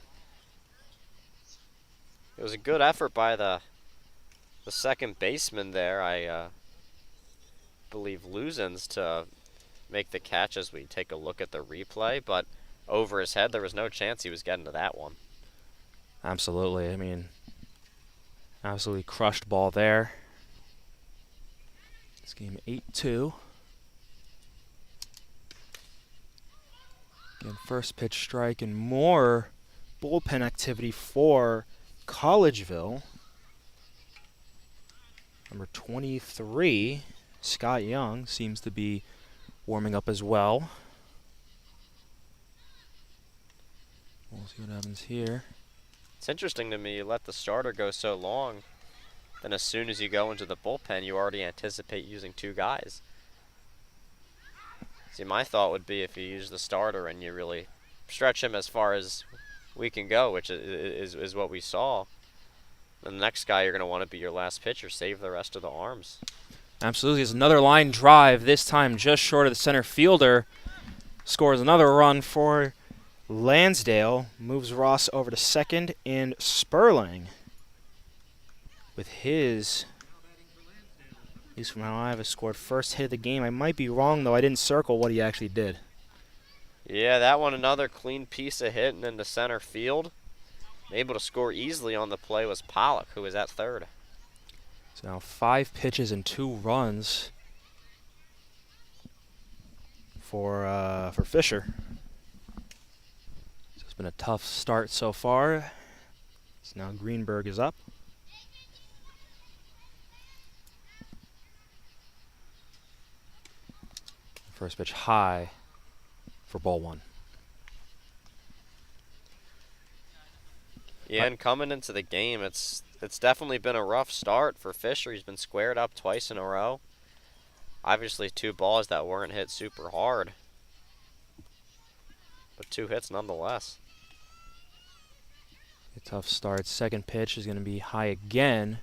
It was a good effort by the second baseman there. I believe Luzens to make the catch as we take a look at the replay, but over his head there was no chance he was getting to that one. Absolutely. I mean, absolutely crushed ball there. It's game 8-2. Again, first pitch strike and more bullpen activity for Collegeville. Number 23, Scott Young, seems to be warming up as well. We'll see what happens here. It's interesting to me, you let the starter go so long, then as soon as you go into the bullpen, you already anticipate using 2 guys. See, my thought would be if you use the starter and you really stretch him as far as we can go, which is what we saw, then the next guy you're going to want to be your last pitcher, save the rest of the arms. Absolutely. It's another line drive, this time just short of the center fielder. Scores another run for Lansdale. Moves Ross over to second, and Sperling with his, at least from how I have it, scored first hit of the game. I might be wrong, though. I didn't circle what he actually did. Yeah, that one another clean piece of hitting into center field. Able to score easily on the play was Pollock, who was at third. So now 5 pitches and 2 runs for Fisher. So it's been a tough start so far. So now Greenberg is up. First pitch high for ball 1. Yeah, and coming into the game, it's definitely been a rough start for Fisher. He's been squared up twice in a row. Obviously 2 balls that weren't hit super hard, but 2 hits nonetheless. A tough start. Second pitch is going to be high again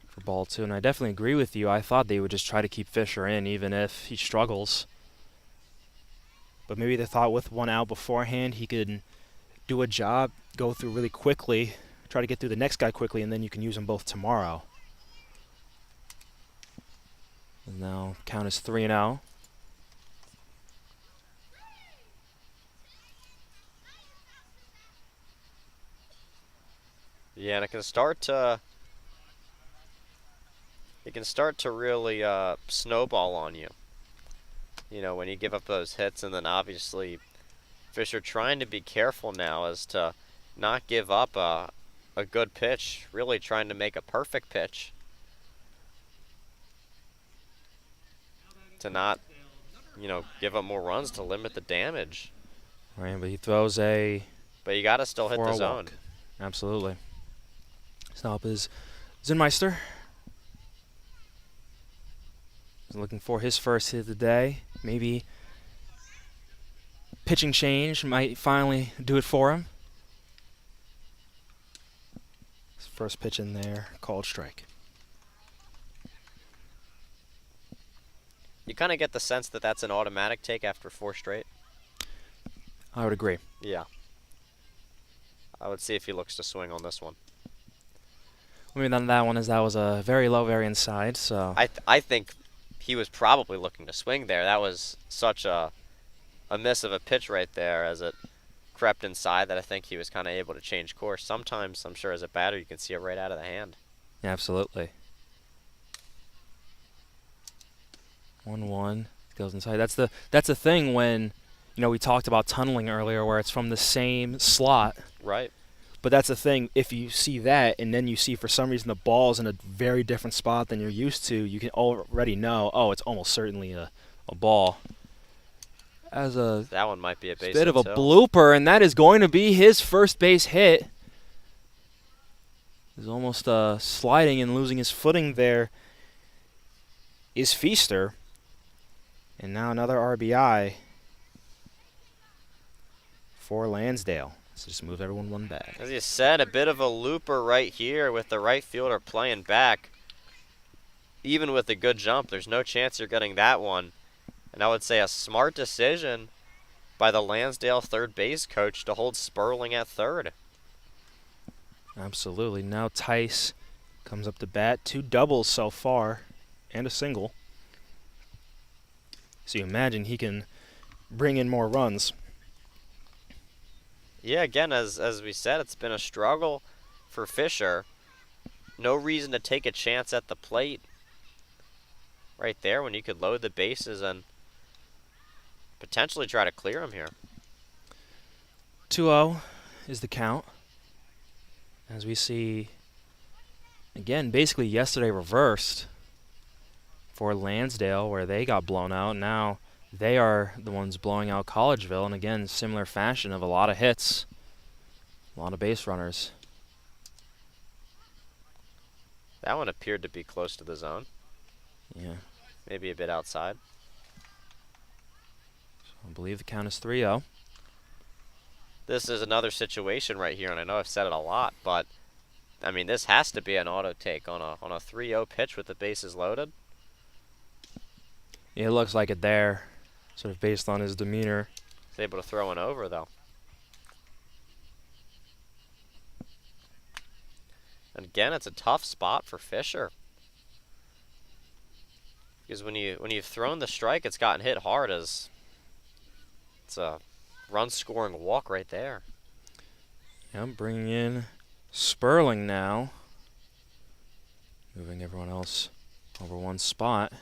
for ball 2, and I definitely agree with you. I thought they would just try to keep Fisher in even if he struggles. But maybe they thought with 1 out beforehand he could do a job, go through really quickly, try to get through the next guy quickly, and then you can use them both tomorrow. And now count is 3-0. Yeah, and it can start to really snowball on you. You know, when you give up those hits, and then obviously Fisher trying to be careful now as to not give up a good pitch, really trying to make a perfect pitch. To not, you know, give up more runs to limit the damage. Right, but he throws a... But you got to still hit the zone. Walk. Absolutely. Now up is Zinmeister. He's looking for his first hit of the day. Maybe pitching change might finally do it for him. His first pitch in there, called strike. You kind of get the sense that that's an automatic take after 4 straight. I would agree. Yeah. I would see if he looks to swing on this one. I mean, then that one is that was a very low, very inside. So I think he was probably looking to swing there. That was such a a miss of a pitch right there as it crept inside that I think he was kind of able to change course. Sometimes, I'm sure as a batter, you can see it right out of the hand. Absolutely. 1-1 goes inside. That's the thing when, we talked about tunneling earlier, where it's from the same slot. Right. But that's the thing. If you see that, and then you see for some reason the ball's in a very different spot than you're used to, you can already know. Oh, it's almost certainly a ball. That one might be a base bit of a too. blooper, and that is going to be his first base hit. He's almost sliding and losing his footing there. Is Feaster. And now another RBI for Lansdale. So just move everyone one back. As you said, a bit of a looper right here with the right fielder playing back. Even with a good jump, there's no chance you're getting that one. And I would say a smart decision by the Lansdale third base coach to hold Sperling at third. Absolutely. Now Tice comes up to bat. 2 doubles so far and a single. So you imagine he can bring in more runs. Yeah, again, as we said, it's been a struggle for Fisher. No reason to take a chance at the plate right there when you could load the bases and potentially try to clear him here. 2-0 is the count. As we see, again, basically yesterday reversed for Lansdale, where they got blown out. Now they are the ones blowing out Collegeville, and again, similar fashion of a lot of hits, a lot of base runners. That one appeared to be close to the zone. Yeah. Maybe a bit outside. So I believe the count is 3-0. This is another situation right here, and I know I've said it a lot, but I mean, this has to be an auto take on a 3-0 pitch with the bases loaded. Yeah, it looks like it there, sort of based on his demeanor. He's able to throw one over, though. And again, it's a tough spot for Fisher. Because when you've thrown the strike, it's gotten hit hard as it's a run-scoring walk right there. Yeah, I'm bringing in Sperling now. Moving everyone else over one spot.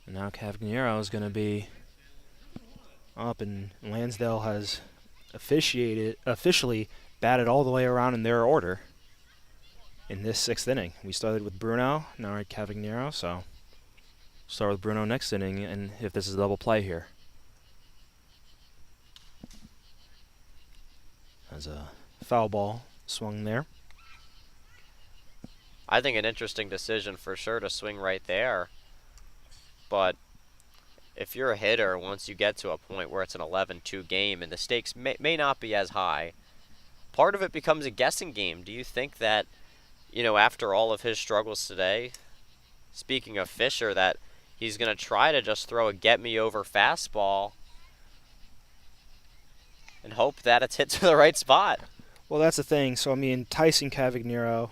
And now Cavagnero is going to be up, and Lansdale has officially batted all the way around in their order in this 6th inning. We started with Bruno, now we're at Cavagnero, so start with Bruno next inning, and if this is a double play here. As a foul ball swung there. I think an interesting decision for sure to swing right there. But if you're a hitter, once you get to a point where it's an 11-2 game and the stakes may not be as high, part of it becomes a guessing game. Do you think that, after all of his struggles today, speaking of Fisher, that he's going to try to just throw a get-me-over fastball and hope that it's hit to the right spot? Well, that's the thing. So, Tyson Cavagnero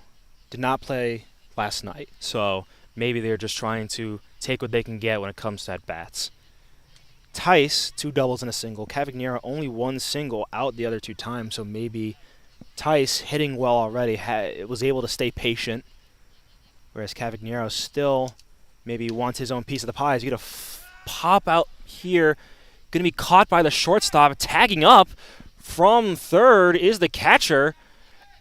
did not play last night. So maybe they're just trying to take what they can get when it comes to at-bats. Tice, 2 doubles and a single. Cavagnero only 1 single out the other 2 times, so maybe Tice, hitting well already, was able to stay patient, whereas Cavagnero still maybe wants his own piece of the pie. He's going to pop out here, going to be caught by the shortstop. Tagging up from third is the catcher,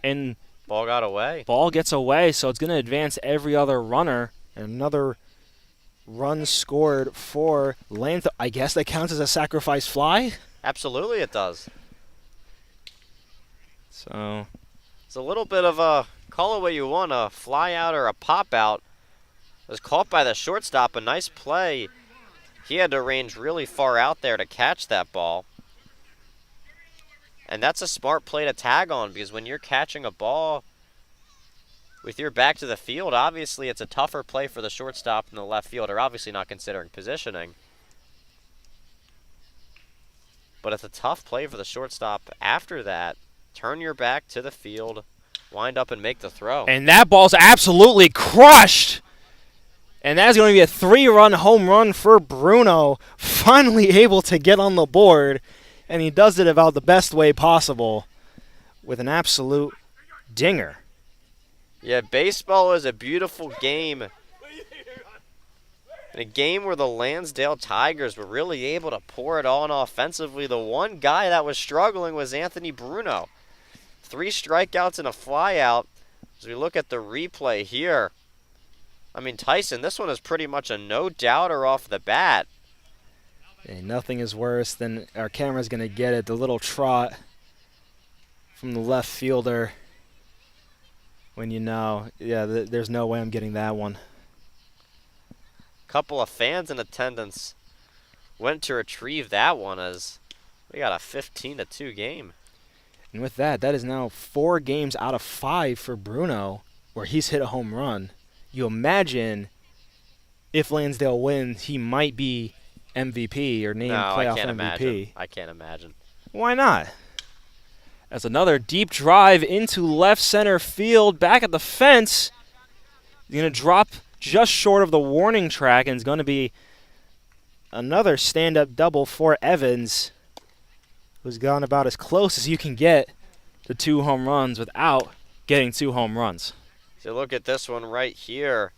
and ball got away. Ball gets away, so it's going to advance every other runner, and another run scored for Lansdale. I guess that counts as a sacrifice fly? Absolutely it does. So it's a little bit of a, call it what you want, a fly out or a pop out. It was caught by the shortstop, a nice play. He had to range really far out there to catch that ball. And that's a smart play to tag on, because when you're catching a ball with your back to the field, obviously it's a tougher play for the shortstop and the left fielder, obviously not considering positioning. But it's a tough play for the shortstop after that. Turn your back to the field, wind up and make the throw. And that ball's absolutely crushed And that's going to be a 3-run home run for Bruno, finally able to get on the board. And he does it about the best way possible with an absolute dinger. Yeah, baseball is a beautiful game. In a game where the Lansdale Tigers were really able to pour it on offensively. The one guy that was struggling was Anthony Bruno. 3 strikeouts and a flyout. As we look at the replay here, I mean, Tyson, this one is pretty much a no-doubter off the bat. Hey, nothing is worse than our camera's going to get it, the little trot from the left fielder when you know, yeah, there's no way I'm getting that one. Couple of fans in attendance went to retrieve that one as we got a 15-2 game. And with that, that is now 4 games out of 5 for Bruno where he's hit a home run. You imagine if Lansdale wins, he might be MVP or named playoff MVP. Imagine. I can't imagine. Why not? As another deep drive into left center field, back at the fence. He's going to drop just short of the warning track, and it's going to be another stand-up double for Evans, who's gone about as close as you can get to 2 home runs without getting 2 home runs. So look at this one right here.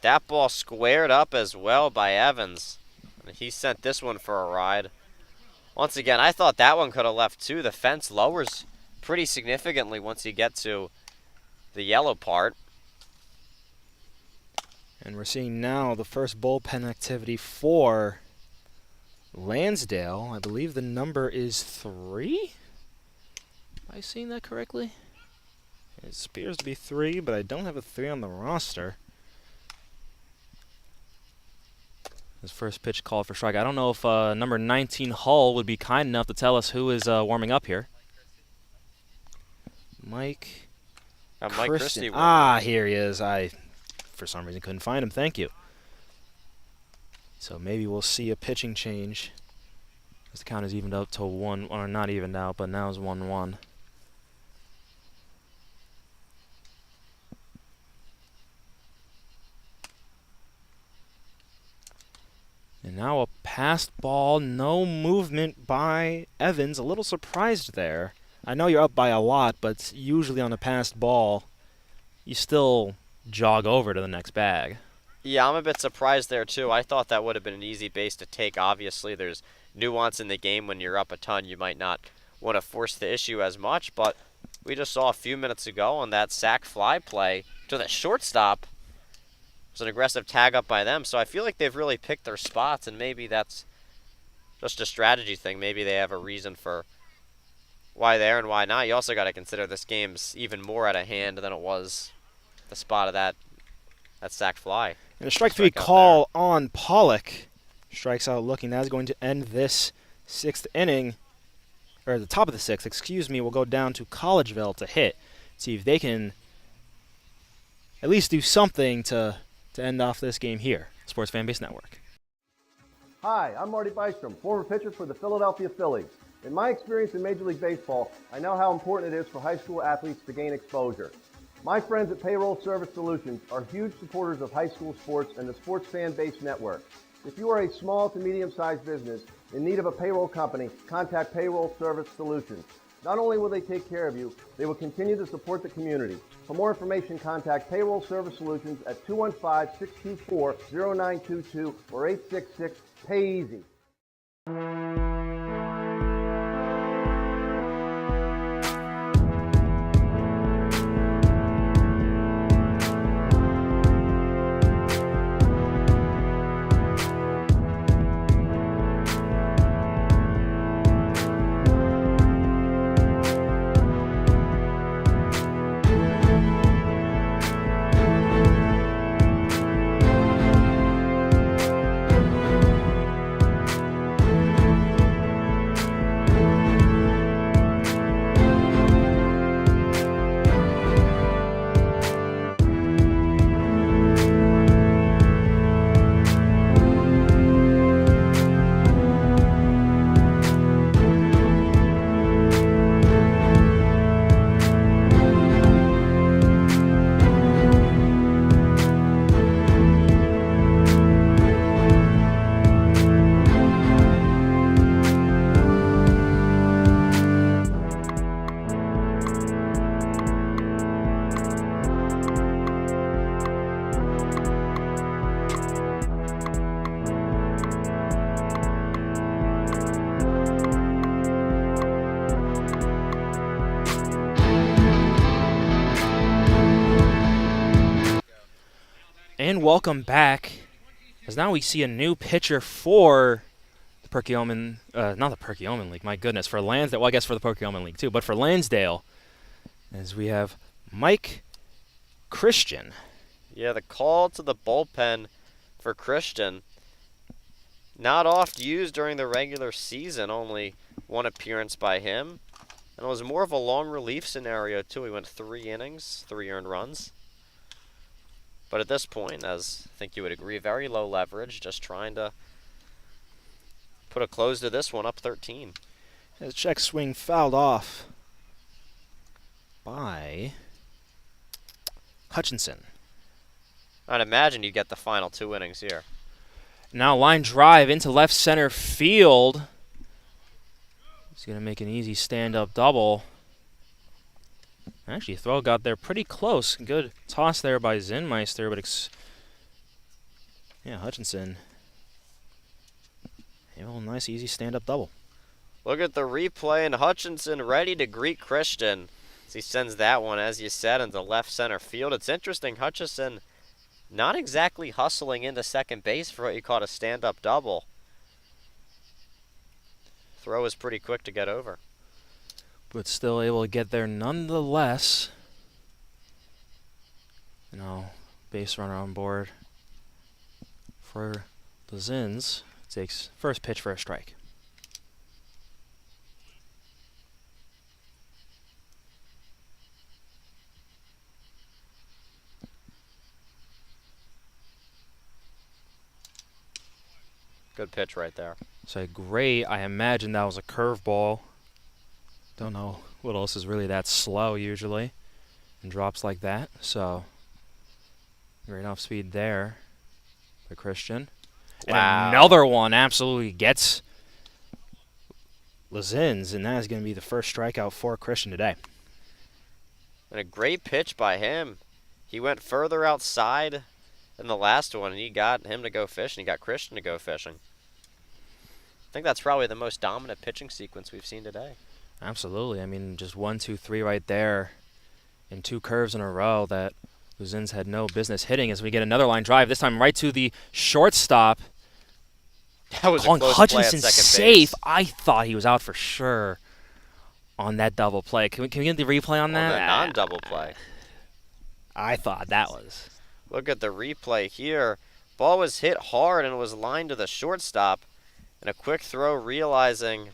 That ball squared up as well by Evans. And he sent this one for a ride. Once again, I thought that one could have left too. The fence lowers pretty significantly once you get to the yellow part. And we're seeing now the first bullpen activity for Lansdale. I believe the number is 3. Am I seeing that correctly? It appears to be 3, but I don't have a 3 on the roster. His first pitch called for strike. I don't know if number 19 Hull would be kind enough to tell us who is warming up here. Mike Christie. Here he is. I, for some reason, couldn't find him. Thank you. So maybe we'll see a pitching change. As the count is evened up to 1, or not evened out, but now it's 1-1. And now a passed ball, no movement by Evans. A little surprised there. I know you're up by a lot, but usually on a passed ball, you still jog over to the next bag. Yeah, I'm a bit surprised there too. I thought that would have been an easy base to take. Obviously, there's nuance in the game. When you're up a ton, you might not want to force the issue as much, but we just saw a few minutes ago on that sac fly play to the shortstop. It was an aggressive tag up by them, so I feel like they've really picked their spots, and maybe that's just a strategy thing. Maybe they have a reason for why there and why not. You also got to consider this game's even more out of hand than it was the spot of that sac fly. And a strike 3 call on Pollock. Strikes out looking. That's going to end this 6th inning, or the top of the 6th, excuse me. We'll go down to Collegeville to hit. See if they can at least do something to end off this game here. Sports Fan Base Network. Hi, I'm Marty Bystrom, former pitcher for the Philadelphia Phillies. In my experience in Major League Baseball, I know how important it is for high school athletes to gain exposure. My friends at Payroll Service Solutions are huge supporters of high school sports and the Sports Fan Base Network. If you are a small to medium-sized business in need of a payroll company, contact Payroll Service Solutions. Not only will they take care of you, they will continue to support the community. For more information, contact Payroll Service Solutions at 215-624-0922 or 866-PAY-EASY. And welcome back, as now we see a new pitcher for the Perky-Omen, not the Perky-Omen League, my goodness, for Lansdale, well, I guess for the Perky-Omen League too, but for Lansdale, as we have Mike Christian. Yeah, the call to the bullpen for Christian, not oft used during the regular season, only one appearance by him, and it was more of a long relief scenario too. He went 3 innings, 3 earned runs. But at this point, as I think you would agree, very low leverage, just trying to put a close to this one, up 13. His check swing fouled off by Hutchinson. I'd imagine you get the final 2 innings here. Now line drive into left center field. He's going to make an easy stand-up double. Actually, throw got there pretty close. Good toss there by Zinmeister, but yeah, Hutchinson. A nice, easy stand-up double. Look at the replay, and Hutchinson ready to greet Christian as he sends that one, as you said, into left center field. It's interesting, Hutchinson not exactly hustling into second base for what you call a stand-up double. Throw is pretty quick to get over. But still able to get there nonetheless. Base runner on board for the Zins. Takes first pitch for a strike. Good pitch right there. So great. I imagine that was a curveball. Don't know what else is really that slow usually and drops like that. So great off speed there by Christian. Wow. And another one absolutely gets Lazins, and that is going to be the first strikeout for Christian today. And a great pitch by him. He went further outside than the last one, and he got him to go fishing. He got Christian to go fishing. I think that's probably the most dominant pitching sequence we've seen today. Absolutely. I mean, just 1, 2, 3 right there, and 2 curves in a row that Luzins had no business hitting as we get another line drive, this time right to the shortstop. That was calling a close Hutchinson play at second safe. base. I thought he was out for sure on that double play. Can we get the replay on that? The non-double play. I thought that was. Look at the replay here. Ball was hit hard and it was lined to the shortstop. And a quick throw, realizing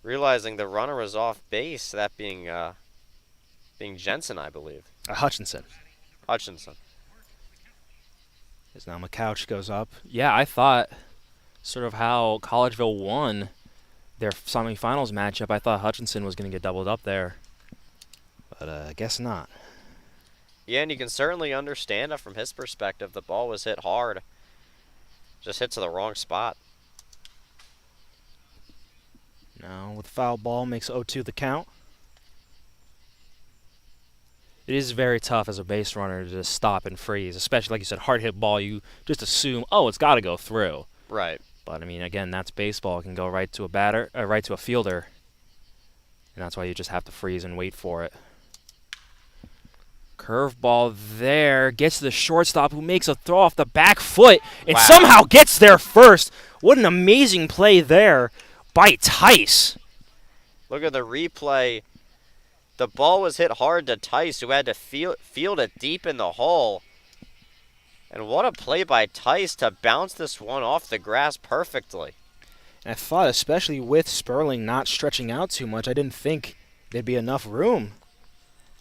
the runner was off base. That being Jensen, I believe. Hutchinson. Hutchinson. As now McCouch goes up. Yeah, I thought sort of how Collegeville won their semifinals matchup. I thought Hutchinson was going to get doubled up there. But I guess not. Yeah, and you can certainly understand it from his perspective. The ball was hit hard. Just hit to the wrong spot. Now with foul ball makes 0-2 the count. It is very tough as a base runner to just stop and freeze, especially like you said, hard hit ball. You just assume, oh, it's got to go through. Right. But I mean, again, that's baseball. It can go right to a batter, right to a fielder, and that's why you just have to freeze and wait for it. Curveball there gets to the shortstop, who makes a throw off the back foot and somehow gets there first. What an amazing play there by Tice. Look at the replay. The ball was hit hard to Tice, who had to field it deep in the hole. And what a play by Tice to bounce this one off the grass perfectly. And I thought, especially with Sperling not stretching out too much, I didn't think there'd be enough room.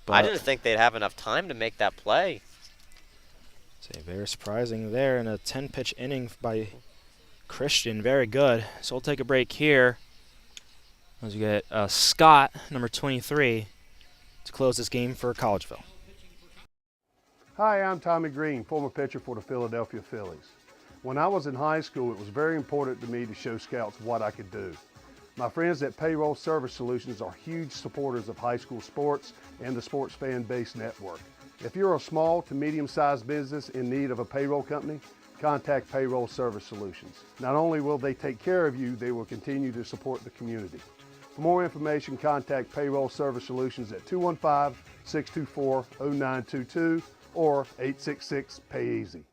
But I didn't think they'd have enough time to make that play. Very surprising there in a 10-pitch inning by Christian. Very good. So we'll take a break here as we get Scott, number 23, to close this game for Collegeville. Hi, I'm Tommy Green, former pitcher for the Philadelphia Phillies. When I was in high school, it was very important to me to show scouts what I could do. My friends at Payroll Service Solutions are huge supporters of high school sports and the Sports Fan Base Network. If you're a small to medium-sized business in need of a payroll company, contact Payroll Service Solutions. Not only will they take care of you, they will continue to support the community. For more information, contact Payroll Service Solutions at 215-624-0922 or 866-PAY-EASY.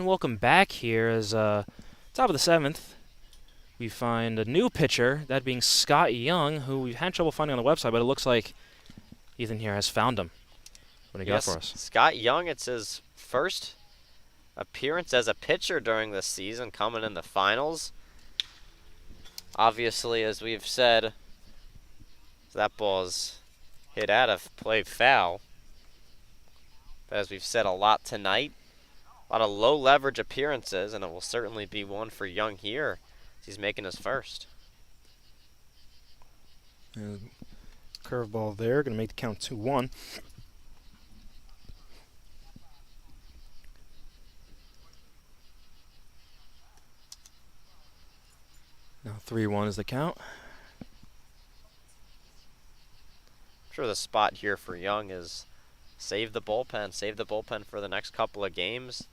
Welcome back here as top of the 7th. We find a new pitcher, that being Scott Young, who we've had trouble finding on the website, but it looks like Ethan here has found him. What do you got for us? Scott Young, it's his first appearance as a pitcher during this season, coming in the finals. Obviously, as we've said, that ball's hit out of play foul. But as we've said a lot tonight, a lot of low leverage appearances, and it will certainly be one for Young here. He's making his first. Curveball there, going to make the count 2-1. Now 3-1 is the count. I'm sure the spot here for Young is save the bullpen for the next couple of games.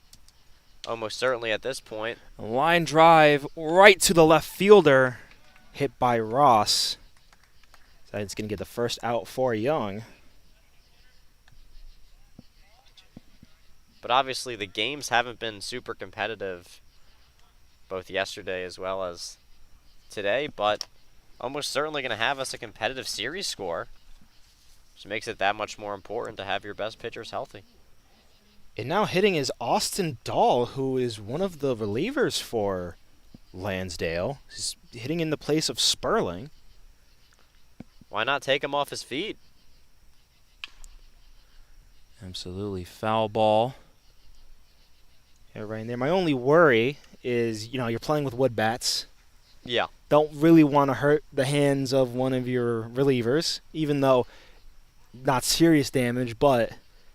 Almost certainly at this point. A line drive right to the left fielder, hit by Ross. So it's going to get the first out for Young. But obviously the games haven't been super competitive, both yesterday as well as today, but almost certainly going to have us a competitive series score, which makes it that much more important to have your best pitchers healthy. And now hitting is Austin Dahl, who is one of the relievers for Lansdale. He's hitting in the place of Sperling. Why not take him off his feet? Absolutely. Foul ball. Yeah, right in there. My only worry is, you're playing with wood bats. Yeah. Don't really want to hurt the hands of one of your relievers, even though not serious damage, but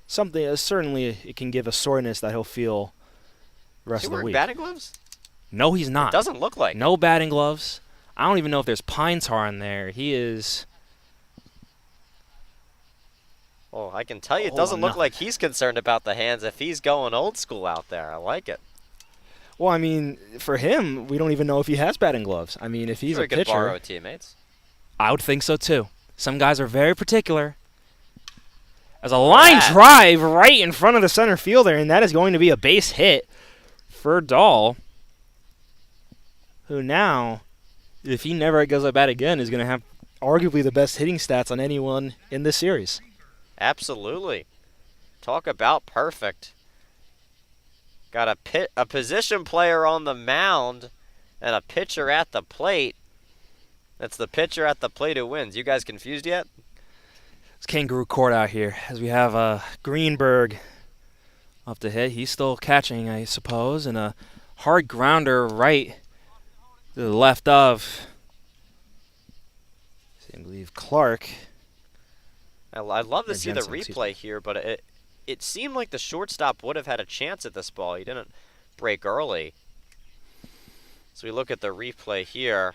something, certainly it can give a soreness that he'll feel the rest of the week. Is he wearing batting gloves? No, he's not. It doesn't look like. No batting gloves. I don't even know if there's pine tar in there. He is... Well, I can tell you, it doesn't look like he's concerned about the hands if he's going old school out there. I like it. Well, I mean, for him, we don't even know if he has batting gloves. I mean, if he's a pitcher... He could borrow teammates. I would think so, too. Some guys are very particular. As a line drive right in front of the center fielder, and that is going to be a base hit for Dahl, who now, if he never goes at bat again, is going to have arguably the best hitting stats on anyone in this series. Absolutely. Talk about perfect. Got a position player on the mound and a pitcher at the plate. That's the pitcher at the plate who wins. You guys confused yet? It's kangaroo court out here as we have Greenberg up to hit. He's still catching, I suppose, and a hard grounder right to the left of, I believe, Clark. I'd love to see the replay here, but it seemed like the shortstop would have had a chance at this ball. He didn't break early. So we look at the replay here.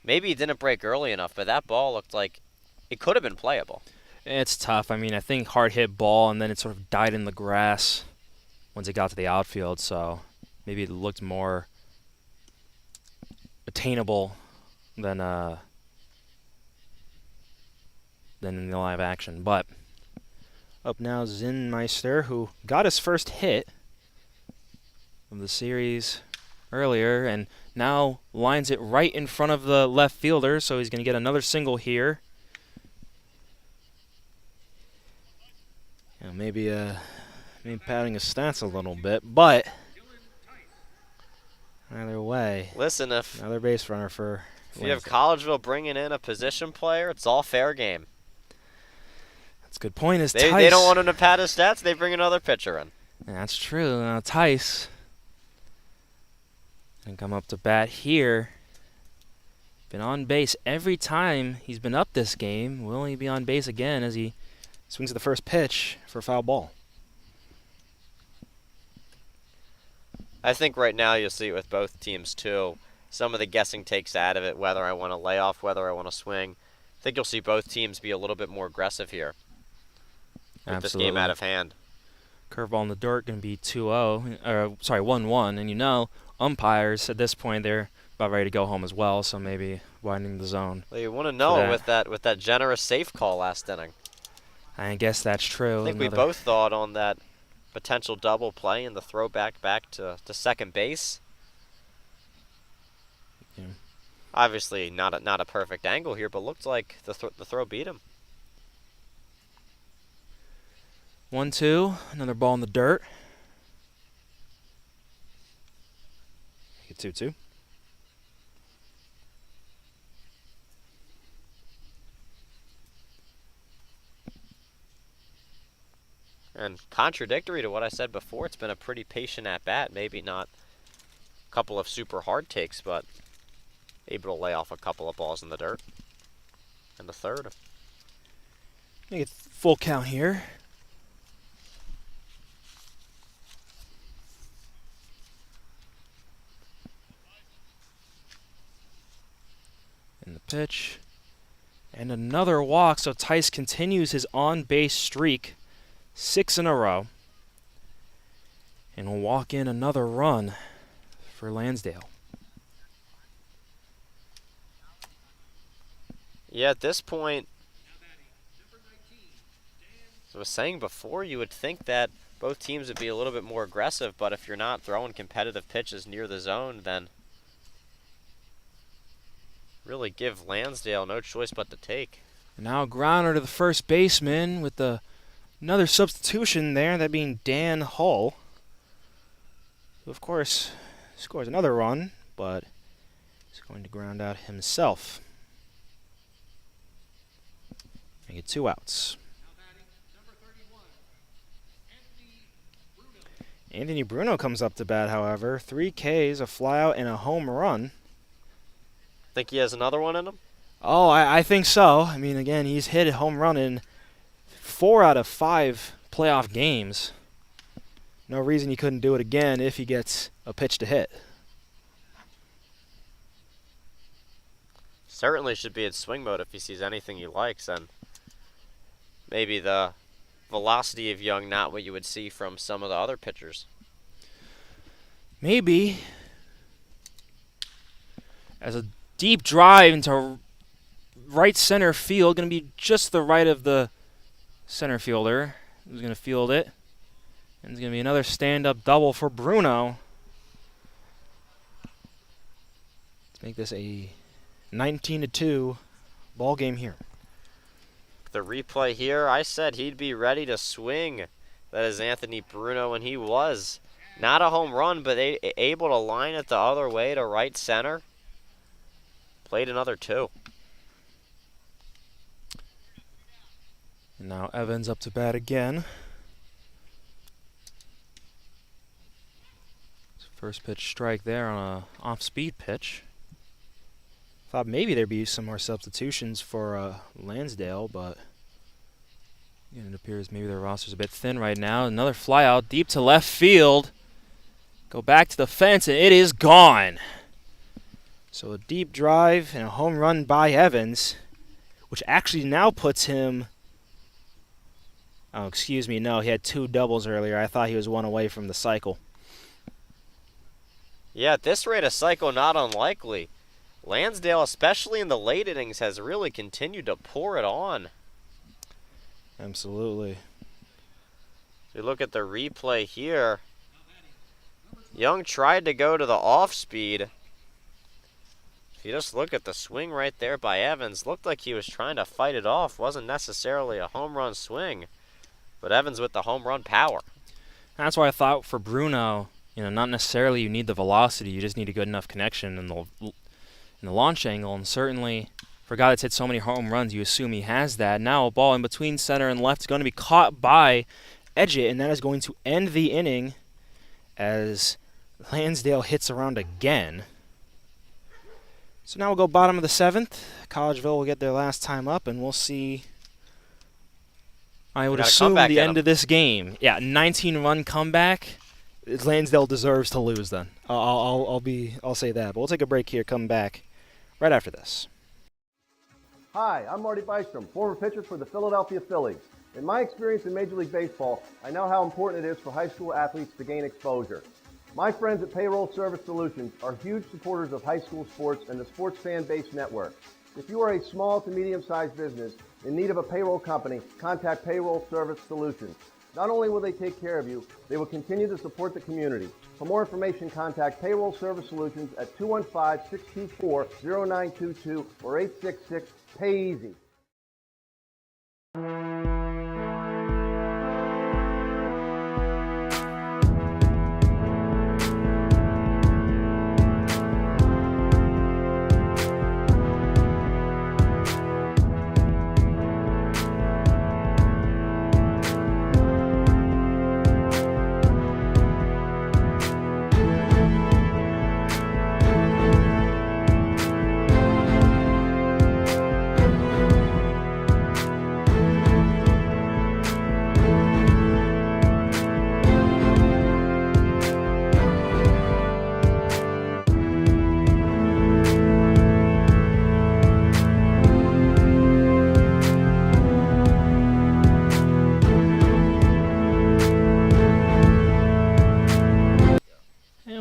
Maybe he didn't break early enough, but that ball looked like it could have been playable. It's tough. I mean, I think hard hit ball, and then it sort of died in the grass once it got to the outfield, so maybe it looked more attainable than in the live action. But up now Zinmeister, who got his first hit of the series earlier, and now lines it right in front of the left fielder, so he's going to get another single here. maybe padding his stats a little bit, but either way, Listen, if another base runner for you have Lansdale. Collegeville bringing in a position player, it's all fair game. That's a good point. Is They Tice? don't want him to pad his stats, they bring another pitcher in. That's true. Now Tice can come up to bat here. Been on base every time he's been up this game. Will he be on base again as he swings at the first pitch for a foul ball? I think right now you'll see it with both teams too. Some of the guessing takes out of it, whether I want to lay off, whether I want to swing. I think you'll see both teams be a little bit more aggressive here with this game out of hand. Curveball in the dirt going to be 1-1, and you know umpires at this point they're about ready to go home as well, so maybe widening the zone. Well, you want to know with that generous safe call last inning. I guess that's true. I think we both thought on that potential double play and the throw back to second base. Yeah. Obviously not a perfect angle here, but looked like the throw beat him. 1-2, another ball in the dirt. Get 2-2. And contradictory to what I said before, it's been a pretty patient at-bat. Maybe not a couple of super hard takes, but able to lay off a couple of balls in the dirt in the third. Make it full count here. In the pitch. And another walk, so Tice continues his on-base streak. 6 in a row. And will walk in another run for Lansdale. Yeah, at this point, as I was saying before, you would think that both teams would be a little bit more aggressive, but if you're not throwing competitive pitches near the zone, then really give Lansdale no choice but to take. And now a grounder to the first baseman with another substitution there, that being Dan Hull, who of course scores another run, but he's going to ground out himself. Make it 2 outs. Anthony Bruno comes up to bat, however. 3 Ks, a flyout, and a home run. Think he has another one in him? Oh, I think so. I mean, again, he's hit a home run in 4 out of 5 playoff games. No reason he couldn't do it again if he gets a pitch to hit. Certainly should be in swing mode if he sees anything he likes, and maybe the velocity of Young not what you would see from some of the other pitchers. Maybe. As a deep drive into right center field, going to be just the right of the center fielder who's going to field it. And it's going to be another stand-up double for Bruno. Let's make this a 19-2 ball game here. The replay here, I said he'd be ready to swing. That is Anthony Bruno, and he was. Not a home run, but able to line it the other way to right center. Played another 2. And now Evans up to bat again. First pitch strike there on a off-speed pitch. Thought maybe there'd be some more substitutions for Lansdale, but it appears maybe their roster's a bit thin right now. Another fly out deep to left field. Go back to the fence, and it is gone. So a deep drive and a home run by Evans, which actually now puts him... Oh, excuse me, no, he had 2 doubles earlier. I thought he was 1 away from the cycle. Yeah, at this rate, a cycle not unlikely. Lansdale, especially in the late innings, has really continued to pour it on. Absolutely. If you look at the replay here, Young tried to go to the off-speed. If you just look at the swing right there by Evans, looked like he was trying to fight it off. Wasn't necessarily a home run swing. But Evans with the home run power. That's why I thought for Bruno, not necessarily you need the velocity, you just need a good enough connection in the launch angle, and certainly for a guy that's hit so many home runs, you assume he has that. Now a ball in between center and left is going to be caught by Edgett, and that is going to end the inning as Lansdale hits around again. So now we'll go bottom of the 7th. Collegeville will get their last time up, and we'll see. I would assume the end of this game. Yeah, 19-run comeback. Lansdale deserves to lose. Then I'll say that. But we'll take a break here. Come back right after this. Hi, I'm Marty Bystrom, former pitcher for the Philadelphia Phillies. In my experience in Major League Baseball, I know how important it is for high school athletes to gain exposure. My friends at Payroll Service Solutions are huge supporters of high school sports and the Sports Fan Base Network. If you are a small to medium-sized business in need of a payroll company, contact Payroll Service Solutions. Not only will they take care of you, they will continue to support the community. For more information, contact Payroll Service Solutions at 215-624-0922 or 866-PAY-EASY.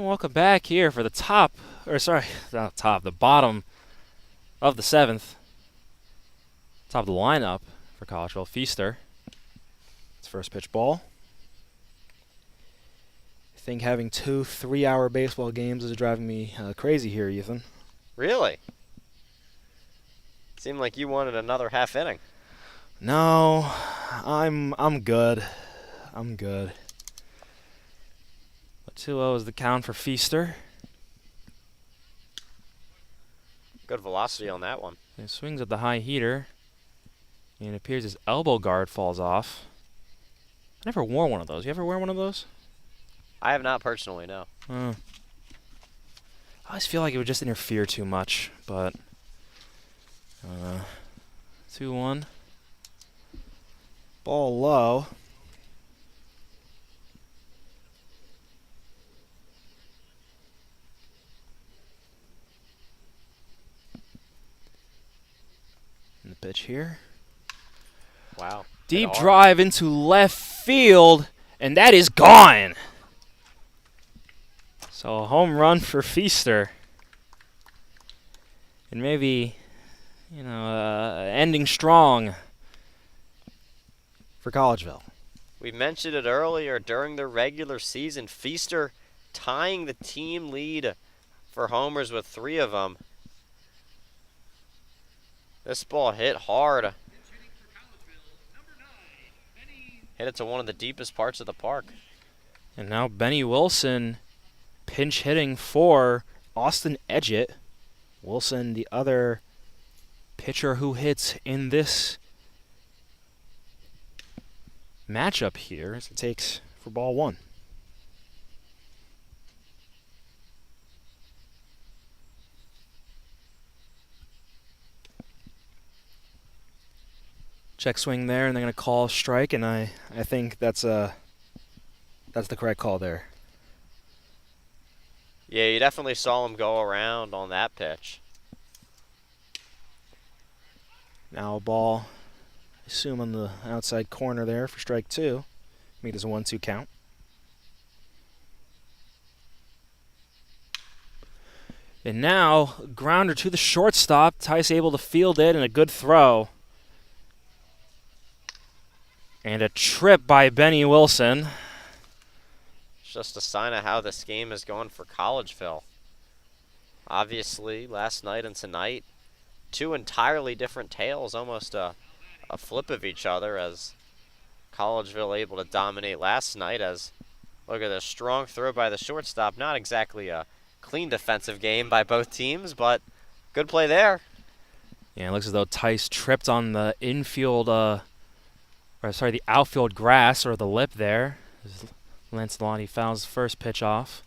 Welcome back here for the the bottom of the 7th. Top of the lineup for Collegeville. Feaster. It's first pitch ball. I think having 2 3-hour baseball games is driving me crazy here, Ethan. Really? Seemed like you wanted another half inning. No, I'm good. I'm good. 2-0 is the count for Feaster. Good velocity on that one. He swings at the high heater, and it appears his elbow guard falls off. I never wore one of those. You ever wear one of those? I have not personally, no. I always feel like it would just interfere too much, but 2-1. Ball low. And the pitch here. Wow. Deep drive into left field, and that is gone. So a home run for Feaster. And maybe, ending strong for Collegeville. We mentioned it earlier during the regular season. Feaster tying the team lead for homers with 3 of them. This ball hit hard. Hit it to one of the deepest parts of the park. And now Benny Wilson pinch hitting for Austin Edgett. Wilson, the other pitcher who hits in this matchup here, as it takes for ball 1. Check swing there, and they're going to call strike, and I think that's the correct call there. Yeah, you definitely saw him go around on that pitch. Now a ball, I assume on the outside corner there for strike 2. Make this a 1-2 count. And now, grounder to the shortstop. Tice able to field it, and a good throw. And a trip by Benny Wilson. It's just a sign of how this game is going for Collegeville. Obviously, last night and tonight, 2 entirely different tales, almost a flip of each other, as Collegeville able to dominate last night as, look at this strong throw by the shortstop. Not exactly a clean defensive game by both teams, but good play there. Yeah, it looks as though Tice tripped on the the outfield grass or the lip there. As Lansdale fouls the first pitch off.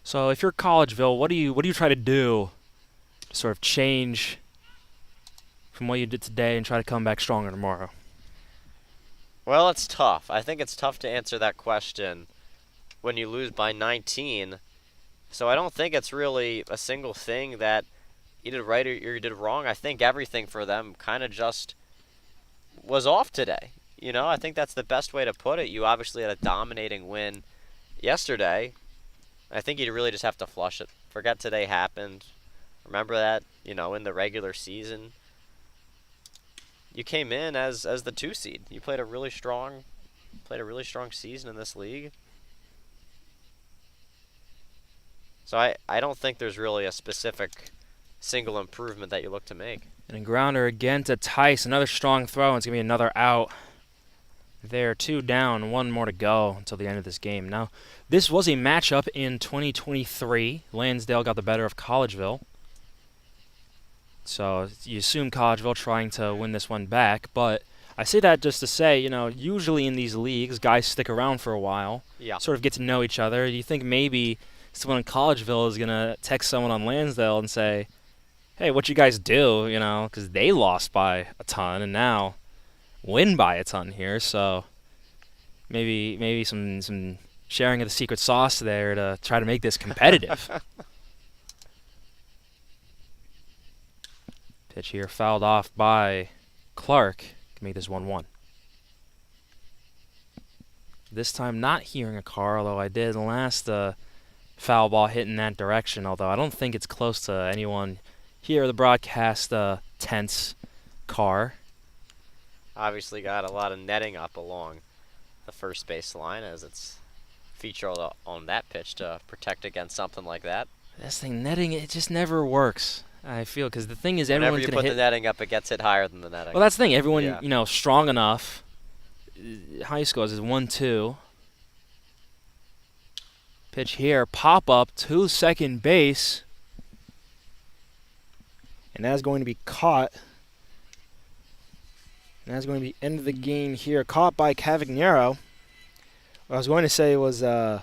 So if you're Collegeville, what do you try to do to sort of change from what you did today and try to come back stronger tomorrow? Well, it's tough. I think it's tough to answer that question when you lose by 19. So I don't think it's really a single thing that you did right or you did wrong. I think everything for them kind of just was off today. You know, I think that's the best way to put it. You obviously had a dominating win yesterday. I think you really just have to flush it. Forget today happened. Remember that, you know, in the regular season, you came in as the 2 seed. You played a really strong season in this league. So I don't think there's really a specific single improvement that you look to make. And a grounder again to Tice. Another strong throw, and it's going to be another out. There, 2 down, 1 more to go until the end of this game. Now, this was a matchup in 2023. Lansdale got the better of Collegeville. So you assume Collegeville trying to win this one back. But I say that just to say, you know, usually in these leagues, guys stick around for a while. Yeah. Sort of get to know each other. You think maybe someone in Collegeville is going to text someone on Lansdale and say, hey, what you guys do, you know, because they lost by a ton and now win by a ton here, so maybe some sharing of the secret sauce there to try to make this competitive. Pitch here fouled off by Clark to make this 1-1. This time not hearing a car, although I did the last foul ball hit in that direction, although I don't think it's close to anyone here at the broadcast tent's car. Obviously got a lot of netting up along the first base line as it's featured on that pitch to protect against something like that. This thing, netting, it just never works, I feel, because the thing is Whenever everyone's you going to put hit. the netting up, it gets hit higher than the netting. Well, that's the thing. Everyone, Yeah. you know, strong enough. High scores is 1-2. Pitch here, pop up to second base. And that's going to be caught. And that's going to be end of the game here. Caught by Cavagnaro. What I was going to say was in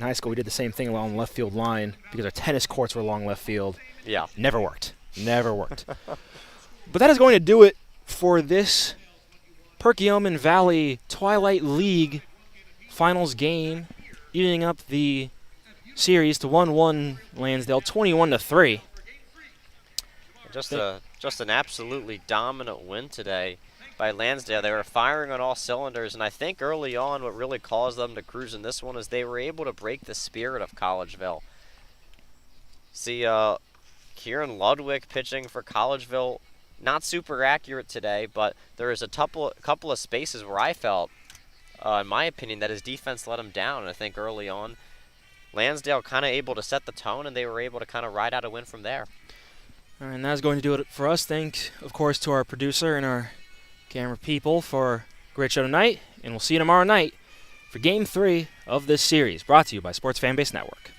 high school we did the same thing along the left field line because our tennis courts were along left field. Yeah. Never worked. Never worked. But that is going to do it for this Perky Valley Twilight League finals game, eating up the series to 1-1 Lansdale, 21-3. Just an absolutely dominant win today by Lansdale. They were firing on all cylinders, and I think early on what really caused them to cruise in this one is they were able to break the spirit of Collegeville. See, Kieran Ludwig pitching for Collegeville, not super accurate today, but there is a couple of spaces where I felt, in my opinion, that his defense let him down. And I think early on, Lansdale kind of able to set the tone, and they were able to kind of ride out a win from there. All right, and that's going to do it for us. Thanks, of course, to our producer and our camera people for a great show tonight, and we'll see you tomorrow night for Game 3 of this series, brought to you by Sports Fanbase Network.